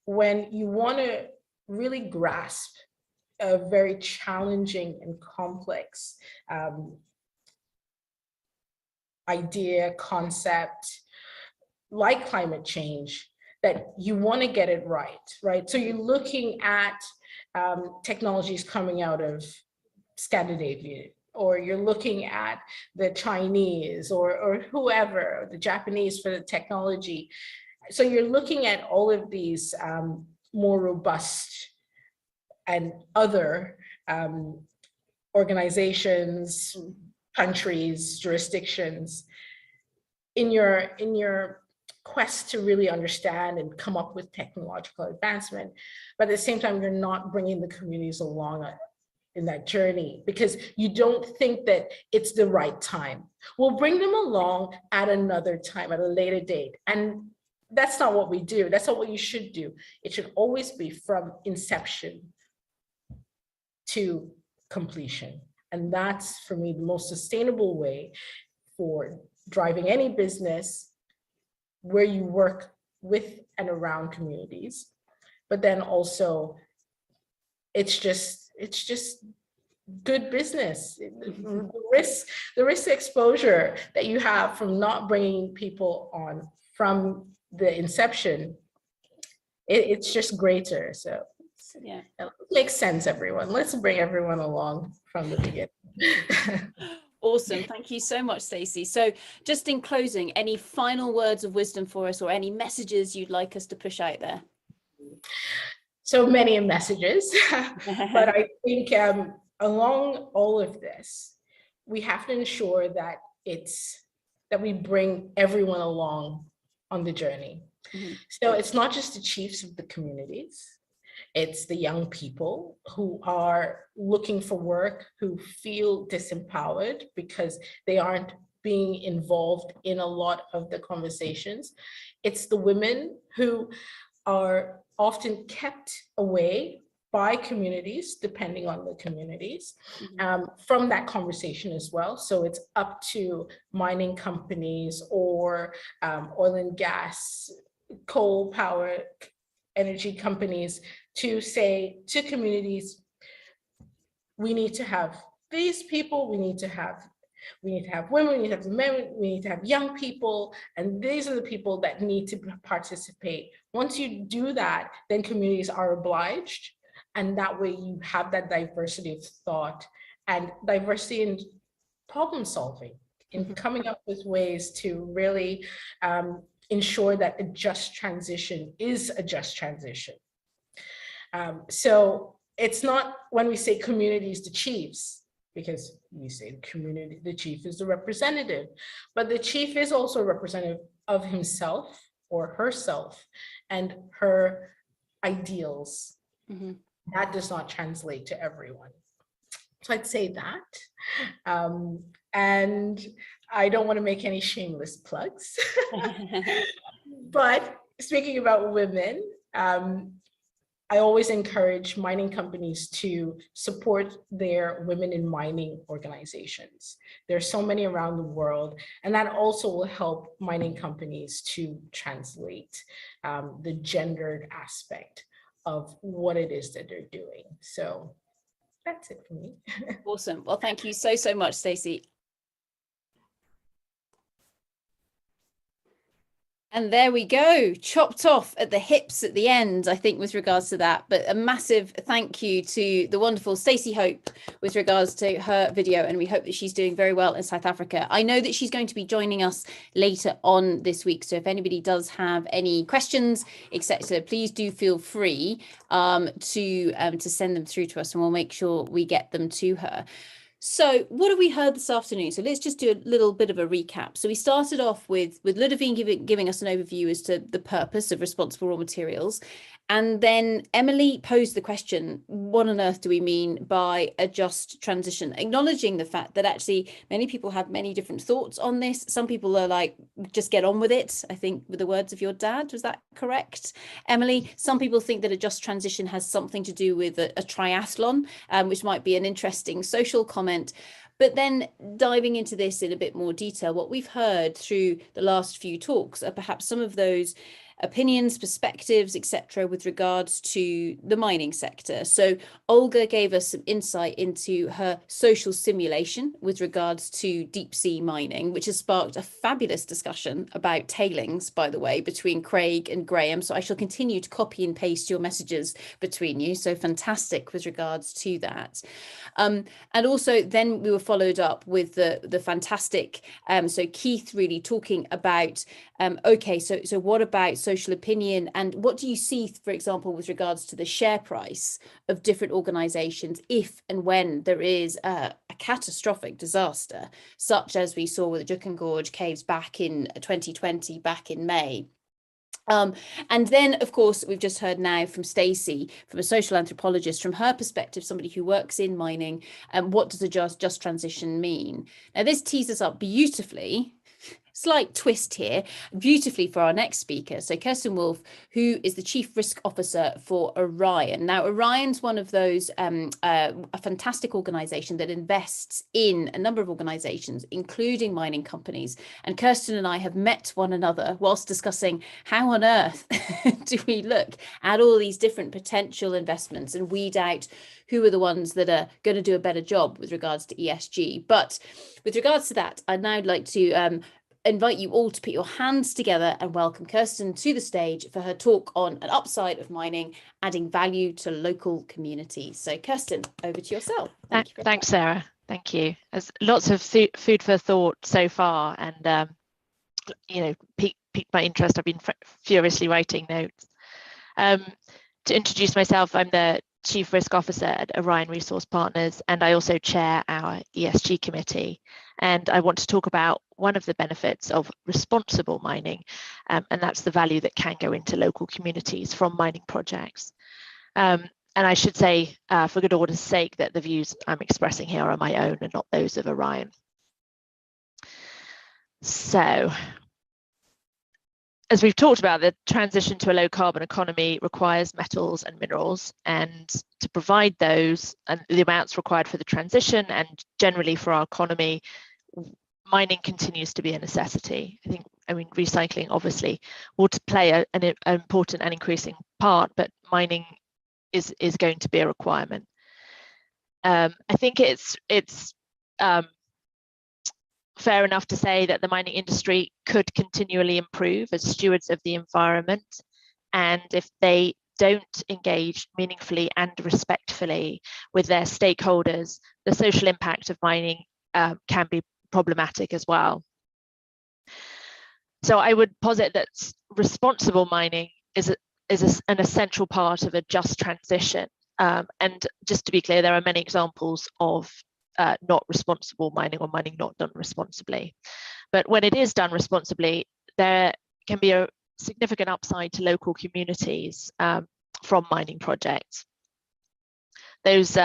Speaker 9: when you want to really grasp a very challenging and complex idea, concept, like climate change, that you want to get it right? So you're looking at technologies coming out of Scandinavia, or you're looking at the Chinese or whoever, the Japanese for the technology. So you're looking at all of these more robust and other organizations, countries, jurisdictions in your quest to really understand and come up with technological advancement. But at the same time, you're not bringing the communities along in that journey because you don't think that it's the right time. We'll bring them along at another time, at a later date. And that's not what we do. That's not what you should do. It should always be from inception to completion. And that's, for me, the most sustainable way for driving any business where you work with and around communities. But then also, it's just good business. The risk exposure that you have from not bringing people on from the inception, it's just greater. So yeah, it makes sense, everyone. Let's bring everyone along from the beginning.
Speaker 1: Awesome. Thank you so much, Stacey. So just in closing, any final words of wisdom for us or any messages you'd like us to push out there?
Speaker 9: So many messages, but I think along all of this, we have to ensure that we bring everyone along on the journey. So it's not just the chiefs of the communities, it's the young people who are looking for work, who feel disempowered because they aren't being involved in a lot of the conversations. It's the women who are often kept away by communities, depending on the communities, from that conversation as well. So it's up to mining companies or oil and gas, coal power, energy companies to say to communities, we need to have these people, we need to have women, we need to have men, we need to have young people, and these are the people that need to participate. Once you do that, then communities are obliged, and that way you have that diversity of thought and diversity in problem solving, in coming up with ways to really ensure that a just transition is a just transition. So it's not, when we say communities, the chiefs, because we say the community, the chief is the representative, but the chief is also a representative of himself or herself and her ideals. That does not translate to everyone. So I'd say that. And I don't want to make any shameless plugs, but speaking about women, I always encourage mining companies to support their women in mining organizations. There are so many around the world, and that also will help mining companies to translate the gendered aspect of what it is that they're doing. So that's it for me.
Speaker 1: Awesome. Well, thank you so, so much, Stacey. And there we go, chopped off at the hips at the end, I think, with regards to that. But a massive thank you to the wonderful Stacy Hope with regards to her video. And we hope that she's doing very well in South Africa. I know that she's going to be joining us later on this week. So if anybody does have any questions, etc., please do feel free to send them through to us, and we'll make sure we get them to her. So what have we heard this afternoon? So let's just do a little bit of a recap. So we started off with Ludovine giving us an overview as to the purpose of responsible raw materials. And then Emily posed the question, what on earth do we mean by a just transition? Acknowledging the fact that actually many people have many different thoughts on this. Some people are like, just get on with it. I think with the words of your dad, was that correct, Emily? Some people think that a just transition has something to do with a triathlon, which might be an interesting social comment. But then diving into this in a bit more detail, what we've heard through the last few talks are perhaps some of those opinions, perspectives, etc., with regards to the mining sector. So Olga gave us some insight into her social simulation with regards to deep sea mining, which has sparked a fabulous discussion about tailings, by the way, between Craig and Graham. So I shall continue to copy and paste your messages between you. So fantastic with regards to that. And also then we were followed up with the fantastic, so Keith really talking about, okay, so what about social opinion, and what do you see, for example, with regards to the share price of different organizations if and when there is a catastrophic disaster, such as we saw with the Juukan Gorge caves back in 2020, back in May. And then, of course, we've just heard now from Stacey, from a social anthropologist, from her perspective, somebody who works in mining, what does a just transition mean? Now, this tees us up beautifully, slight twist here, beautifully for our next speaker. So Kirsten Wolfe, who is the Chief Risk Officer for Orion. Now, Orion's one of those, a fantastic organization that invests in a number of organizations, including mining companies. And Kirsten and I have met one another whilst discussing how on earth do we look at all these different potential investments and weed out who are the ones that are going to do a better job with regards to ESG. But with regards to that, I'd now like to invite you all to put your hands together and welcome Kirsten to the stage for her talk on an upside of mining, adding value to local communities. So Kirsten, over to yourself.
Speaker 5: Thanks, Sarah. Thank you. There's lots of food for thought so far, and piqued my interest. I've been furiously writing notes. To introduce myself, I'm the Chief Risk Officer at Orion Resource Partners, and I also chair our ESG committee. And I want to talk about one of the benefits of responsible mining, and that's the value that can go into local communities from mining projects. And I should say, for good order's sake, that the views I'm expressing here are my own and not those of Orion. So, as we've talked about, the transition to a low carbon economy requires metals and minerals, and to provide those and the amounts required for the transition and generally for our economy, mining continues to be a necessity. I mean, recycling obviously will play an important and increasing part, but mining is going to be a requirement. I think it's fair enough to say that the mining industry could continually improve as stewards of the environment, and if they don't engage meaningfully and respectfully with their stakeholders, the social impact of mining can be problematic as well. So I would posit that responsible mining is an essential part of a just transition. And just to be clear, there are many examples of not responsible mining or mining not done responsibly. But when it is done responsibly, there can be a significant upside to local communities from mining projects. Those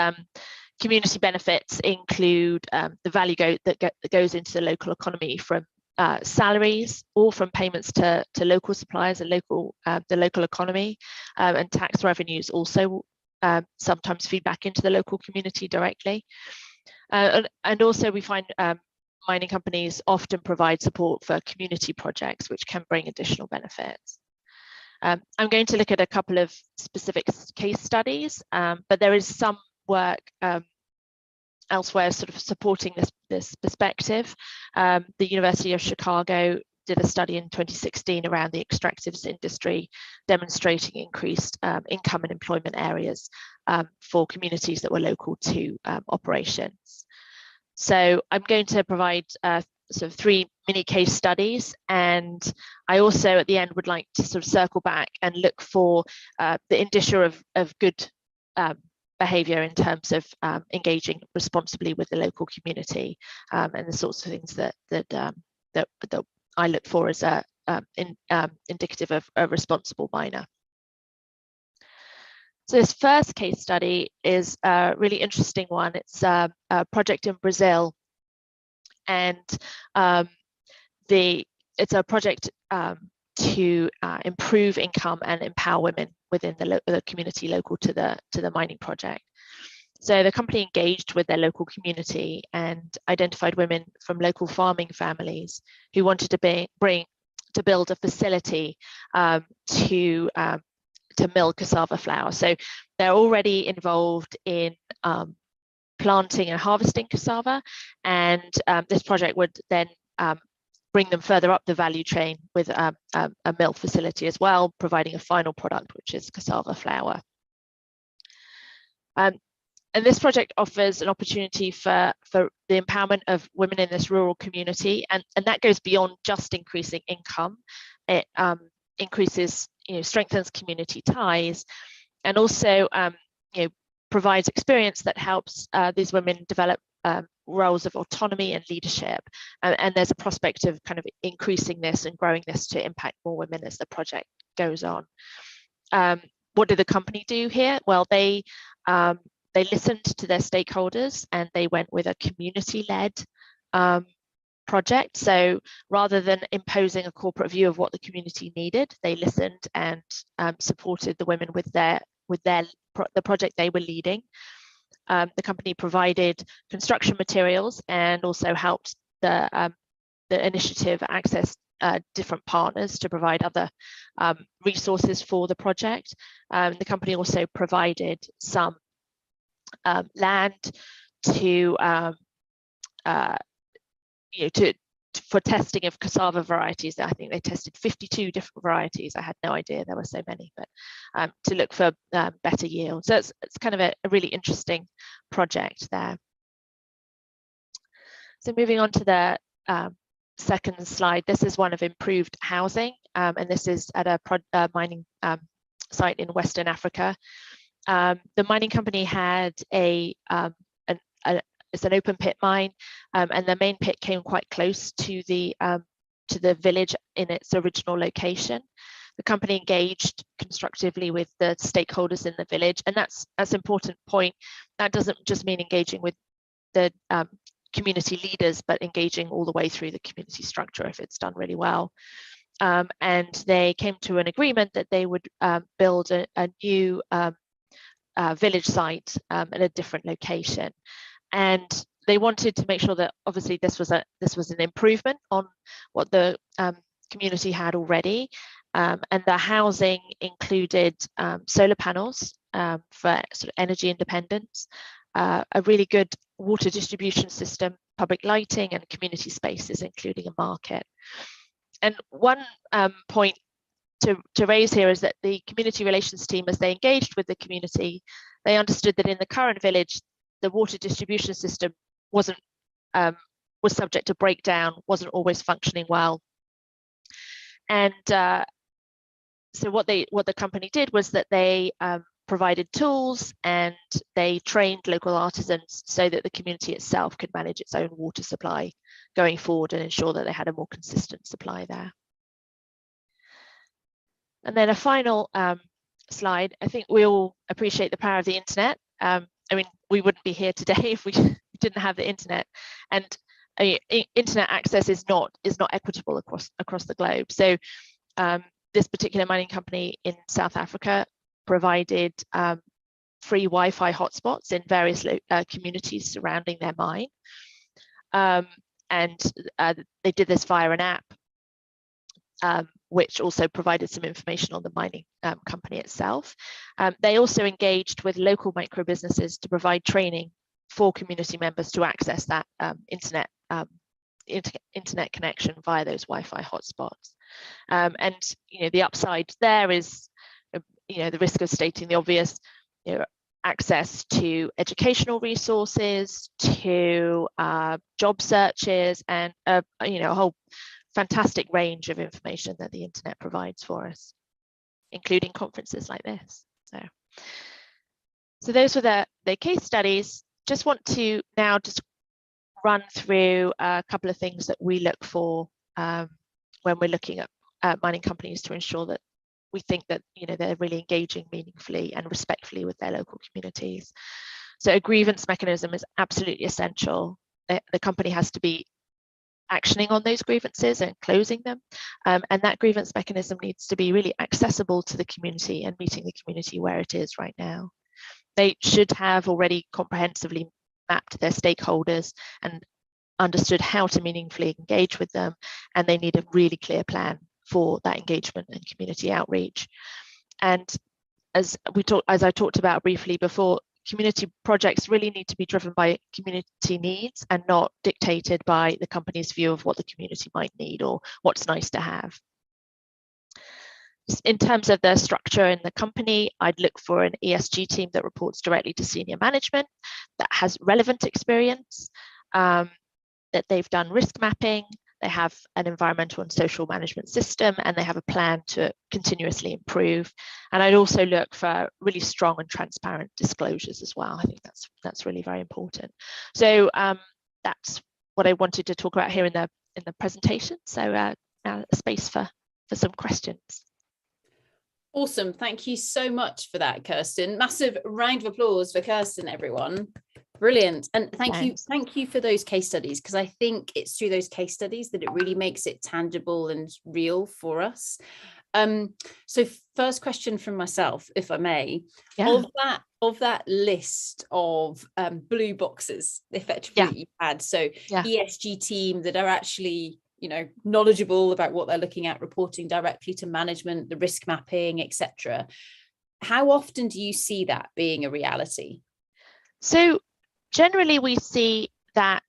Speaker 5: community benefits include the value that goes into the local economy from salaries or from payments to local suppliers and the local economy, and tax revenues also sometimes feed back into the local community directly. And also we find mining companies often provide support for community projects, which can bring additional benefits. I'm going to look at a couple of specific case studies, but there is some work elsewhere sort of supporting this perspective. The University of Chicago did a study in 2016 around the extractives industry, demonstrating increased income and employment areas for communities that were local to operations. So I'm going to provide sort of 3 mini case studies, and I also at the end would like to sort of circle back and look for the indicia of good behaviour in terms of engaging responsibly with the local community, and the sorts of things that I look for as indicative of a responsible miner. So this first case study is a really interesting one. It's a project in Brazil, and it's a project to improve income and empower women within the community local to the mining project. So the company engaged with their local community and identified women from local farming families who wanted to build a facility to mill cassava flour. So they're already involved in planting and harvesting cassava, and this project would then bring them further up the value chain with a mill facility as well, providing a final product, which is cassava flour. And this project offers an opportunity for the empowerment of women in this rural community, and that goes beyond just increasing income. It increases, strengthens community ties, and also provides experience that helps these women develop roles of autonomy and leadership. And there's a prospect of kind of increasing this and growing this to impact more women as the project goes on. What did the company do here? Well, they listened to their stakeholders and they went with a community-led project. So rather than imposing a corporate view of what the community needed, they listened and supported the women with the project they were leading. The company provided construction materials and also helped the initiative access different partners to provide other resources for the project. The company also provided some land for testing of cassava varieties. I think they tested 52 different varieties. I had no idea there were so many, but to look for better yield. So it's kind of a really interesting project there. So moving on to the second slide, this is one of improved housing, and this is at a mining site in Western Africa. The mining company had it's an open pit mine, and the main pit came quite close to the village in its original location. The company engaged constructively with the stakeholders in the village, and that's an important point. That doesn't just mean engaging with the community leaders, but engaging all the way through the community structure if it's done really well. and they came to an agreement that they would build a new village site at a different location. And they wanted to make sure that obviously this was an improvement on what the community had already, and the housing included solar panels for sort of energy independence, a really good water distribution system, public lighting, and community spaces, including a market. And one point to raise here is that the community relations team, as they engaged with the community, they understood that in the current village, the water distribution system was subject to breakdown, wasn't always functioning well. And so what the company did was that they provided tools and they trained local artisans so that the community itself could manage its own water supply going forward and ensure that they had a more consistent supply there. And then a final slide. I think we all appreciate the power of the internet. I mean, we wouldn't be here today if we didn't have the internet. And internet access is not equitable across the globe. So this particular mining company in South Africa provided free Wi-Fi hotspots in various communities surrounding their mine. And they did this via an app, which also provided some information on the mining company itself. They also engaged with local micro businesses to provide training for community members to access that internet connection via those Wi-Fi hotspots. And the upside there is the risk of stating the obvious, access to educational resources, to job searches, and a whole fantastic range of information that the internet provides for us, including conferences like this. So those were the case studies. Just want to now just run through a couple of things that we look for when we're looking at mining companies to ensure that we think that they're really engaging meaningfully and respectfully with their local communities. So a grievance mechanism is absolutely essential. The company has to be actioning on those grievances and closing them, and that grievance mechanism needs to be really accessible to the community and meeting the community where it is right now. They should have already comprehensively mapped their stakeholders and understood how to meaningfully engage with them, and they need a really clear plan for that engagement and community outreach. And as I talked about briefly before, community projects really need to be driven by community needs and not dictated by the company's view of what the community might need or what's nice to have. In terms of the structure in the company, I'd look for an ESG team that reports directly to senior management, that has relevant experience, that they've done risk mapping, they have an environmental and social management system, and they have a plan to continuously improve. And I'd also look for really strong and transparent disclosures as well. I think that's really very important. So that's what I wanted to talk about here in the presentation. So now a space for some questions.
Speaker 1: Awesome. Thank you so much for that, Kirsten. Massive round of applause for Kirsten, everyone. Brilliant. And thank you for those case studies, because I think it's through those case studies that it really makes it tangible and real for us. So first question from myself, if I may, of that list of blue boxes effectively that you had, so ESG team that are actually knowledgeable about what they're looking at, reporting directly to management, the risk mapping, etc. How often do you see that being a reality?
Speaker 5: So generally we see that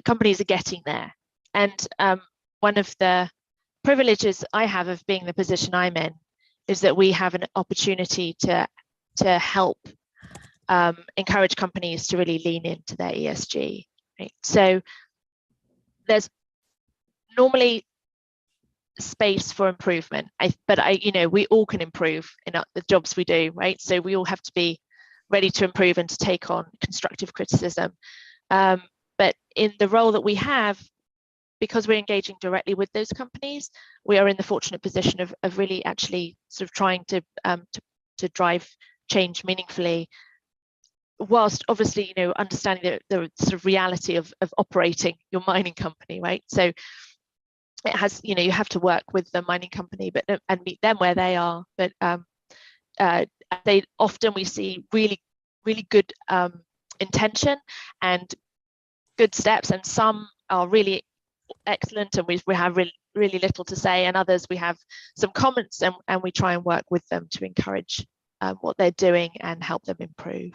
Speaker 5: companies are getting there. And one of the privileges I have of being the position I'm in is that we have an opportunity to help encourage companies to really lean into their ESG. Right? So there's normally space for improvement, but we all can improve in the jobs we do, right? So we all have to be ready to improve and to take on constructive criticism. But in the role that we have, because we're engaging directly with those companies, we are in the fortunate position of really actually sort of trying to drive change meaningfully, whilst obviously understanding the sort of reality of operating your mining company, right? So it has, you know, you have to work with the mining company, but and meet them where they are. But they often, we see really good intention and good steps, and some are really excellent and we have really little to say, and others we have some comments, and we try and work with them to encourage what they're doing and help them improve.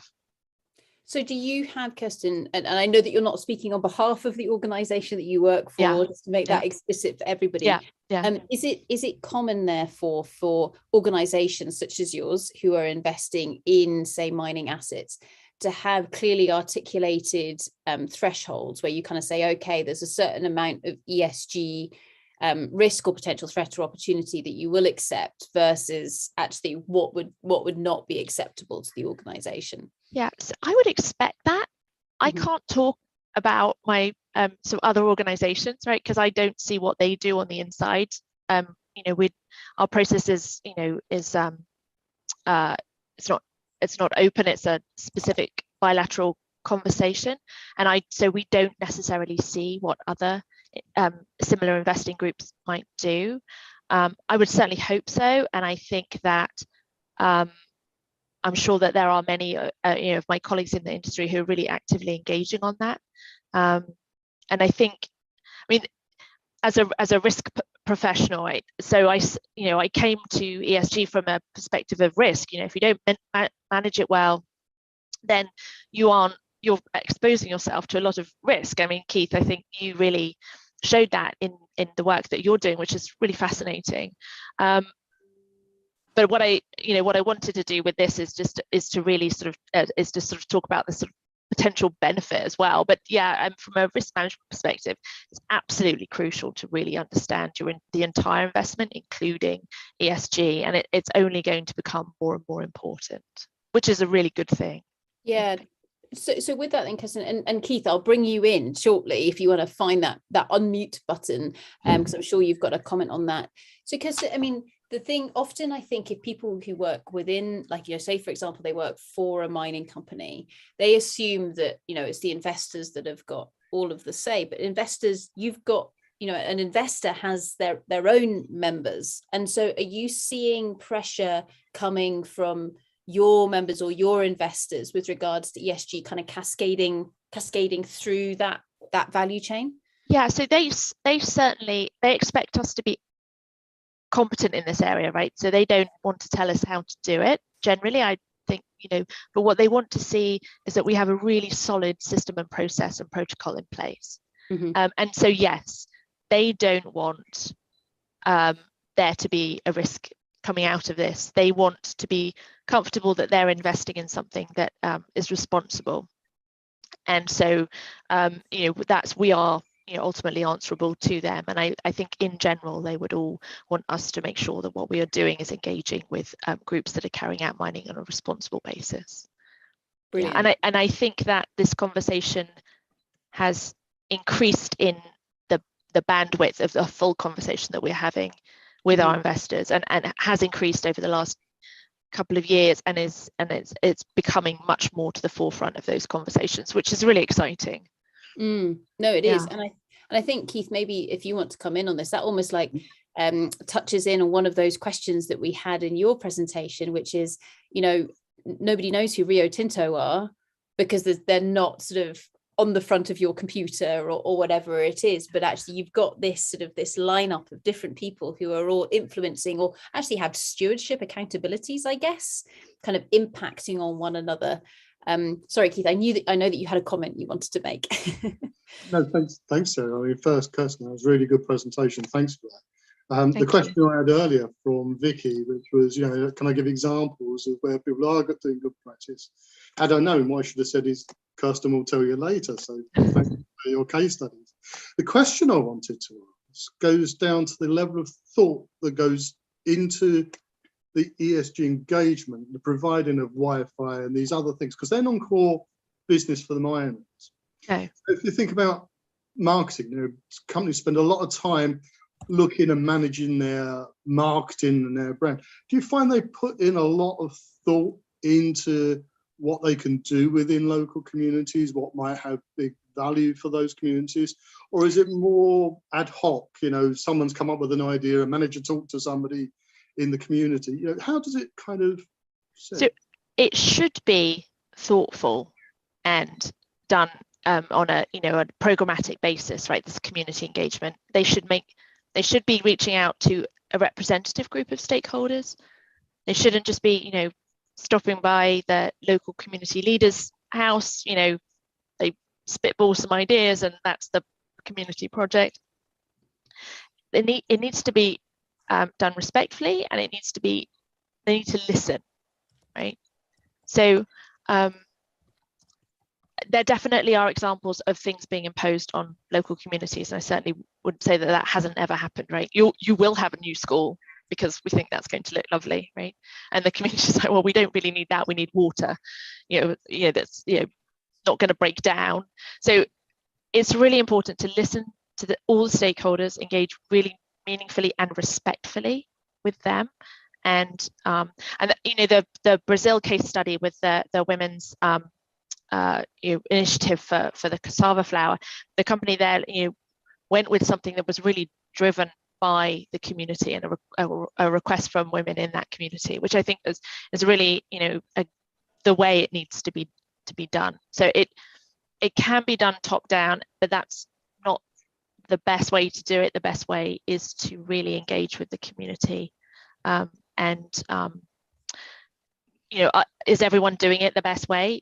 Speaker 1: So do you have, Kirsten, and I know that you're not speaking on behalf of the organisation that you work for, just to make that explicit for everybody. Is it common, therefore, for organisations such as yours who are investing in, say, mining assets, to have clearly articulated thresholds where you kind of say, okay, there's a certain amount of ESG risk or potential threat or opportunity that you will accept versus actually what would not be acceptable to the organisation?
Speaker 5: Yeah, so I would expect that. I can't talk about my sort of other organisations, right? Because I don't see what they do on the inside. You know, our process is, you know, is it's not open. It's a specific bilateral conversation, and so we don't necessarily see what other similar investing groups might do. I would certainly hope so, and I think that I'm sure that there are many you know, of my colleagues in the industry who are really actively engaging on that. And I think, I mean, as a risk professional, right? So I came to ESG from a perspective of risk. You know, if you don't manage it well, then you're exposing yourself to a lot of risk. I mean, Keith, I think you really showed that in the work that you're doing, which is really fascinating. But what I wanted to do with this is to really sort of talk about the sort of potential benefit as well. But yeah, from a risk management perspective, it's absolutely crucial to really understand the entire investment, including ESG, and it's only going to become more and more important, which is a really good thing.
Speaker 1: Yeah. So with that then, Kirsten, and Keith, I'll bring you in shortly if you want to find that unmute button, because I'm sure you've got a comment on that. So Kirsten, I mean, the thing often, I think, if people who work within, like, you know, say, for example, they work for a mining company, they assume that, you know, it's the investors that have got all of the say. But investors, you've got, you know, an investor has their own members. And so are you seeing pressure coming from your members or your investors with regards to ESG kind of cascading through that value chain?
Speaker 5: Yeah, so they expect us to be competent in this area, right? So they don't want to tell us how to do it. Generally, I think, you know, but what they want to see is that we have a really solid system and process and protocol in place. And so, yes, they don't want there to be a risk coming out of this. They want to be comfortable that they're investing in something that is responsible. And so, you know, we are, you know, ultimately answerable to them. And I think in general, they would all want us to make sure that what we are doing is engaging with groups that are carrying out mining on a responsible basis. Brilliant. Yeah, and I think that this conversation has increased in the bandwidth of the full conversation that we're having with our investors, and has increased over the last couple of years, and it's becoming much more to the forefront of those conversations, which is really exciting.
Speaker 1: No, it is. And I think, Keith, maybe if you want to come in on this, that almost like touches in on one of those questions that we had in your presentation, which is, you know, nobody knows who Rio Tinto are because they're not sort of on the front of your computer or whatever it is, but actually you've got this lineup of different people who are all influencing or actually have stewardship accountabilities, I guess, kind of impacting on one another. Sorry, Keith, I know that you had a comment you wanted to make.
Speaker 3: No, thanks, Sarah. I mean, first, Kirsten, that was a really good presentation. Thanks for that. The question I had earlier from Vicky, which was, you know, can I give examples of where people are doing good practice? Had I known, what I should have said is, Kirsten will tell you later. So thank you for your case studies. The question I wanted to ask goes down to the level of thought that goes into the ESG engagement, the providing of Wi-Fi and these other things, because they're non-core business for the miners. Okay. So if you think about marketing, you know, companies spend a lot of time looking and managing their marketing and their brand. Do you find they put in a lot of thought into what they can do within local communities, what might have big value for those communities? Or is it more ad hoc? You know, someone's come up with an idea, a manager talked to somebody in the community. You know, how does it kind of sit?
Speaker 5: So it should be thoughtful and done on a a programmatic basis, right? This community engagement. They should be reaching out to a representative group of stakeholders. They shouldn't just be stopping by the local community leaders' house. They spitball some ideas and that's the community project. It needs to be done respectfully, and they need to listen, right? So there definitely are examples of things being imposed on local communities, and I certainly would say that hasn't ever happened, right? You will have a new school because we think that's going to look lovely, right? And the community's like, well, we don't really need that. We need water, that's not going to break down. So it's really important to listen to all the stakeholders, engage really meaningfully and respectfully with them. And the Brazil case study with the women's initiative for the cassava flour, the company there went with something that was really driven by the community and a request from women in that community, which I think is really the way it needs to be done. So it can be done top down, but that's not the best way to do it. The best way is to really engage with the community. Is everyone doing it the best way?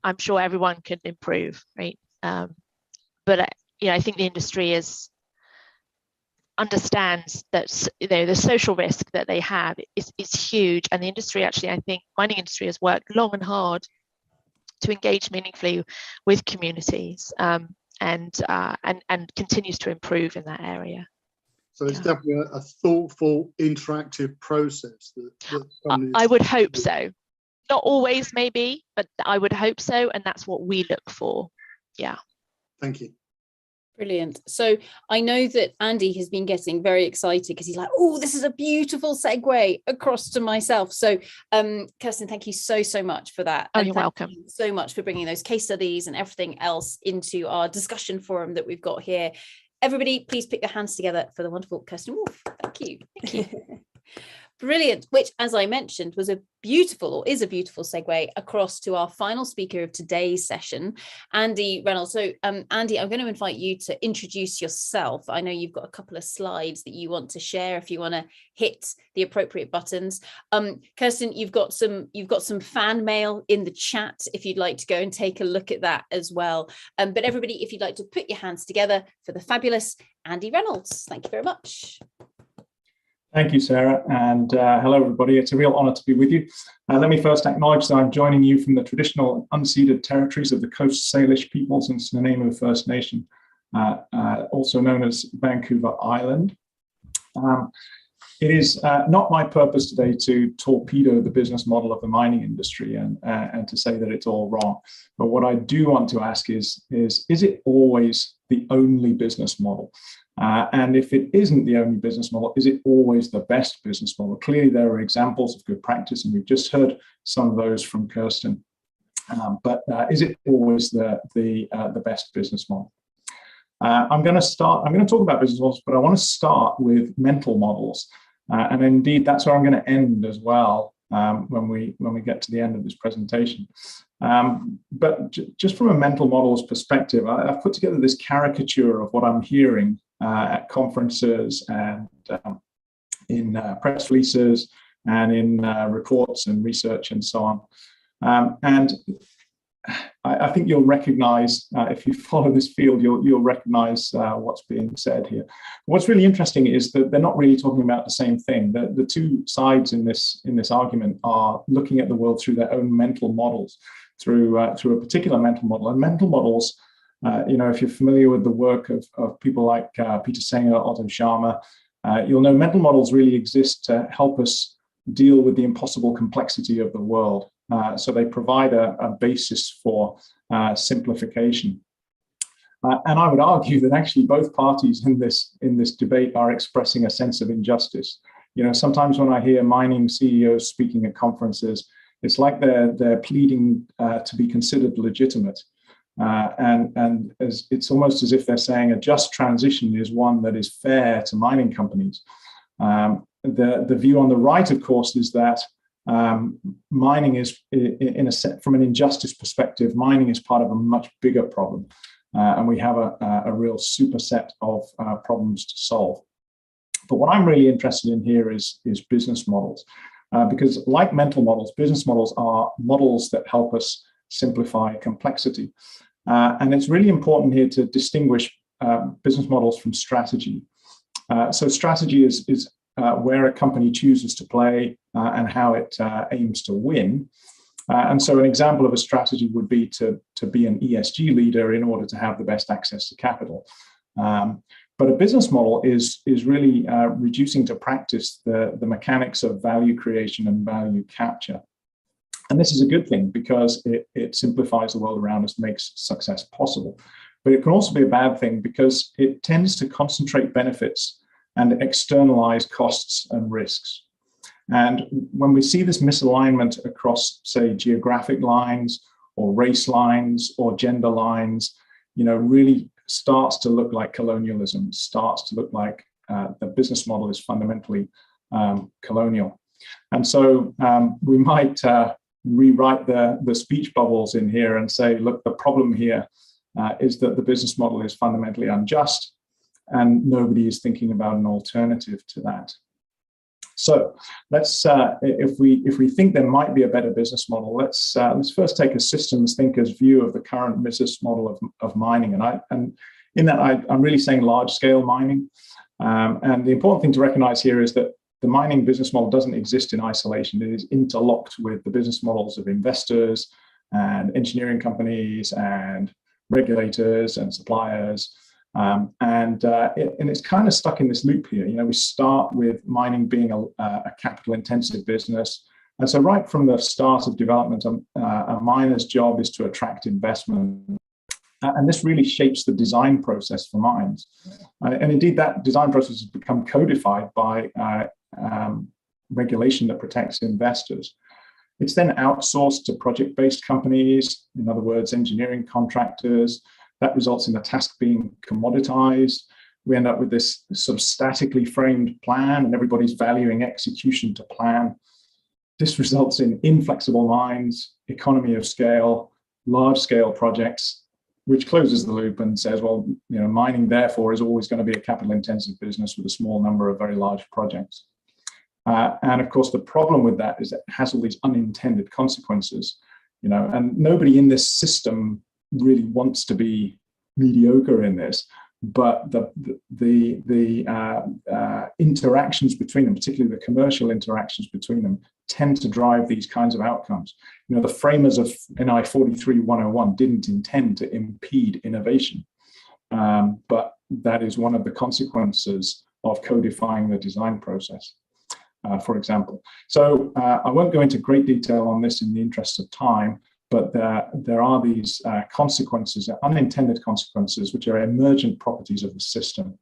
Speaker 5: I'm sure everyone can improve, right? But I think the industry understands that the social risk that they have is huge, and the industry actually, I think, mining industry has worked long and hard to engage meaningfully with communities, and continues to improve in that area.
Speaker 3: So it's definitely a thoughtful, interactive process.
Speaker 5: I would hope so. Not always, maybe, but I would hope so, and that's what we look for. Yeah.
Speaker 3: Thank you.
Speaker 1: Brilliant. So I know that Andy has been getting very excited because he's like, oh, this is a beautiful segue across to myself. So Kirsten, thank you so much for that.
Speaker 5: Oh,
Speaker 1: and
Speaker 5: you're welcome.
Speaker 1: you so much for bringing those case studies and everything else into our discussion forum that we've got here. Everybody, please put your hands together for the wonderful Kirsten Wolfe. Thank you. Thank you. Brilliant, which, as I mentioned, is a beautiful segue across to our final speaker of today's session, Andy Reynolds. So Andy, I'm going to invite you to introduce yourself. I know you've got a couple of slides that you want to share if you want to hit the appropriate buttons. Kirsten, you've got some fan mail in the chat if you'd like to go and take a look at that as well. But everybody, if you'd like to put your hands together for the fabulous Andy Reynolds. Thank you very much.
Speaker 6: Thank you, Sarah, and hello, everybody. It's a real honor to be with you. Let me first acknowledge that I'm joining you from the traditional unceded territories of the Coast Salish peoples and Nanaimo First Nation, also known as Vancouver Island. It is not my purpose today to torpedo the business model of the mining industry and to say that it's all wrong. But what I do want to ask is it always the only business model? And if it isn't the only business model, is it always the best business model? Clearly, there are examples of good practice, and we've just heard some of those from Kirsten. But is it always the best business model? I'm going to talk about business models, but I want to start with mental models. And indeed, that's where I'm going to end as well when we get to the end of this presentation. But just from a mental models perspective, I've put together this caricature of what I'm hearing at conferences and in press releases and in reports and research and so on. And I think you'll recognize, if you follow this field, you'll recognize what's being said here. What's really interesting is that they're not really talking about the same thing. The two sides in this argument are looking at the world through their own mental models, through a particular mental model. And mental models, if you're familiar with the work of people like Peter Singer, Otto Scharmer, you'll know mental models really exist to help us deal with the impossible complexity of the world. So they provide a basis for simplification. And I would argue that actually both parties in this debate are expressing a sense of injustice. Sometimes when I hear mining CEOs speaking at conferences, It's like they're pleading to be considered legitimate. And it's almost as if they're saying a just transition is one that is fair to mining companies. The view on the right, of course, is that mining is, from an injustice perspective, mining is part of a much bigger problem. And we have a real superset of problems to solve. But what I'm really interested in here is business models. Because like mental models, business models are models that help us simplify complexity. And it's really important here to distinguish business models from strategy. So strategy is where a company chooses to play and how it aims to win. And so an example of a strategy would be to be an ESG leader in order to have the best access to capital. But a business model is really reducing to practice the mechanics of value creation and value capture. And this is a good thing because it simplifies the world around us, makes success possible. But it can also be a bad thing because it tends to concentrate benefits and externalize costs and risks. And when we see this misalignment across, say, geographic lines or race lines or gender lines, really starts to look like colonialism, starts to look like the business model is fundamentally colonial. And so we might rewrite the speech bubbles in here and say, look, the problem here is that the business model is fundamentally unjust and nobody is thinking about an alternative to that. So let's, if we think there might be a better business model, let's first take a systems thinker's view of the current business model of mining. And in that, I'm really saying large scale mining. And the important thing to recognize here is that the mining business model doesn't exist in isolation. It is interlocked with the business models of investors and engineering companies and regulators and suppliers. And it's kind of stuck in this loop here. We start with mining being a capital intensive business. And so right from the start of development, a miner's job is to attract investment. And this really shapes the design process for mines. And indeed, that design process has become codified by regulation that protects investors. It's then outsourced to project-based companies, in other words, engineering contractors. That results in the task being commoditized. We end up with this sort of statically framed plan, and everybody's valuing execution to plan. This results in inflexible mines, economy of scale, large-scale projects, which closes the loop and says, well, mining therefore is always going to be a capital-intensive business with a small number of very large projects. And of course, the problem with that is it has all these unintended consequences, and nobody in this system really wants to be mediocre in this, but the interactions between them, particularly the commercial interactions between them, tend to drive these kinds of outcomes. The framers of NI 43-101 didn't intend to impede innovation, but that is one of the consequences of codifying the design process, for example. So I won't go into great detail on this in the interest of time, but there are these consequences, unintended consequences, which are emergent properties of the system.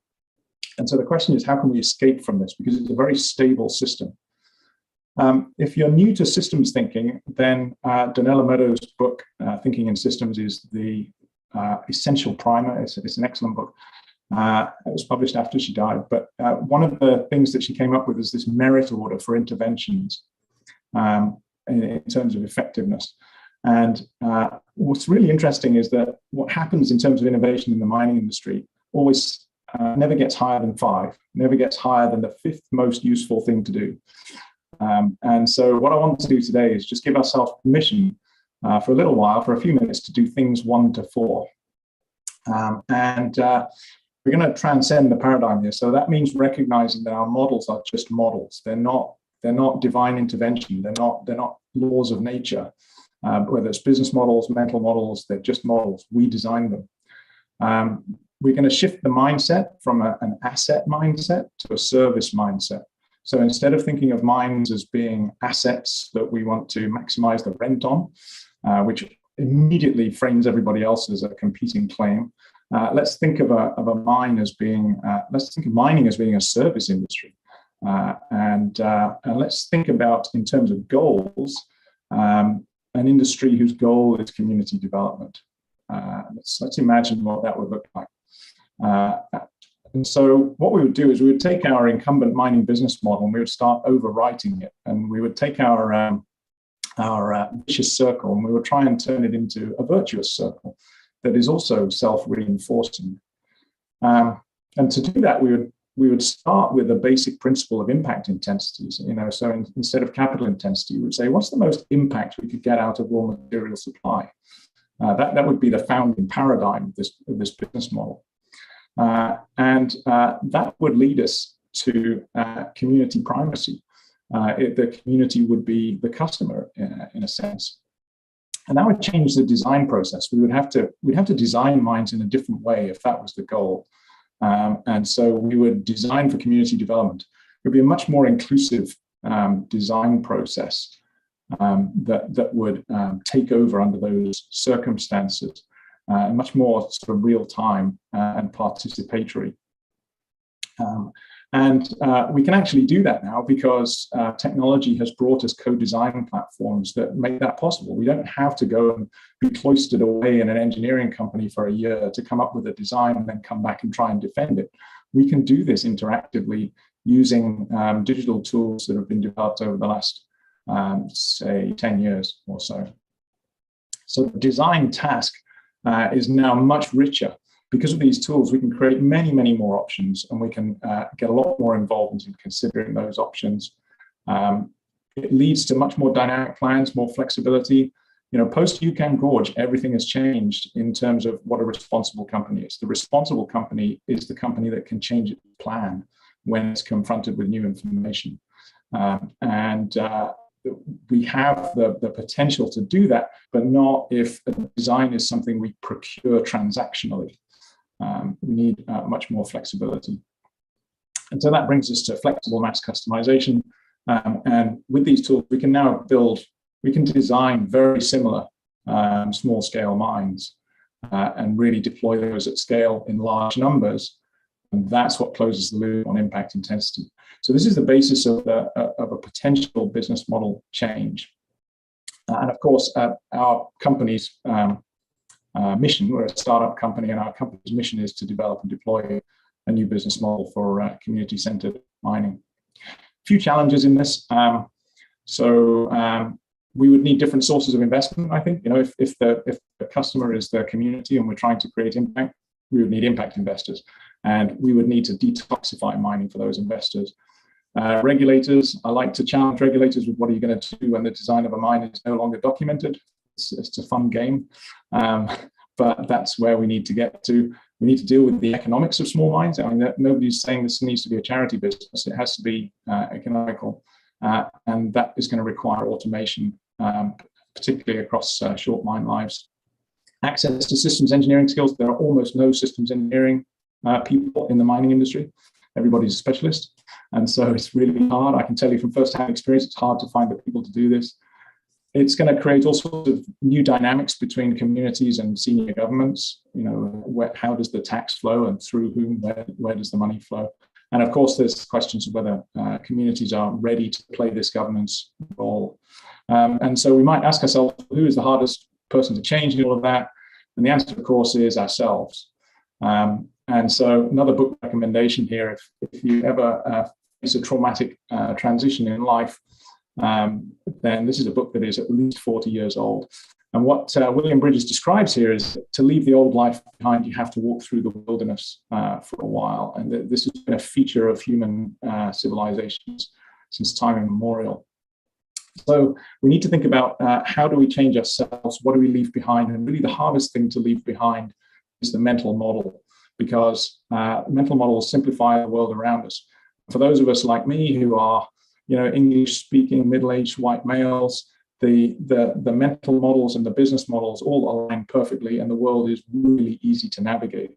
Speaker 6: And so the question is, how can we escape from this? Because it's a very stable system. If you're new to systems thinking, then Donella Meadows' book, Thinking in Systems, is the essential primer. It's an excellent book. It was published after she died. But one of the things that she came up with is this merit order for interventions in terms of effectiveness. And what's really interesting is that what happens in terms of innovation in the mining industry always never gets higher than 5, never gets higher than the 5th most useful thing to do. And so what I want to do today is just give ourselves permission for a little while, for a few minutes, to do things 1 to 4. And we're going to transcend the paradigm here. So that means recognizing that our models are just models. They're not divine intervention. They're not laws of nature. Whether it's business models, mental models, they're just models. We design them. We're going to shift the mindset from an asset mindset to a service mindset. So instead of thinking of mines as being assets that we want to maximize the rent on, which immediately frames everybody else as a competing claim, let's think of a mine as being, let's think of mining as being a service industry. And let's think about, in terms of goals, an industry whose goal is community development. Let's imagine what that would look like. And so what we would do is we would take our incumbent mining business model and we would start overwriting it. And we would take our vicious circle and we would try and turn it into a virtuous circle that is also self-reinforcing. And to do that, we would start with a basic principle of impact intensities. So instead of capital intensity, we would say, what's the most impact we could get out of raw material supply? That would be the founding paradigm of this business model. And that would lead us to community primacy. The community would be the customer in a sense. And that would change the design process. We'd have to design mines in a different way if that was the goal. And so we would design for community development. It would be a much more inclusive design process that would take over under those circumstances, much more sort of real time and participatory. And we can actually do that now because technology has brought us co-design platforms that make that possible. We don't have to go and be cloistered away in an engineering company for a year to come up with a design and then come back and try and defend it. We can do this interactively using digital tools that have been developed over the last, say, 10 years or so. So the design task is now much richer. Because of these tools, we can create many, many more options, and we can get a lot more involvement in considering those options. It leads to much more dynamic plans, more flexibility. Post Yukon Gorge, everything has changed in terms of what a responsible company is. The responsible company is the company that can change its plan when it's confronted with new information. We have the potential to do that, but not if the design is something we procure transactionally. We need much more flexibility. And so that brings us to flexible mass customization. And with these tools, we can design very similar small scale mines and really deploy those at scale in large numbers. And that's what closes the loop on impact intensity. So this is the basis of a potential business model change. And of course, our company's mission, we're a startup company, and our company's mission is to develop and deploy a new business model for community-centered mining. A few challenges in this. We would need different sources of investment, I think. If the customer is the community and we're trying to create impact, we would need impact investors. And we would need to detoxify mining for those investors. Regulators, I like to challenge regulators with what are you going to do when the design of a mine is no longer documented. It's a fun game, but that's where we need to get to. We need to deal with the economics of small mines. I mean, nobody's saying this needs to be a charity business. It has to be economical, and that is going to require automation, particularly across short mine lives. Access to systems engineering skills. There are almost no systems engineering people in the mining industry. Everybody's a specialist, and so it's really hard. I can tell you from first-hand experience, it's hard to find the people to do this. It's going to create all sorts of new dynamics between communities and senior governments. How does the tax flow and through whom, where does the money flow? And of course, there's questions of whether communities are ready to play this governance role. And so we might ask ourselves, who is the hardest person to change in all of that? And the answer, of course, is ourselves. And so another book recommendation here, if you ever face a traumatic transition in life, then this is a book that is at least 40 years old. And what William Bridges describes here is that to leave the old life behind, you have to walk through the wilderness for a while. And this has been a feature of human civilizations since time immemorial. So we need to think about how do we change ourselves? What do we leave behind? And really the hardest thing to leave behind is the mental model, because mental models simplify the world around us. For those of us like me who are English-speaking middle-aged white males, the mental models and the business models all align perfectly, and the world is really easy to navigate.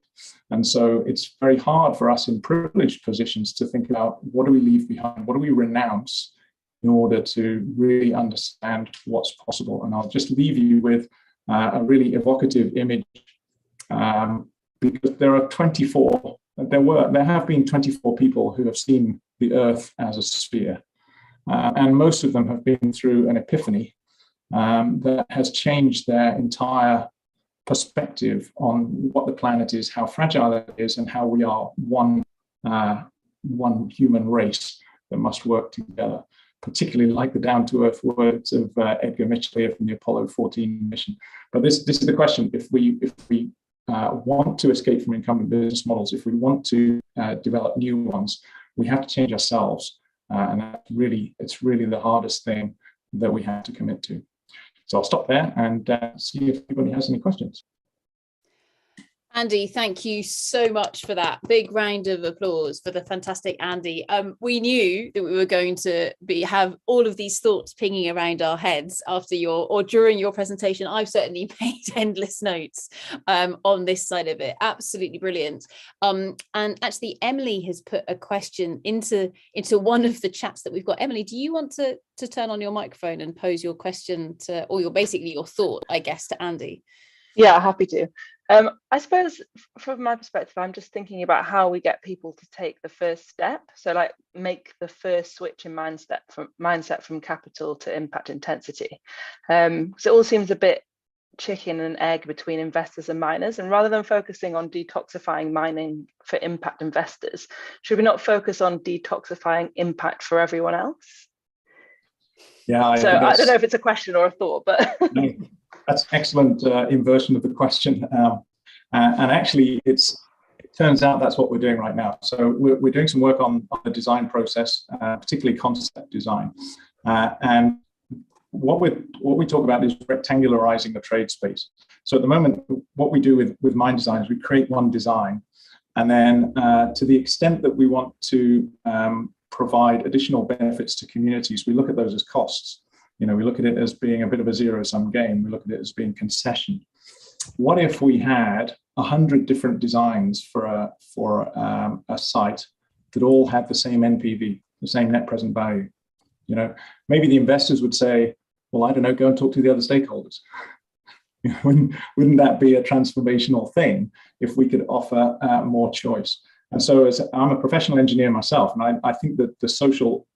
Speaker 6: And so it's very hard for us in privileged positions to think about what do we leave behind, what do we renounce in order to really understand what's possible. And I'll just leave you with a really evocative image, because there have been 24 people who have seen the Earth as a sphere. And most of them have been through an epiphany that has changed their entire perspective on what the planet is, how fragile it is, and how we are one human race that must work together. Particularly like the down-to-earth words of Edgar Mitchell here from the Apollo 14 mission. But this is the question: if we want to escape from incumbent business models, if we want to develop new ones, we have to change ourselves, and it's really the hardest thing that we have to commit to. So I'll stop there and see if anybody has any questions.
Speaker 1: Andy, thank you so much for that. Big round of applause for the fantastic Andy. We knew that we were going to have all of these thoughts pinging around our heads during your presentation. I've certainly made endless notes on this side of it. Absolutely brilliant. And actually, Emily has put a question into one of the chats that we've got. Emily, do you want to turn on your microphone and pose your question or your thought, I guess, to Andy?
Speaker 10: Yeah, happy to. I suppose from my perspective, I'm just thinking about how we get people to take the first step. So like make the first switch in mindset from capital to impact intensity. So it all seems a bit chicken and egg between investors and miners. And rather than focusing on detoxifying mining for impact investors, should we not focus on detoxifying impact for everyone else?
Speaker 6: Yeah.
Speaker 10: So I don't know if it's a question or a thought, but.
Speaker 6: No, that's an excellent inversion of the question. And actually, it turns out that's what we're doing right now. So we're doing some work on the design process, particularly concept design. And what we talk about is rectangularizing the trade space. So at the moment, what we do with mine design is we create one design. And then to the extent that we want to provide additional benefits to communities, we look at those as costs. We look at it as being a bit of a zero-sum game. We look at it as being concession. What if we had 100 different designs for a site that all had the same NPV, the same net present value? Maybe the investors would say, well, I don't know, go and talk to the other stakeholders. Wouldn't that be a transformational thing if we could offer more choice? And so I'm a professional engineer myself, and I think that the social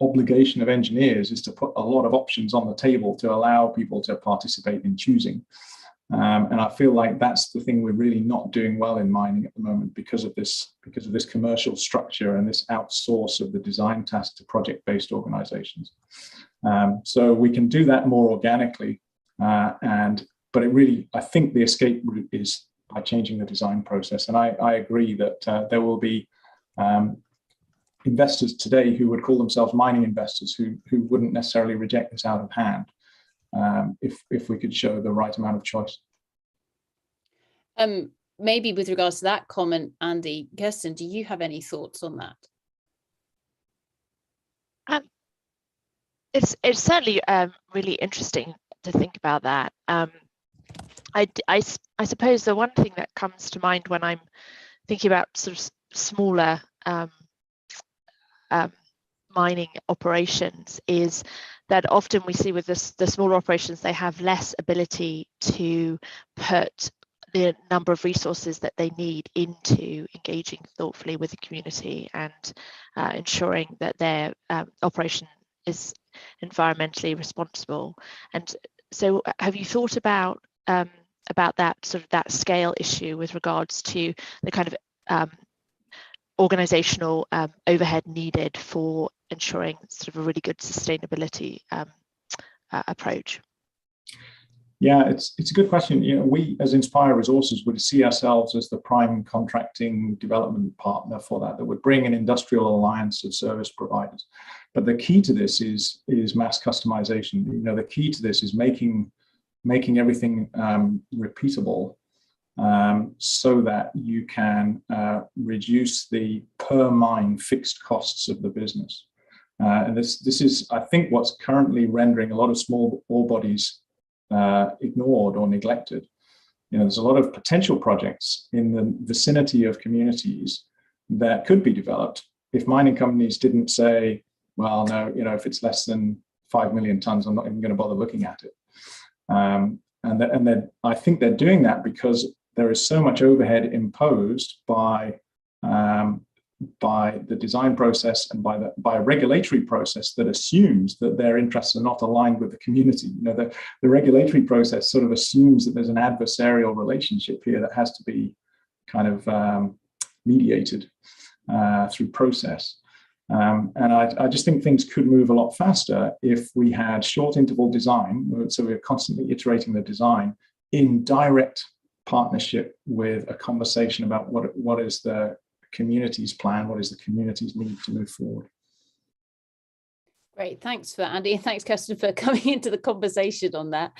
Speaker 6: obligation of engineers is to put a lot of options on the table to allow people to participate in choosing. And I feel like that's the thing we're really not doing well in mining at the moment because of this commercial structure and this outsource of the design task to project-based organizations. So we can do that more organically, but I think the escape route is by changing the design process. And I agree that there will be investors today who would call themselves mining investors who wouldn't necessarily reject this out of hand if we could show the right amount of choice.
Speaker 1: Maybe with regards to that comment, Andy, Kirsten, do you have any thoughts on that?
Speaker 5: It's certainly really interesting to think about that. I suppose the one thing that comes to mind when I'm thinking about sort of smaller mining operations is that often we see with the smaller operations, they have less ability to put the number of resources that they need into engaging thoughtfully with the community and ensuring that their operation is environmentally responsible. And so have you thought about that sort of that scale issue with regards to the kind of organizational overhead needed for ensuring sort of a really good sustainability approach?
Speaker 6: Yeah, it's a good question. We as Inspire Resources would see ourselves as the prime contracting development partner for that would bring an industrial alliance of service providers. But the key to this is mass customization. The key to this is making everything repeatable so that you can reduce the per mine fixed costs of the business. And this is, I think, what's currently rendering a lot of small ore bodies ignored or neglected. There's a lot of potential projects in the vicinity of communities that could be developed if mining companies didn't say, well, no, if it's less than 5 million tons, I'm not even going to bother looking at it. And then I think they're doing that because there is so much overhead imposed by by the design process and by a regulatory process that assumes that their interests are not aligned with the community. You know, the regulatory process sort of assumes that there's an adversarial relationship here that has to be kind of mediated through process. And I just think things could move a lot faster if we had short interval design, so we're constantly iterating the design in direct partnership with a conversation about what is the community's plan, what is the community's need to move forward.
Speaker 1: Great, thanks for that, Andy, and thanks, Kirsten, for coming into the conversation on that.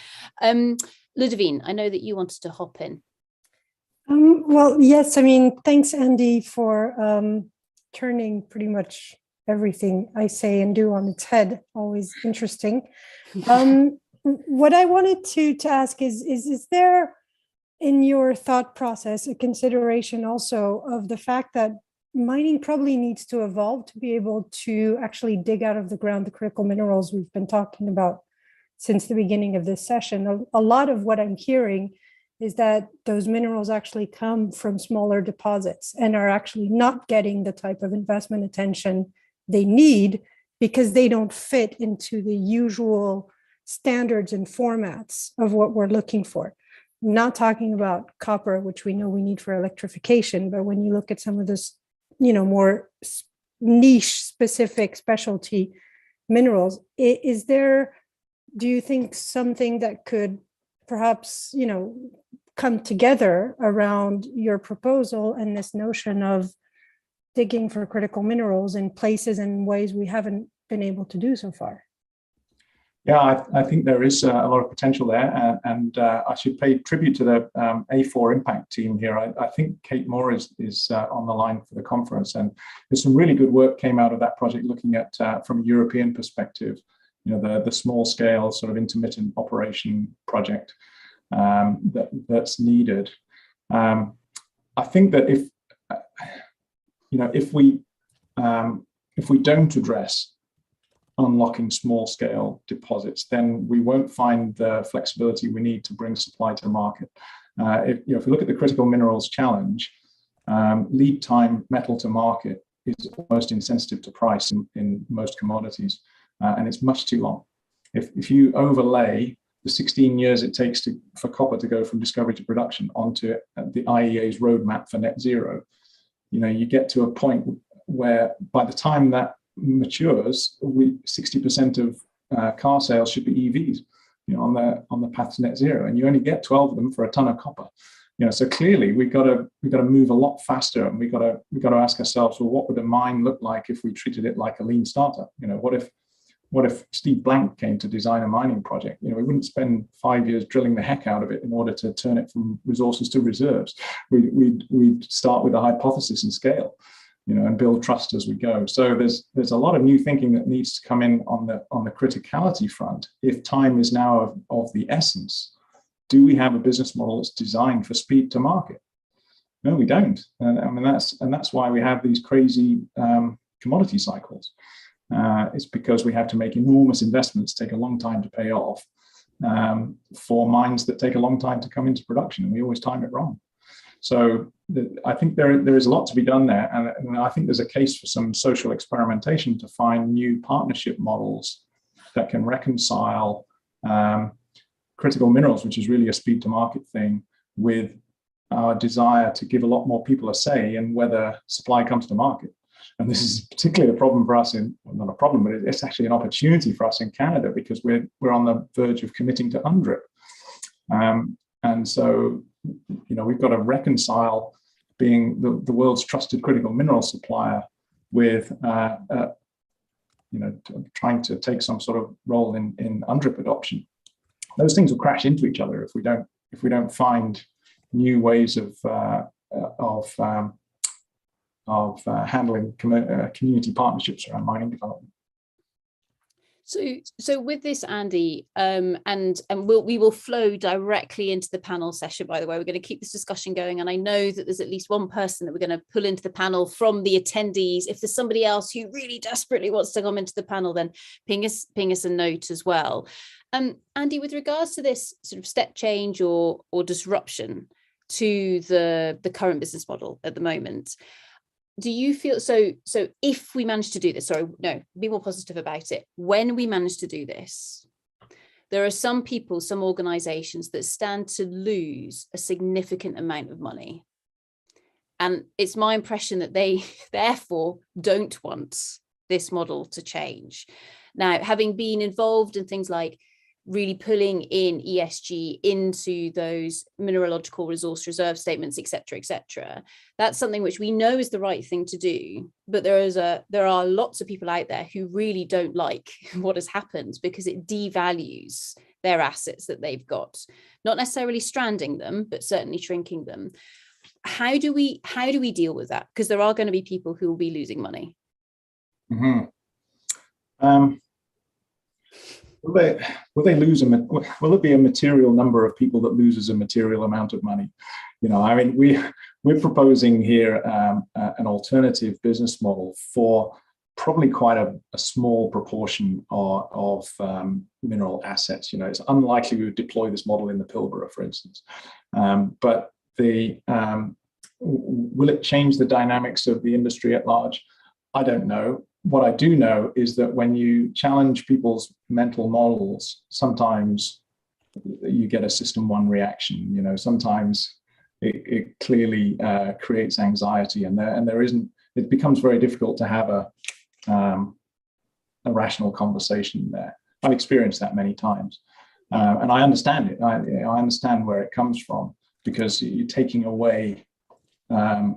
Speaker 1: Ludovine, I know that you wanted to hop in.
Speaker 7: Well, yes, I mean, thanks, Andy, for turning pretty much everything I say and do on its head. Always interesting. What I wanted to ask is there in your thought process a consideration also of the fact that mining probably needs to evolve to be able to actually dig out of the ground the critical minerals we've been talking about since the beginning of this session? A lot of what I'm hearing is that those minerals actually come from smaller deposits and are actually not getting the type of investment attention they need because they don't fit into the usual standards and formats of what we're looking for. I'm not talking about copper, which we know we need for electrification, but when you look at some of this, you know, more niche specific specialty minerals, is there, do you think, something that could perhaps, you know, come together around your proposal and this notion of digging for critical minerals in places and ways we haven't been able to do so far?
Speaker 6: Yeah, I think there is a lot of potential there, and I should pay tribute to the A4 Impact team here. I think Kate Moore is on the line for the conference, and there's some really good work came out of that project looking at, from a European perspective, you know, the small scale sort of intermittent operation project that's needed. I think that if we don't address unlocking small scale deposits, then we won't find the flexibility we need to bring supply to market. If we look at the critical minerals challenge, lead time metal to market is almost insensitive to price in most commodities, and it's much too long. If you overlay the 16 years it takes for copper to go from discovery to production onto the IEA's roadmap for net zero, you know, you get to a point where by the time that matures, 60% of car sales should be EVs, you know, on the path to net zero, and you only get 12 of them for a ton of copper. You know, so clearly we've got to move a lot faster, and we've got to ask ourselves, well, what would a mine look like if we treated it like a lean startup? You know, what if Steve Blank came to design a mining project? You know, we wouldn't spend 5 years drilling the heck out of it in order to turn it from resources to reserves. We'd start with a hypothesis and scale, you know, and build trust as we go. So there's a lot of new thinking that needs to come in on the criticality front. If time is now of the essence, do we have a business model that's designed for speed to market? No, we don't. And I mean, that's why we have these crazy commodity cycles. It's because we have to make enormous investments, take a long time to pay off, for mines that take a long time to come into production, and we always time it wrong. So I think there is a lot to be done there, and I think there's a case for some social experimentation to find new partnership models that can reconcile critical minerals, which is really a speed to market thing, with our desire to give a lot more people a say in whether supply comes to market. And this is particularly a problem for us not a problem, but it's actually an opportunity for us in Canada, because we're on the verge of committing to UNDRIP. And so, you know, we've got to reconcile being the world's trusted critical mineral supplier with, you know, trying to take some sort of role in UNDRIP adoption. Those things will crash into each other if we don't find new ways of handling community partnerships around mining development.
Speaker 1: So with this, Andy, and we will flow directly into the panel session. By the way, we're going to keep this discussion going, and I know that there's at least one person that we're going to pull into the panel from the attendees. If there's somebody else who really desperately wants to come into the panel, then ping us a note as well. Andy, with regards to this sort of step change or disruption to the current business model at the moment, do you feel so if we manage to do this, sorry, no, be more positive about it. When we manage to do this, there are some people, some organizations that stand to lose a significant amount of money. And it's my impression that they therefore don't want this model to change. Now, having been involved in things like really pulling in ESG into those mineralogical resource reserve statements, et cetera, that's something which we know is the right thing to do. But there are lots of people out there who really don't like what has happened because it devalues their assets that they've got, not necessarily stranding them, but certainly shrinking them. How do we deal with that? Because there are going to be people who will be losing money.
Speaker 6: Mm-hmm. Will they lose will it be a material number of people that loses a material amount of money? You know, I mean, we're proposing here an alternative business model for probably quite a small proportion of mineral assets. You know, it's unlikely we would deploy this model in the Pilbara, for instance. But will it change the dynamics of the industry at large? I don't know. What I do know is that when you challenge people's mental models, sometimes you get a system one reaction. You know, sometimes it clearly creates anxiety, and there isn't. It becomes very difficult to have a rational conversation there. I've experienced that many times, and I understand it. I understand where it comes from, because you're taking away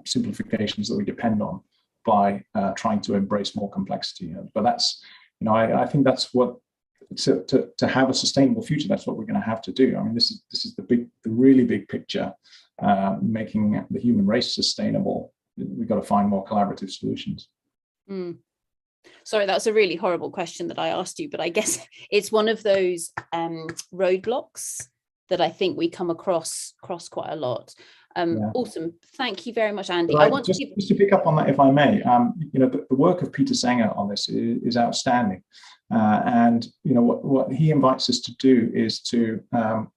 Speaker 6: simplifications that we depend on by trying to embrace more complexity. But that's, you know, I think that's what, to have a sustainable future, that's what we're going to have to do. I mean, this is the really big picture, making the human race sustainable. We've got to find more collaborative solutions.
Speaker 1: Sorry, that's a really horrible question that I asked you, but I guess it's one of those roadblocks that I think we come across quite a lot. Awesome. Thank you very much, Andy. I want
Speaker 6: just to pick up on that, if I may. You know, the work of Peter Sanger on this is outstanding. And, you know, what he invites us to do is to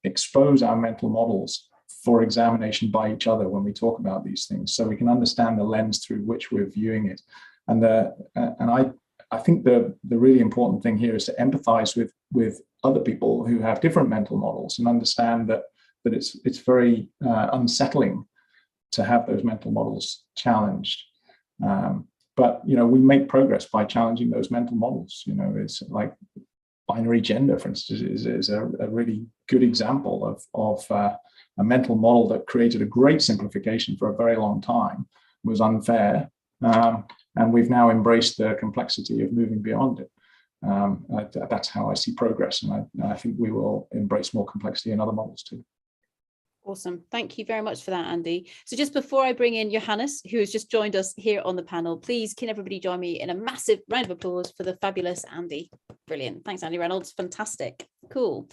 Speaker 6: expose our mental models for examination by each other when we talk about these things, so we can understand the lens through which we're viewing it. And I think the really important thing here is to empathize with other people who have different mental models and understand that it's very unsettling to have those mental models challenged. But, you know, we make progress by challenging those mental models. You know, it's like binary gender, for instance, is a really good example of a mental model that created a great simplification for a very long time, was unfair, and we've now embraced the complexity of moving beyond it. That's how I see progress, and I think we will embrace more complexity in other models too.
Speaker 1: Awesome. Thank you very much for that, Andy. So just before I bring in Johannes, who has just joined us here on the panel, please can everybody join me in a massive round of applause for the fabulous Andy. Brilliant. Thanks, Andy Reynolds. Fantastic. Cool.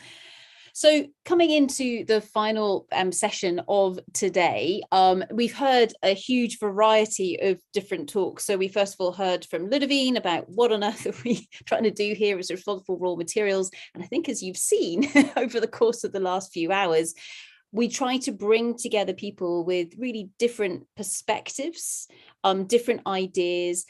Speaker 1: So coming into the final session of today, we've heard a huge variety of different talks. So we first of all heard from Ludovine about what on earth are we trying to do here as responsible raw materials. And I think, as you've seen over the course of the last few hours, we try to bring together people with really different perspectives, different ideas,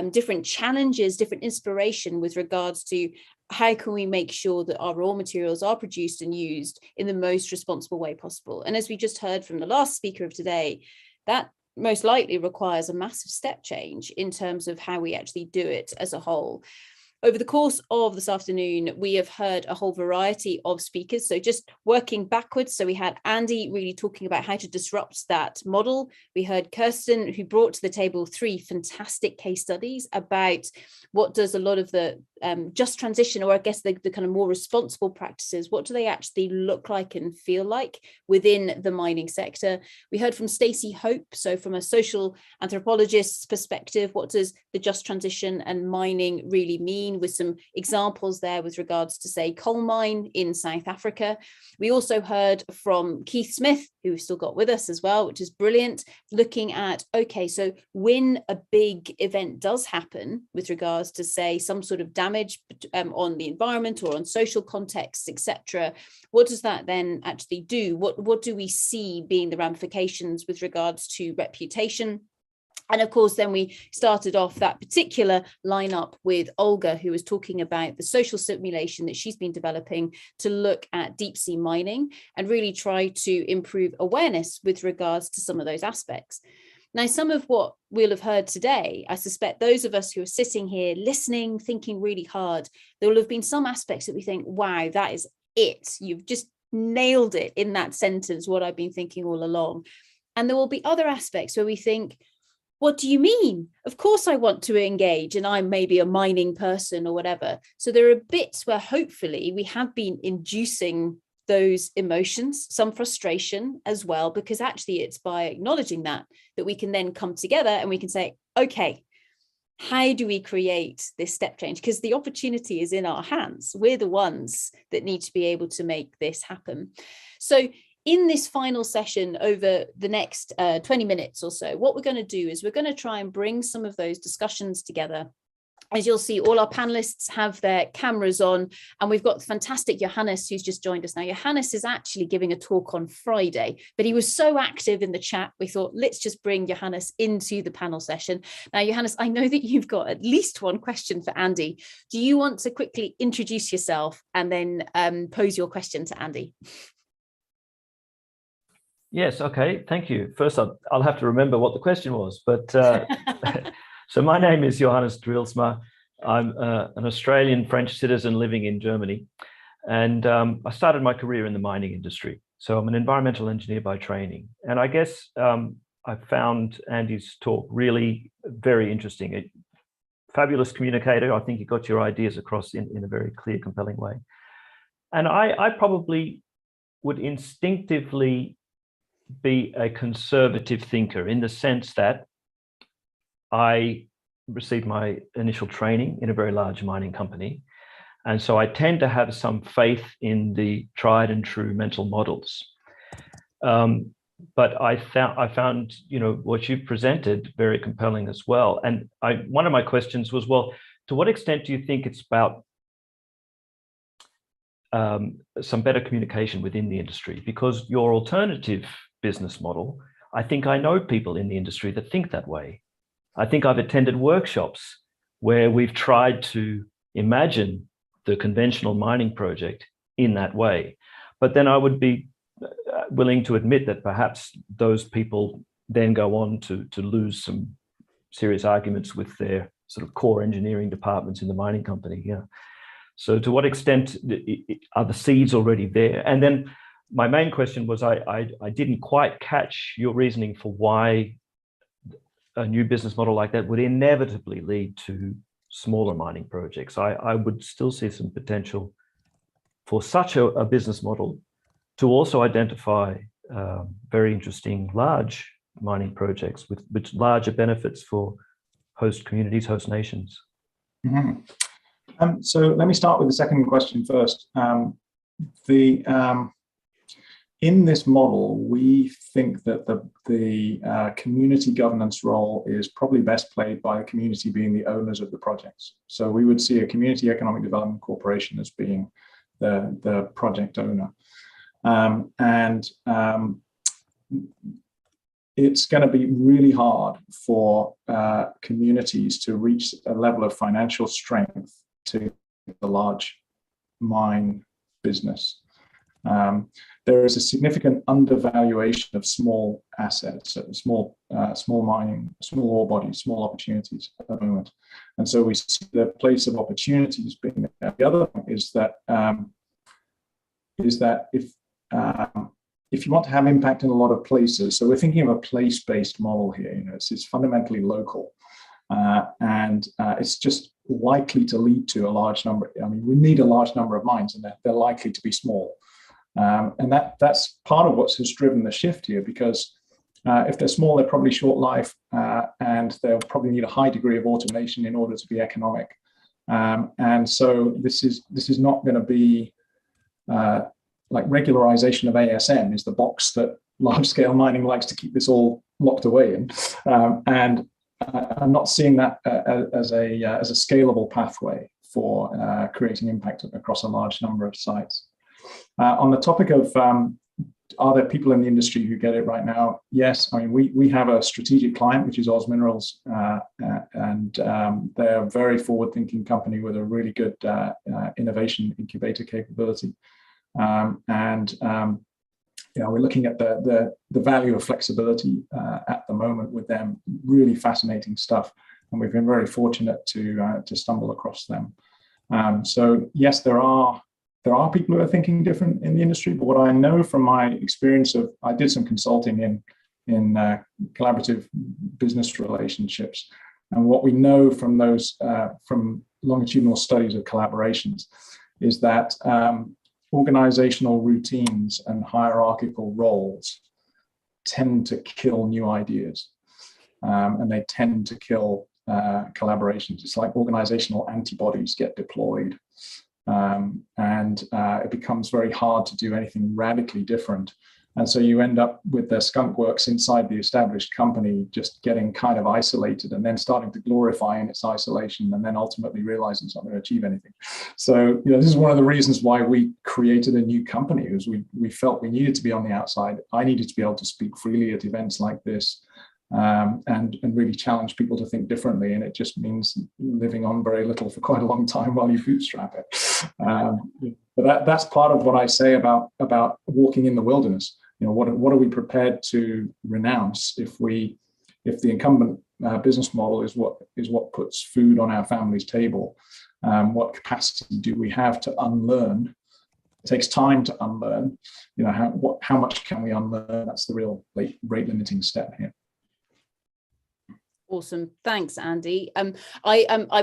Speaker 1: different challenges, different inspiration with regards to how can we make sure that our raw materials are produced and used in the most responsible way possible. And as we just heard from the last speaker of today, that most likely requires a massive step change in terms of how we actually do it as a whole. Over the course of this afternoon, we have heard a whole variety of speakers. So just working backwards. So we had Andy really talking about how to disrupt that model. We heard Kirsten, who brought to the table 3 fantastic case studies about what does a lot of the just transition, or I guess the kind of more responsible practices, what do they actually look like and feel like within the mining sector. We heard from Stacy Hope. So from a social anthropologist's perspective, what does the just transition and mining really mean, with some examples there with regards to, say, coal mine in South Africa. We also heard from Keith Smith, who we've still got with us as well, which is brilliant, looking at, okay, so when a big event does happen with regards to, say, some sort of damage on the environment or on social contexts, etc., what does that then actually do? What do we see being the ramifications with regards to reputation, And of course, then we started off that particular lineup with Olga, who was talking about the social simulation that she's been developing to look at deep sea mining and really try to improve awareness with regards to some of those aspects. Now, some of what we'll have heard today, I suspect those of us who are sitting here listening, thinking really hard, there will have been some aspects that we think, wow, that is it. You've just nailed it in that sentence, what I've been thinking all along. And there will be other aspects where we think, what do you mean? Of course I want to engage, and I'm maybe a mining person or whatever. So there are bits where hopefully we have been inducing those emotions, some frustration as well, because actually it's by acknowledging that we can then come together and we can say, okay, how do we create this step change? Because the opportunity is in our hands. We're the ones that need to be able to make this happen. So in this final session over the next 20 minutes or so, what we're going to do is we're going to try and bring some of those discussions together. As you'll see, all our panelists have their cameras on, and we've got fantastic Johannes who's just joined us now. Johannes is actually giving a talk on Friday, but he was so active in the chat, we thought, let's just bring Johannes into the panel session. Now, Johannes, I know that you've got at least one question for Andy. Do you want to quickly introduce yourself and then pose your question to Andy?
Speaker 11: Yes, okay, thank you. First, I'll have to remember what the question was, but so my name is Johannes Drilsma. I'm an Australian French citizen living in Germany, and I started my career in the mining industry. So I'm an environmental engineer by training, and I guess I found Andy's talk really very interesting. A fabulous communicator. I think you got your ideas across in a very clear, compelling way. And I probably would instinctively be a conservative thinker in the sense that I received my initial training in a very large mining company. And so I tend to have some faith in the tried and true mental models. But I found, you know, what you presented very compelling as well. And one of my questions was, well, to what extent do you think it's about some better communication within the industry? Because your alternative business model, I think I know people in the industry that think that way. I think I've attended workshops where we've tried to imagine the conventional mining project in that way. But then I would be willing to admit that perhaps those people then go on to lose some serious arguments with their sort of core engineering departments in the mining company. Yeah. So to what extent are the seeds already there? And then my main question was, I didn't quite catch your reasoning for why a new business model like that would inevitably lead to smaller mining projects. I would still see some potential for such a business model to also identify very interesting large mining projects with larger benefits for host communities, host nations.
Speaker 6: Mm-hmm. So let me start with the second question first. In this model, we think that the community governance role is probably best played by the community being the owners of the projects. So we would see a community economic development corporation as being the project owner. It's going to be really hard for communities to reach a level of financial strength to the large mine business. There is a significant undervaluation of small assets, small mining, small ore bodies, small opportunities at the moment. And so we see the place of opportunities being there. The other thing is that if you want to have impact in a lot of places, so we're thinking of a place-based model here. You know, it's fundamentally local, and it's just likely to lead to a large number. I mean, we need a large number of mines, and they're likely to be small. And that's part of what has driven the shift here, because if they're small, they're probably short life, and they'll probably need a high degree of automation in order to be economic. And so this is not going to be like regularization of ASM is the box that large-scale mining likes to keep this all locked away in. And I'm not seeing that as a scalable pathway for creating impact across a large number of sites. On the topic of are there people in the industry who get it right now? Yes. I mean, we have a strategic client, which is Oz Minerals, and they're a very forward-thinking company with a really good innovation incubator capability. We're looking at the value of flexibility at the moment with them. Really fascinating stuff, and we've been very fortunate to stumble across them. So yes, there are people who are thinking different in the industry, but what I know from my experience I did some consulting in collaborative business relationships, and what we know from those from longitudinal studies of collaborations is that organizational routines and hierarchical roles tend to kill new ideas, and they tend to kill collaborations. It's like organizational antibodies get deployed, and it becomes very hard to do anything radically different. And so you end up with the skunk works inside the established company just getting kind of isolated and then starting to glorify in its isolation, and then ultimately realizing it's not going to achieve anything. So this is one of the reasons why we created a new company, is we felt we needed to be on the outside. I needed to be able to speak freely at events like this, and really challenge people to think differently. And it just means living on very little for quite a long time while you bootstrap it. But that's part of what I say about walking in the wilderness. What are we prepared to renounce if the incumbent business model is what puts food on our family's table? What capacity do we have to unlearn? It takes time to unlearn. How much can we unlearn? That's the real rate limiting step here.
Speaker 1: Awesome. Thanks, Andy. I'm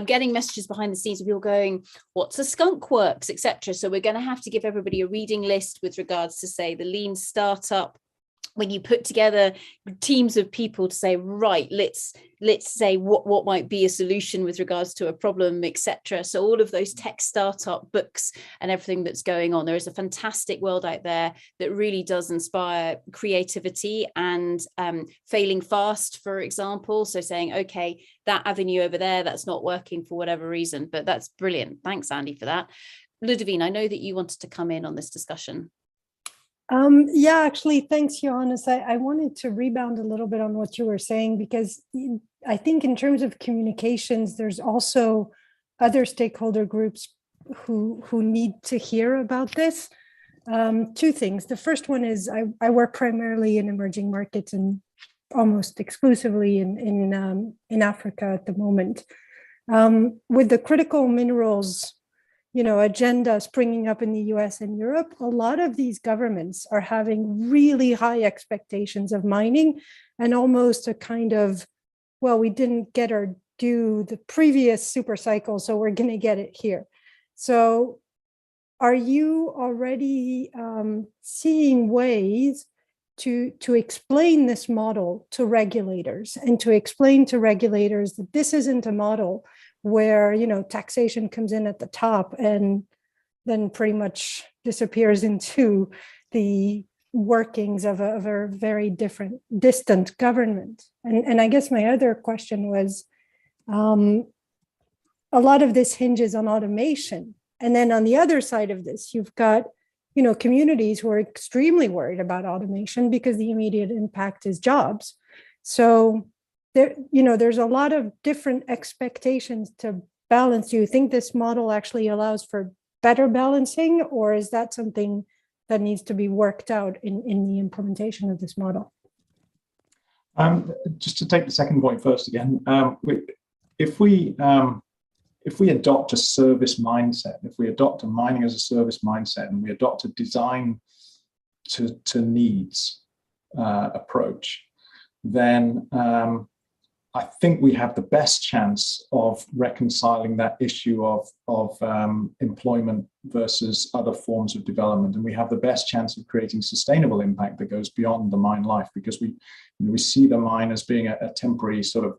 Speaker 1: getting messages behind the scenes of people going, what's a skunk works, etc. So we're going to have to give everybody a reading list with regards to, say, the lean startup. When you put together teams of people to say, right, let's say what might be a solution with regards to a problem, etc. So all of those tech startup books and everything that's going on, there is a fantastic world out there that really does inspire creativity and failing fast, for example. So saying, okay, that avenue over there, that's not working for whatever reason, but that's brilliant. Thanks, Andy, for that. Ludovine, I know that you wanted to come in on this discussion.
Speaker 7: Yeah, actually, thanks, Johannes. I wanted to rebound a little bit on what you were saying, because I think in terms of communications, there's also other stakeholder groups who need to hear about this. Two things. The first one is I work primarily in emerging markets and almost exclusively in Africa at the moment. With the critical minerals agenda springing up in the US and Europe, a lot of these governments are having really high expectations of mining, and almost a kind of, well, we didn't get our due the previous super cycle, so we're going to get it here. So are you already seeing ways to explain this model to regulators, and to explain to regulators that this isn't a model where taxation comes in at the top and then pretty much disappears into the workings of a very distant government? And I guess my other question was, a lot of this hinges on automation, and then on the other side of this, you've got communities who are extremely worried about automation because the immediate impact is jobs. So there's a lot of different expectations to balance. Do you think this model actually allows for better balancing, or is that something that needs to be worked out in the implementation of this model?
Speaker 6: Just to take the second point first again, if we adopt a service mindset, if we adopt a mining as a service mindset, and we adopt a design to needs approach, then I think we have the best chance of reconciling that issue of employment versus other forms of development, and we have the best chance of creating sustainable impact that goes beyond the mine life, because we see the mine as being a temporary sort of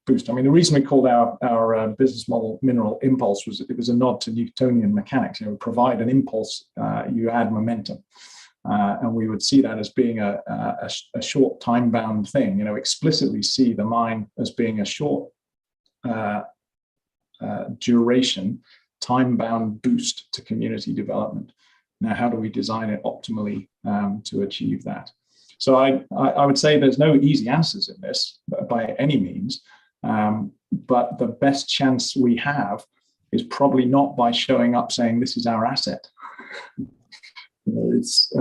Speaker 6: boost. I mean, the reason we called our business model Mineral Impulse was it was a nod to Newtonian mechanics. Provide an impulse, you add momentum. And we would see that as being a short time-bound thing, explicitly see the mine as being a short duration, time-bound boost to community development. Now, how do we design it optimally to achieve that? So I would say there's no easy answers in this by any means, but the best chance we have is probably not by showing up saying this is our asset. It's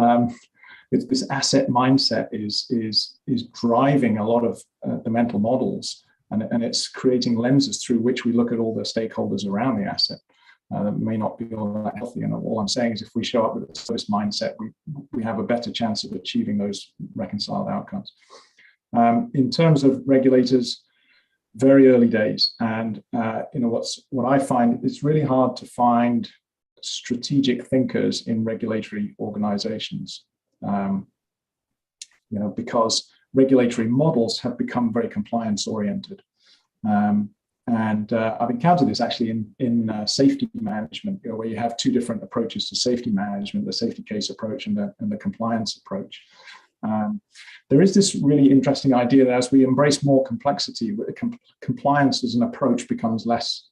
Speaker 6: this asset mindset is driving a lot of the mental models, and it's creating lenses through which we look at all the stakeholders around the asset. That may not be all that healthy, and all I'm saying is if we show up with a service mindset, we have a better chance of achieving those reconciled outcomes. In terms of regulators, very early days, and what I find, it's really hard to find strategic thinkers in regulatory organizations, because regulatory models have become very compliance oriented. And I've encountered this actually in safety management, where you have two different approaches to safety management: the safety case approach and the compliance approach. There is this really interesting idea that as we embrace more complexity, compliance as an approach becomes less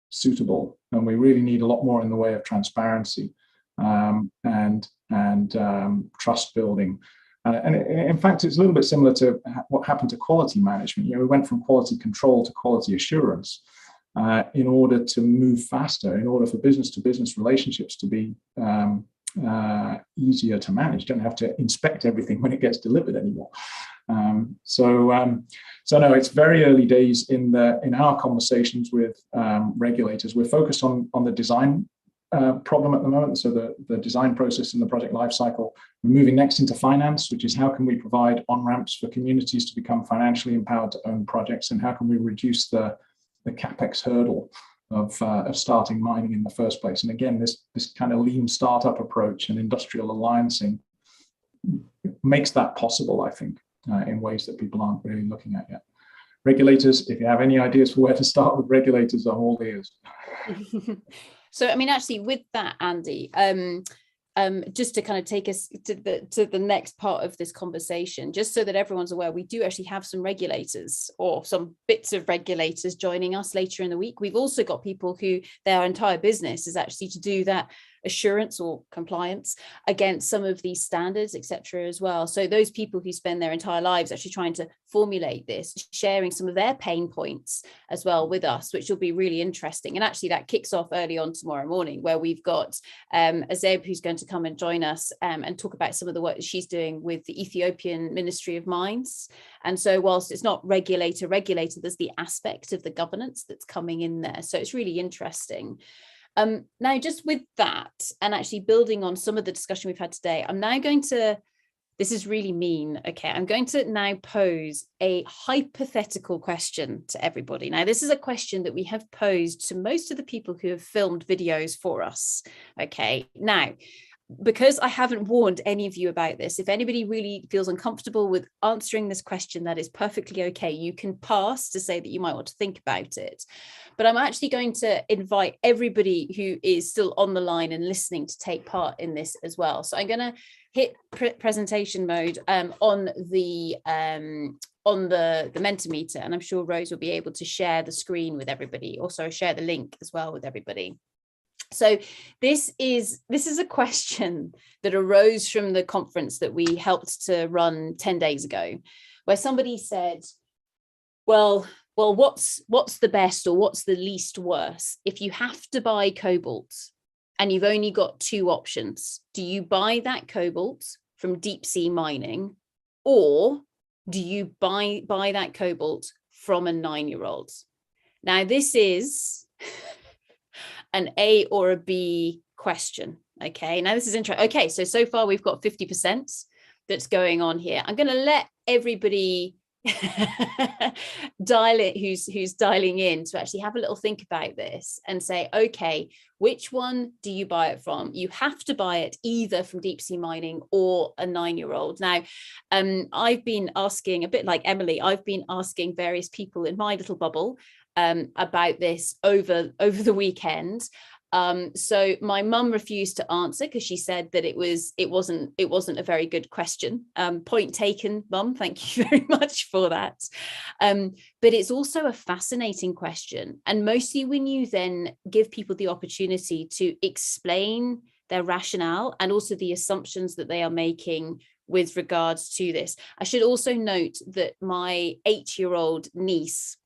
Speaker 6: suitable, and we really need a lot more in the way of transparency and trust building. And in fact, it's a little bit similar to what happened to quality management. We went from quality control to quality assurance in order to move faster, in order for business-to-business relationships to be easier to manage. You don't have to inspect everything when it gets delivered anymore. So no, it's very early days in our conversations with regulators. We're focused on the design problem at the moment, so the design process in the project lifecycle. We're moving next into finance, which is how can we provide on-ramps for communities to become financially empowered to own projects, and how can we reduce the capex hurdle of starting mining in the first place. And again, this kind of lean startup approach and industrial alliancing makes that possible, I think, in ways that people aren't really looking at yet. Regulators, if you have any ideas for where to start with regulators, I'm all ears.
Speaker 1: So, I mean, actually, with that, Andy, just to kind of take us to the next part of this conversation, just so that everyone's aware, we do actually have some regulators or some bits of regulators joining us later in the week. We've also got people who their entire business is actually to do that assurance or compliance against some of these standards, etc. as well. So those people who spend their entire lives actually trying to formulate this, sharing some of their pain points as well with us, which will be really interesting. And actually that kicks off early on tomorrow morning, where we've got Azeb, who's going to come and join us and talk about some of the work that she's doing with the Ethiopian Ministry of Mines. And so whilst it's not regulator, there's the aspect of the governance that's coming in there. So it's really interesting. Now, just with that, and actually building on some of the discussion we've had today, I'm now going to, this is really mean, okay, I'm going to now pose a hypothetical question to everybody. Now, this is a question that we have posed to most of the people who have filmed videos for us, okay? Now, because I haven't warned any of you about this, if anybody really feels uncomfortable with answering this question, that is perfectly okay. You can pass to say that you might want to think about it. But I'm actually going to invite everybody who is still on the line and listening to take part in this as well. So I'm going to hit presentation mode on the Mentimeter, and I'm sure Rose will be able to share the screen with everybody, also share the link as well with everybody. So this is a question that arose from the conference that we helped to run 10 days ago, where somebody said, well, what's the best or what's the least worse if you have to buy cobalt and you've only got two options? Do you buy that cobalt from deep sea mining, or do you buy that cobalt from a 9-year-old? Now, this is an A or a B question. Okay, now this is interesting. Okay, so far we've got 50% that's going on here. I'm going to let everybody dial it who's dialing in to actually have a little think about this and say, okay, which one do you buy it from? You have to buy it either from deep sea mining or a 9-year-old. Now, I've been asking, a bit like Emily, I've been asking various people in my little bubble about this over the weekend. So my mum refused to answer because she said that it wasn't a very good question. Point taken, Mum. Thank you very much for that. But it's also a fascinating question, and mostly when you then give people the opportunity to explain their rationale, and also the assumptions that they are making with regards to this. I should also note that my 8-year-old niece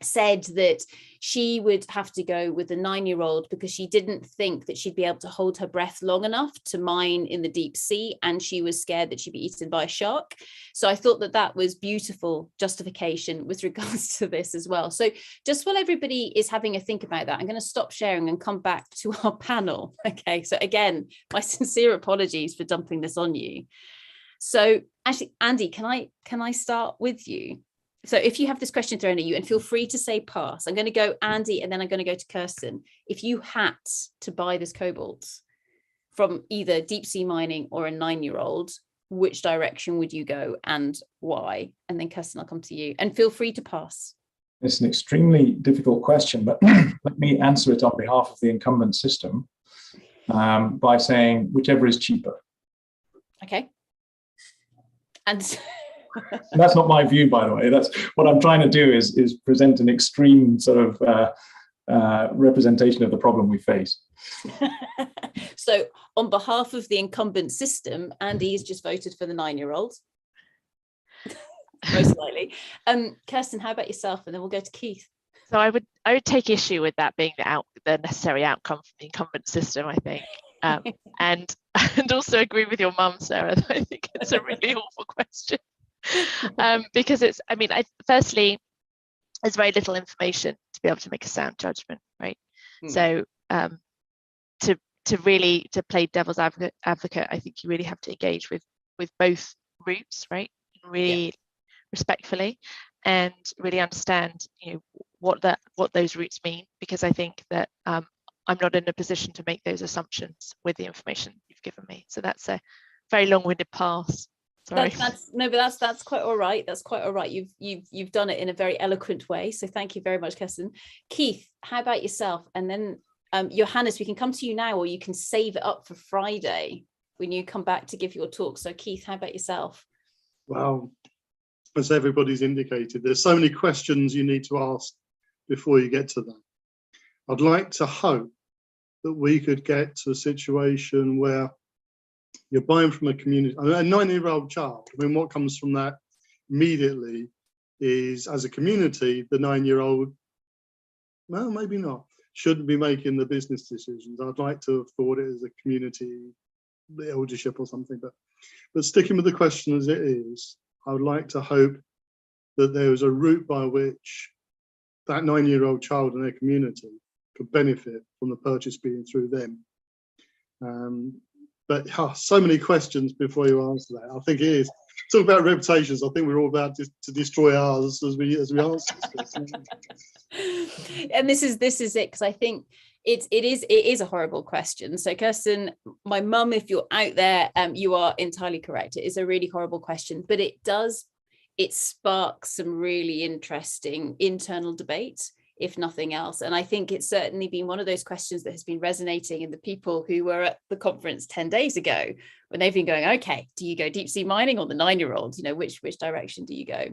Speaker 1: said that she would have to go with a 9-year-old because she didn't think that she'd be able to hold her breath long enough to mine in the deep sea, and she was scared that she'd be eaten by a shark. So I thought that that was beautiful justification with regards to this as well. So just while everybody is having a think about that, I'm going to stop sharing and come back to our panel. Okay, so again, my sincere apologies for dumping this on you. So actually, Andy, can I start with you? So if you have this question thrown at you, and feel free to say pass, I'm going to go Andy, and then I'm going to go to Kirsten. If you had to buy this cobalt from either deep sea mining or a 9-year-old, which direction would you go and why? And then Kirsten, I'll come to you, and feel free to pass.
Speaker 6: It's an extremely difficult question, but let me answer it on behalf of the incumbent system by saying whichever is cheaper.
Speaker 1: Okay. And
Speaker 6: that's not my view, by the way. That's what I'm trying to do is present an extreme sort of representation of the problem we face.
Speaker 1: So on behalf of the incumbent system, Andy's just voted for the 9-year-old. Most likely. Kirsten, how about yourself? And then we'll go to Keith.
Speaker 5: So I would take issue with that being the necessary outcome from the incumbent system, I think. And also agree with your mum, Sarah. I think it's a really awful question. Because it's, I mean, firstly, there's very little information to be able to make a sound judgment, right? So to play devil's advocate, I think you really have to engage with both routes, right? Really respectfully, and really understand, you know, what those routes mean, because I think that I'm not in a position to make those assumptions with the information you've given me. So that's a very long-winded pass. Sorry.
Speaker 1: That's quite all right. That's quite all right. You've done it in a very eloquent way. So thank you very much, Kirsten. Keith, how about yourself? And then Johannes, we can come to you now, or you can save it up for Friday when you come back to give your talk. So Keith, how about yourself?
Speaker 3: Well, as everybody's indicated, there's so many questions you need to ask before you get to that. I'd like to hope that we could get to a situation where you're buying from a community, a 9-year-old child. I mean, what comes from that immediately is, as a community, the 9-year-old, well, maybe not, shouldn't be making the business decisions. I'd like to have thought it as a community, the eldership or something, but sticking with the question as it is, I would like to hope that there was a route by which that 9-year-old child and their community could benefit from the purchase being through them. But so many questions before you answer that. I think it is. Talk about reputations. I think we're all about to destroy ours as we answer this.
Speaker 1: And this is it, because I think it is a horrible question. So Kirsten, my mum, if you're out there, you are entirely correct. It is a really horrible question, but it sparks some really interesting internal debate, if nothing else. And I think it's certainly been one of those questions that has been resonating in the people who were at the conference 10 days ago, when they've been going, okay, do you go deep sea mining or the 9-year-old? You know, which direction do you go?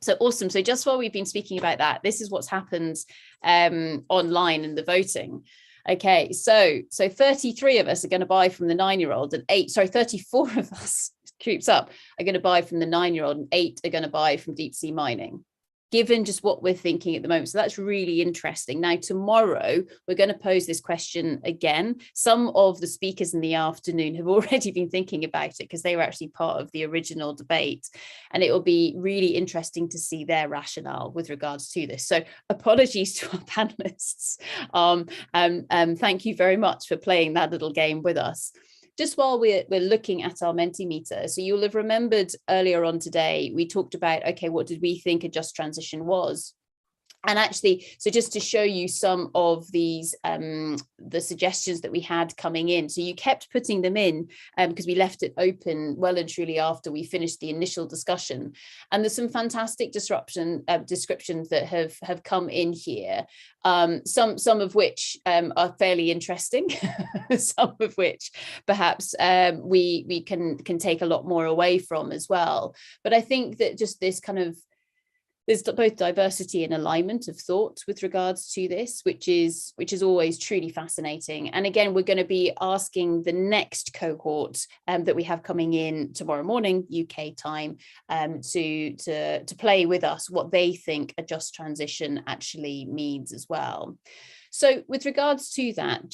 Speaker 1: So awesome. So just while we've been speaking about that, this is what's happened online in the voting. Okay, so 33 of us are going to buy from the 9-year-old, and 34 of us, creeps up, are going to buy from the 9-year-old, and 8 are going to buy from deep sea mining, given just what we're thinking at the moment. So that's really interesting. Now, tomorrow, we're going to pose this question again. Some of the speakers in the afternoon have already been thinking about it, because they were actually part of the original debate. And it will be really interesting to see their rationale with regards to this. So apologies to our panelists. Thank you very much for playing that little game with us. Just while we're looking at our Mentimeter, so you'll have remembered earlier on today, we talked about, okay, what did we think a just transition was? And actually, so just to show you some of these, the suggestions that we had coming in. So you kept putting them in because we left it open well and truly after we finished the initial discussion. And there's some fantastic descriptions that have come in here. Some of which are fairly interesting, some of which perhaps we can take a lot more away from as well. But I think that just this kind of There's both diversity and alignment of thought with regards to this, which is always truly fascinating. And again, we're going to be asking the next cohort that we have coming in tomorrow morning UK time to play with us what they think a just transition actually means as well. So with regards to that,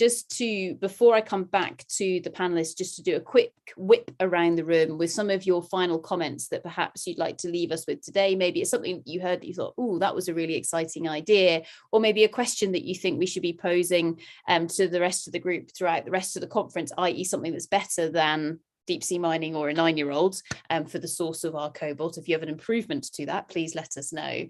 Speaker 1: before I come back to the panelists, just to do a quick whip around the room with some of your final comments that perhaps you'd like to leave us with today. Maybe it's something you heard that you thought, oh, that was a really exciting idea, or maybe a question that you think we should be posing to the rest of the group throughout the rest of the conference, i.e. something that's better than deep sea mining or a 9-year-old for the source of our cobalt. If you have an improvement to that, please let us know.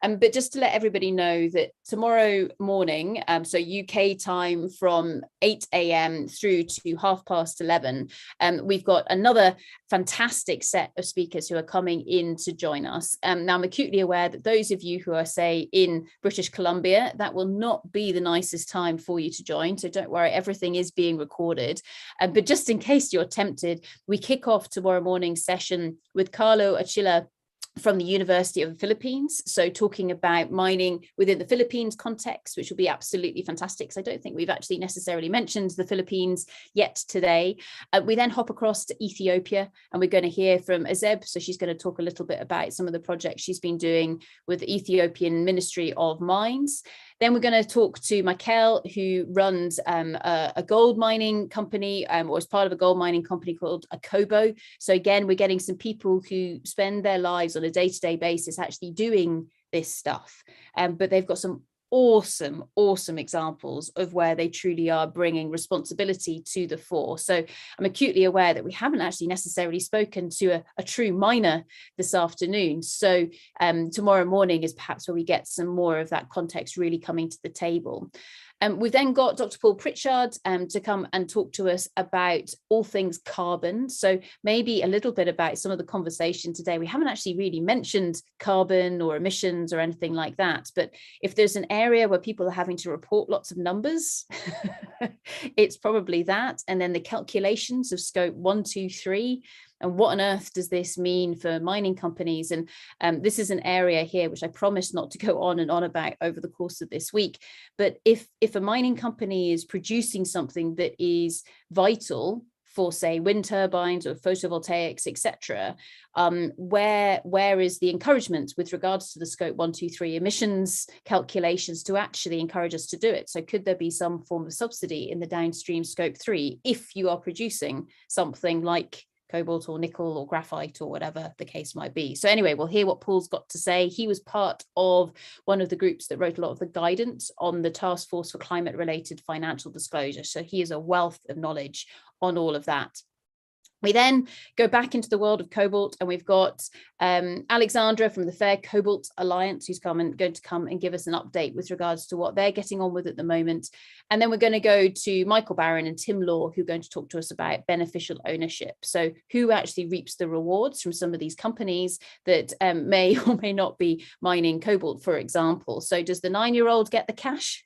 Speaker 1: But just to let everybody know that tomorrow morning, so UK time from 8 a.m. through to 11:30, we've got another fantastic set of speakers who are coming in to join us. Now, I'm acutely aware that those of you who are, say, in British Columbia, that will not be the nicest time for you to join. So don't worry, everything is being recorded. But just in case you're tempted, we kick off tomorrow morning's session with Carlo Achilla from the University of the Philippines. So talking about mining within the Philippines context, which will be absolutely fantastic, because I don't think we've actually necessarily mentioned the Philippines yet today. We then hop across to Ethiopia, and we're going to hear from Azeb. So she's going to talk a little bit about some of the projects she's been doing with the Ethiopian Ministry of Mines. Then we're going to talk to Michael, who runs a gold mining company, or is part of a gold mining company called Akobo. So again, we're getting some people who spend their lives on a day-to-day basis actually doing this stuff. But they've got some awesome examples of where they truly are bringing responsibility to the fore. So I'm acutely aware that we haven't actually necessarily spoken to a true miner this afternoon. So tomorrow morning is perhaps where we get some more of that context really coming to the table. We've then got Dr. Paul Pritchard to come and talk to us about all things carbon. So maybe a little bit about some of the conversation today. We haven't actually really mentioned carbon or emissions or anything like that. But if there's an area where people are having to report lots of numbers, it's probably that. And then the calculations of scope 1, 2, 3. And what on earth does this mean for mining companies? And this is an area here which I promise not to go on and on about over the course of this week. But if a mining company is producing something that is vital for, say, wind turbines or photovoltaics, etc., where is the encouragement with regards to the scope 1, 2, 3 emissions calculations to actually encourage us to do it? So could there be some form of subsidy in the downstream scope 3 if you are producing something like cobalt or nickel or graphite or whatever the case might be? So anyway, we'll hear what Paul's got to say. He was part of one of the groups that wrote a lot of the guidance on the Task Force for Climate Related Financial Disclosure. So he is a wealth of knowledge on all of that. We then go back into the world of cobalt, and we've got Alexandra from the Fair Cobalt Alliance, who's going to come and give us an update with regards to what they're getting on with at the moment. And then we're going to go to Michael Barron and Tim Law, who are going to talk to us about beneficial ownership. So who actually reaps the rewards from some of these companies that may or may not be mining cobalt, for example. So does the 9-year-old get the cash,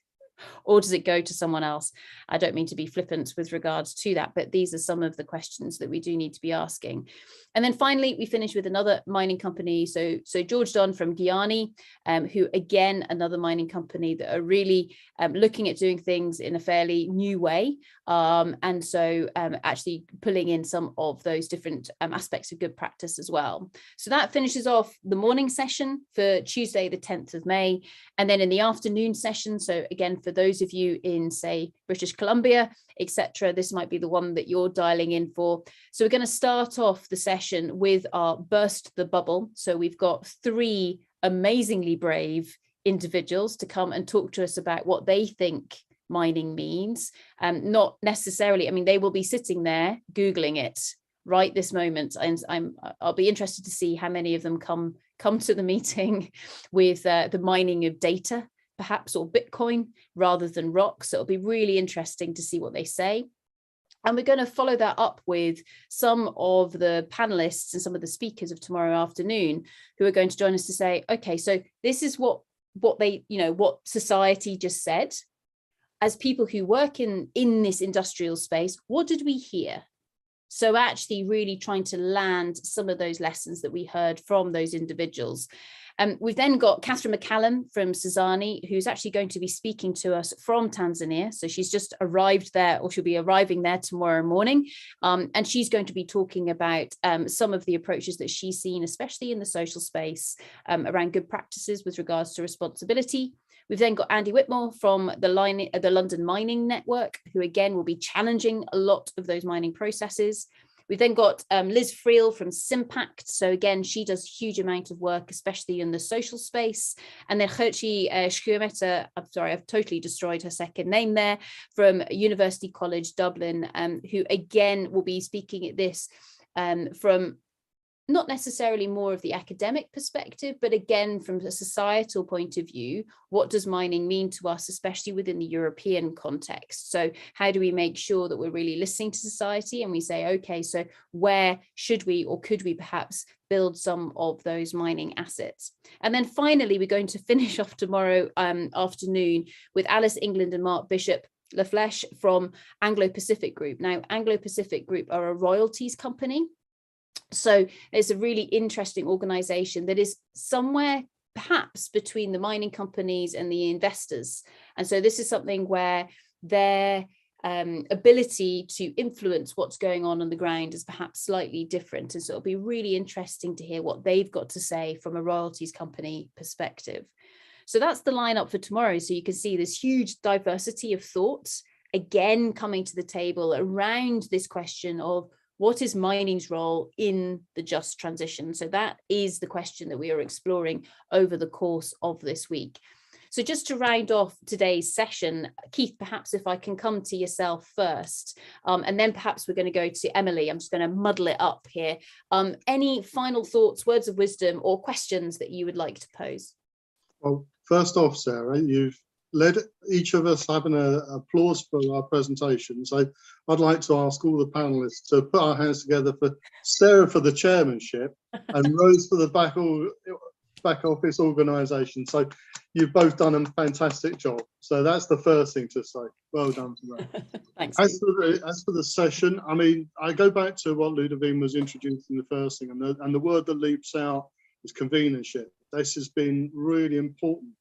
Speaker 1: or does it go to someone else? I don't mean to be flippant with regards to that, but these are some of the questions that we do need to be asking. And then finally, we finish with another mining company. So George Don from Guiani, who again, another mining company that are really looking at doing things in a fairly new way. And so actually pulling in some of those different aspects of good practice as well. So that finishes off the morning session for Tuesday, the 10th of May. And then in the afternoon session, so again, for those of you in, say, British Columbia, etc., this might be the one that you're dialing in for. So we're going to start off the session with our Burst the Bubble. So we've got 3 amazingly brave individuals to come and talk to us about what they think mining means. Not necessarily, I mean, they will be sitting there Googling it right this moment, and I'll be interested to see how many of them come to the meeting with the mining of data, perhaps, or Bitcoin rather than rock. So it'll be really interesting to see what they say. And we're going to follow that up with some of the panelists and some of the speakers of tomorrow afternoon who are going to join us to say, okay, so this is what they, what society just said. As people who work in this industrial space, what did we hear? So actually really trying to land some of those lessons that we heard from those individuals. We've then got Catherine McCallum from Sazani, who's actually going to be speaking to us from Tanzania. So she's just arrived there, or she'll be arriving there tomorrow morning. And she's going to be talking about some of the approaches that she's seen, especially in the social space, around good practices with regards to responsibility. We've then got Andy Whitmore from the London Mining Network, who again will be challenging a lot of those mining processes. We've then got Liz Friel from Simpact. So again, she does a huge amount of work, especially in the social space. And then Gertje Schuurmeta, I'm sorry, I've totally destroyed her second name there, from University College Dublin, who again will be speaking at this from not necessarily more of the academic perspective, but again, from a societal point of view, what does mining mean to us, especially within the European context? So how do we make sure that we're really listening to society and we say, okay, so where should we or could we perhaps build some of those mining assets? And then finally, we're going to finish off tomorrow afternoon with Alice England and Mark Bishop Lafleche from Anglo-Pacific Group. Now, Anglo-Pacific Group are a royalties company. So it's a really interesting organization that is somewhere perhaps between the mining companies and the investors. And so this is something where their ability to influence what's going on the ground is perhaps slightly different. And so it'll be really interesting to hear what they've got to say from a royalties company perspective. So that's the lineup for tomorrow. So you can see this huge diversity of thoughts, again, coming to the table around this question of what is mining's role in the just transition? So that is the question that we are exploring over the course of this week. So just to round off today's session, Keith, perhaps if I can come to yourself first, and then perhaps we're going to go to Emily. I'm just going to muddle it up here. Any final thoughts, words of wisdom, or questions that you would like to pose?
Speaker 3: Well, first off, Sarah, you've led each of us having an applause for our presentation. So I'd like to ask all the panelists to put our hands together for Sarah for the chairmanship and Rose for the back office organisation. So you've both done a fantastic job. So that's the first thing to say. Well done to that.
Speaker 1: Thanks.
Speaker 3: As for the session, I mean, I go back to what Ludovine was introducing the first thing, and the word that leaps out is convenership. This has been really important,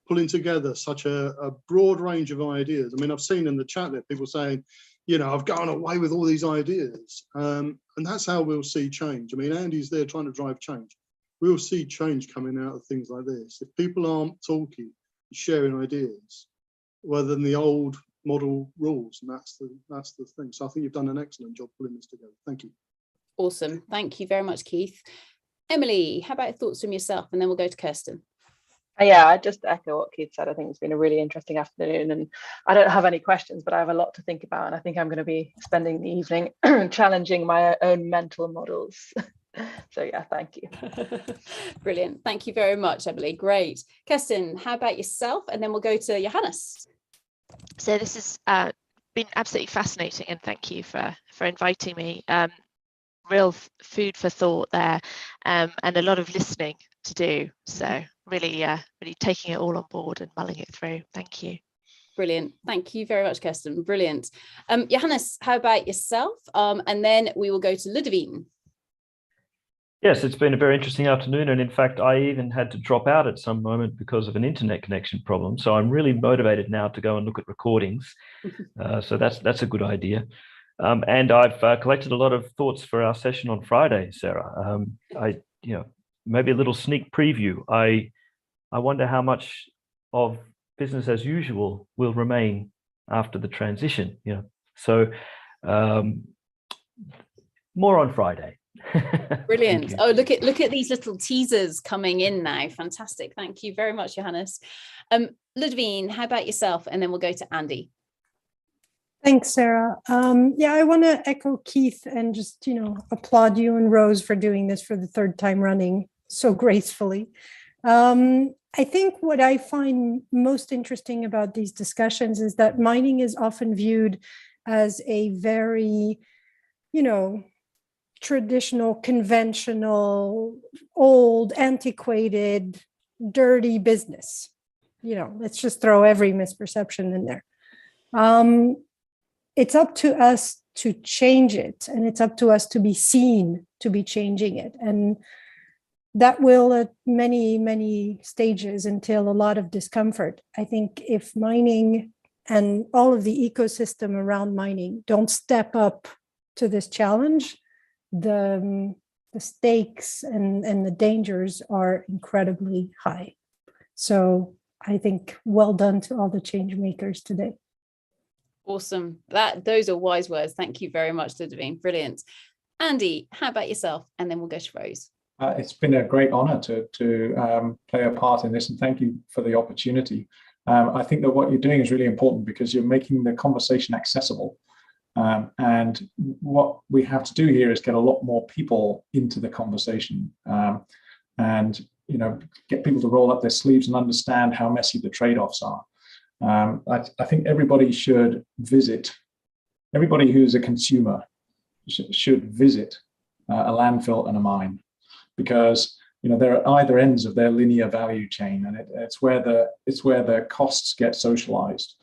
Speaker 3: pulling together such a broad range of ideas. I mean, I've seen in the chat there people saying, you know, I've gone away with all these ideas. And that's how we'll see change. I mean, Andy's there trying to drive change. We'll see change coming out of things like this. If people aren't talking, sharing ideas, rather than the old model rules, and that's the thing. So I think you've done an excellent job pulling this together. Thank you.
Speaker 1: Awesome. Thank you very much, Keith. Emily, how about thoughts from yourself? And then we'll go to Kirsten.
Speaker 10: Yeah, I just echo what Keith said. I think it's been a really interesting afternoon, and I don't have any questions, but I have a lot to think about, and I think I'm going to be spending the evening challenging my own mental models. So yeah, thank you.
Speaker 1: Brilliant. Thank you very much, Emily. Great. Kirsten, how about yourself? And then we'll go to Johannes.
Speaker 5: So this has been absolutely fascinating, and thank you for inviting me. Real food for thought there, and a lot of listening to do. So really taking it all on board and mulling it through. Thank you.
Speaker 1: Brilliant. Thank you very much, Kirsten. Brilliant. Johannes, how about yourself? And then we will go to Ludovine.
Speaker 11: Yes, it's been a very interesting afternoon. And in fact, I even had to drop out at some moment because of an internet connection problem. So I'm really motivated now to go and look at recordings. So that's a good idea. And I've collected a lot of thoughts for our session on Friday, Sarah. Maybe a little sneak preview. I wonder how much of business as usual will remain after the transition. So more on Friday.
Speaker 1: Brilliant. Oh, look at these little teasers coming in now. Fantastic. Thank you very much, Johannes. Ludovine, how about yourself? And then we'll go to Andy.
Speaker 7: Thanks, Sarah. Yeah, I want to echo Keith and just, applaud you and Rose for doing this for the third time running so gracefully. I think what I find most interesting about these discussions is that mining is often viewed as a very, traditional, conventional, old, antiquated, dirty business. Let's just throw every misperception in there. It's up to us to change it, and it's up to us to be seen to be changing it. And that will at many stages entail a lot of discomfort. I think if mining and all of the ecosystem around mining don't step up to this challenge, the stakes and the dangers are incredibly high. So I think well done to all the change makers today.
Speaker 1: Awesome. Those are wise words. Thank you very much, Ludovine. Brilliant. Andy, how about yourself? And then we'll go to Rose.
Speaker 6: It's been a great honor to play a part in this, and thank you for the opportunity. I think that what you're doing is really important because you're making the conversation accessible. And what we have to do here is get a lot more people into the conversation, and get people to roll up their sleeves and understand how messy the trade-offs are. I think everybody should visit. Everybody who is a consumer should visit a landfill and a mine, because they're at either ends of their linear value chain, and it's where the costs get socialized.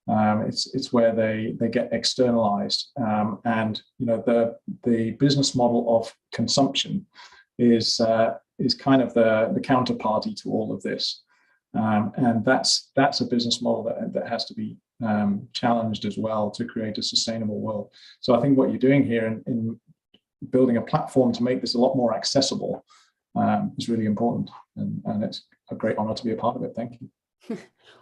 Speaker 6: It's where they get externalized, and the business model of consumption is kind of the counterparty to all of this, and that's a business model that has to be challenged as well to create a sustainable world. So I think what you're doing here in building a platform to make this a lot more accessible is really important, and it's a great honor to be a part of it. Thank you.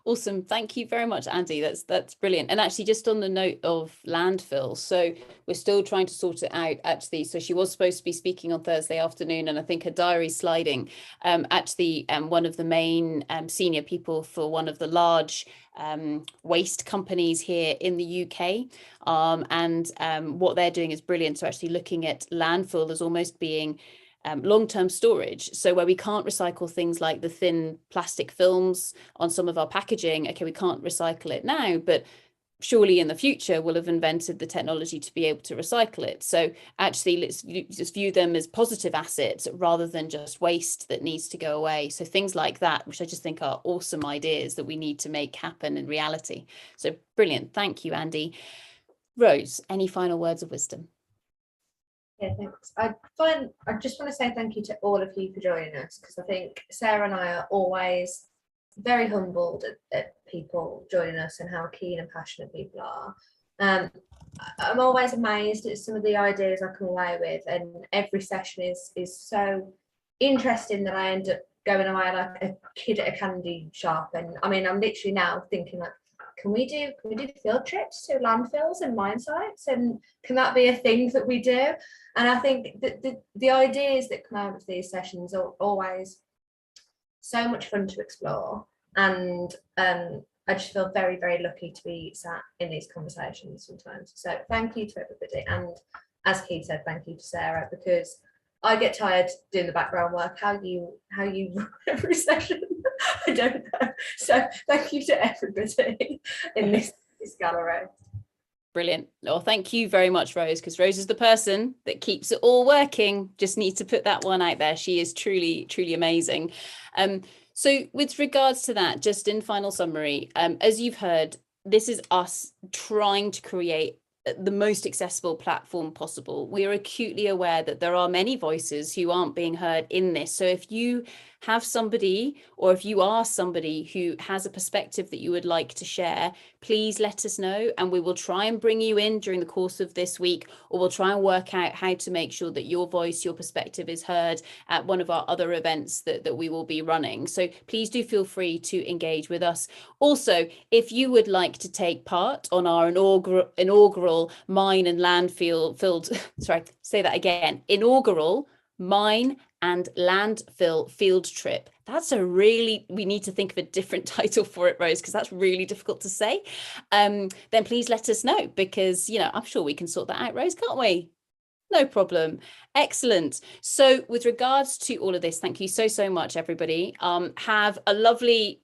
Speaker 1: Awesome. Thank you very much, Andy. That's brilliant. And actually, just on the note of landfill, so we're still trying to sort it out, actually. So she was supposed to be speaking on Thursday afternoon, and I think her diary's sliding. Actually, one of the main senior people for one of the large waste companies here in the UK, and what they're doing is brilliant. So actually looking at landfill as almost being long-term storage, so where we can't recycle things like the thin plastic films on some of our packaging. Okay, we can't recycle it now, but surely in the future we'll have invented the technology to be able to recycle it. So actually, let's just view them as positive assets rather than just waste that needs to go away. So things like that, which I just think are awesome ideas that we need to make happen in reality. So brilliant. Thank you, Andy. Rose, any final words of wisdom?
Speaker 2: Yeah, thanks. I just want to say thank you to all of you for joining us, because I think Sarah and I are always very humbled at people joining us and how keen and passionate people are. I'm always amazed at some of the ideas I come away with, and every session is so interesting that I end up going away like a kid at a candy shop. And I mean, I'm literally now thinking like, can we do field trips to landfills and mine sites, and can that be a thing that we do? And I think that the ideas that come out of these sessions are always so much fun to explore, and I just feel very, very lucky to be sat in these conversations sometimes. So thank you to everybody, and as Keith said, thank you to Sarah, because I get tired doing the background work. How you run every session, I don't know. So thank you to everybody in this gallery.
Speaker 1: Brilliant. Well, thank you very much, Rose, because Rose is the person that keeps it all working. Just need to put that one out there. She is truly, truly amazing. So with regards to that, just in final summary, as you've heard, this is us trying to create the most accessible platform possible. We are acutely aware that there are many voices who aren't being heard in this. So if you have somebody, or if you are somebody who has a perspective that you would like to share, please let us know, and we will try and bring you in during the course of this week, or we'll try and work out how to make sure that your voice, your perspective is heard at one of our other events that we will be running. So please do feel free to engage with us. Also, if you would like to take part on our inaugural mine and landfill inaugural mine and landfill field trip. We need to think of a different title for it, Rose, because that's really difficult to say. Then please let us know, because, I'm sure we can sort that out, Rose, can't we? No problem. Excellent. So with regards to all of this, thank you so much, everybody. Have a lovely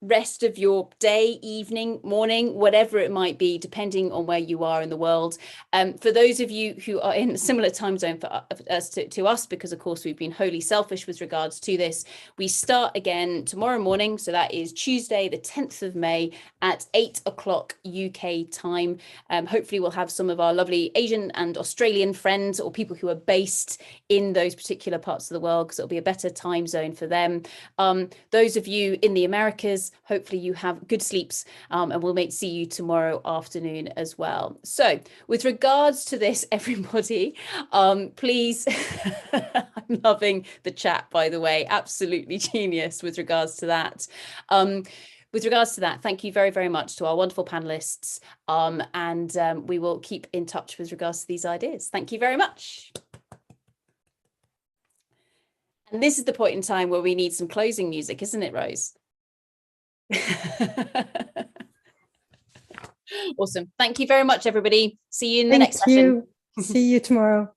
Speaker 1: rest of your day, evening, morning, whatever it might be, depending on where you are in the world. For those of you who are in a similar time zone for us to us, because of course we've been wholly selfish with regards to this, we start again tomorrow morning. So that is Tuesday, the 10th of May at 8 o'clock UK time. Hopefully we'll have some of our lovely Asian and Australian friends or people who are based in those particular parts of the world, because it'll be a better time zone for them. Those of you in the Americas, hopefully you have good sleeps, and we'll see you tomorrow afternoon as well. So with regards to this, everybody, please, I'm loving the chat, by the way, absolutely genius with regards to that. With regards to that, thank you very, very much to our wonderful panelists, and we will keep in touch with regards to these ideas. Thank you very much. And this is the point in time where we need some closing music, isn't it, Rose? Awesome. Thank you very much, everybody. See you in the next session.
Speaker 7: See you tomorrow.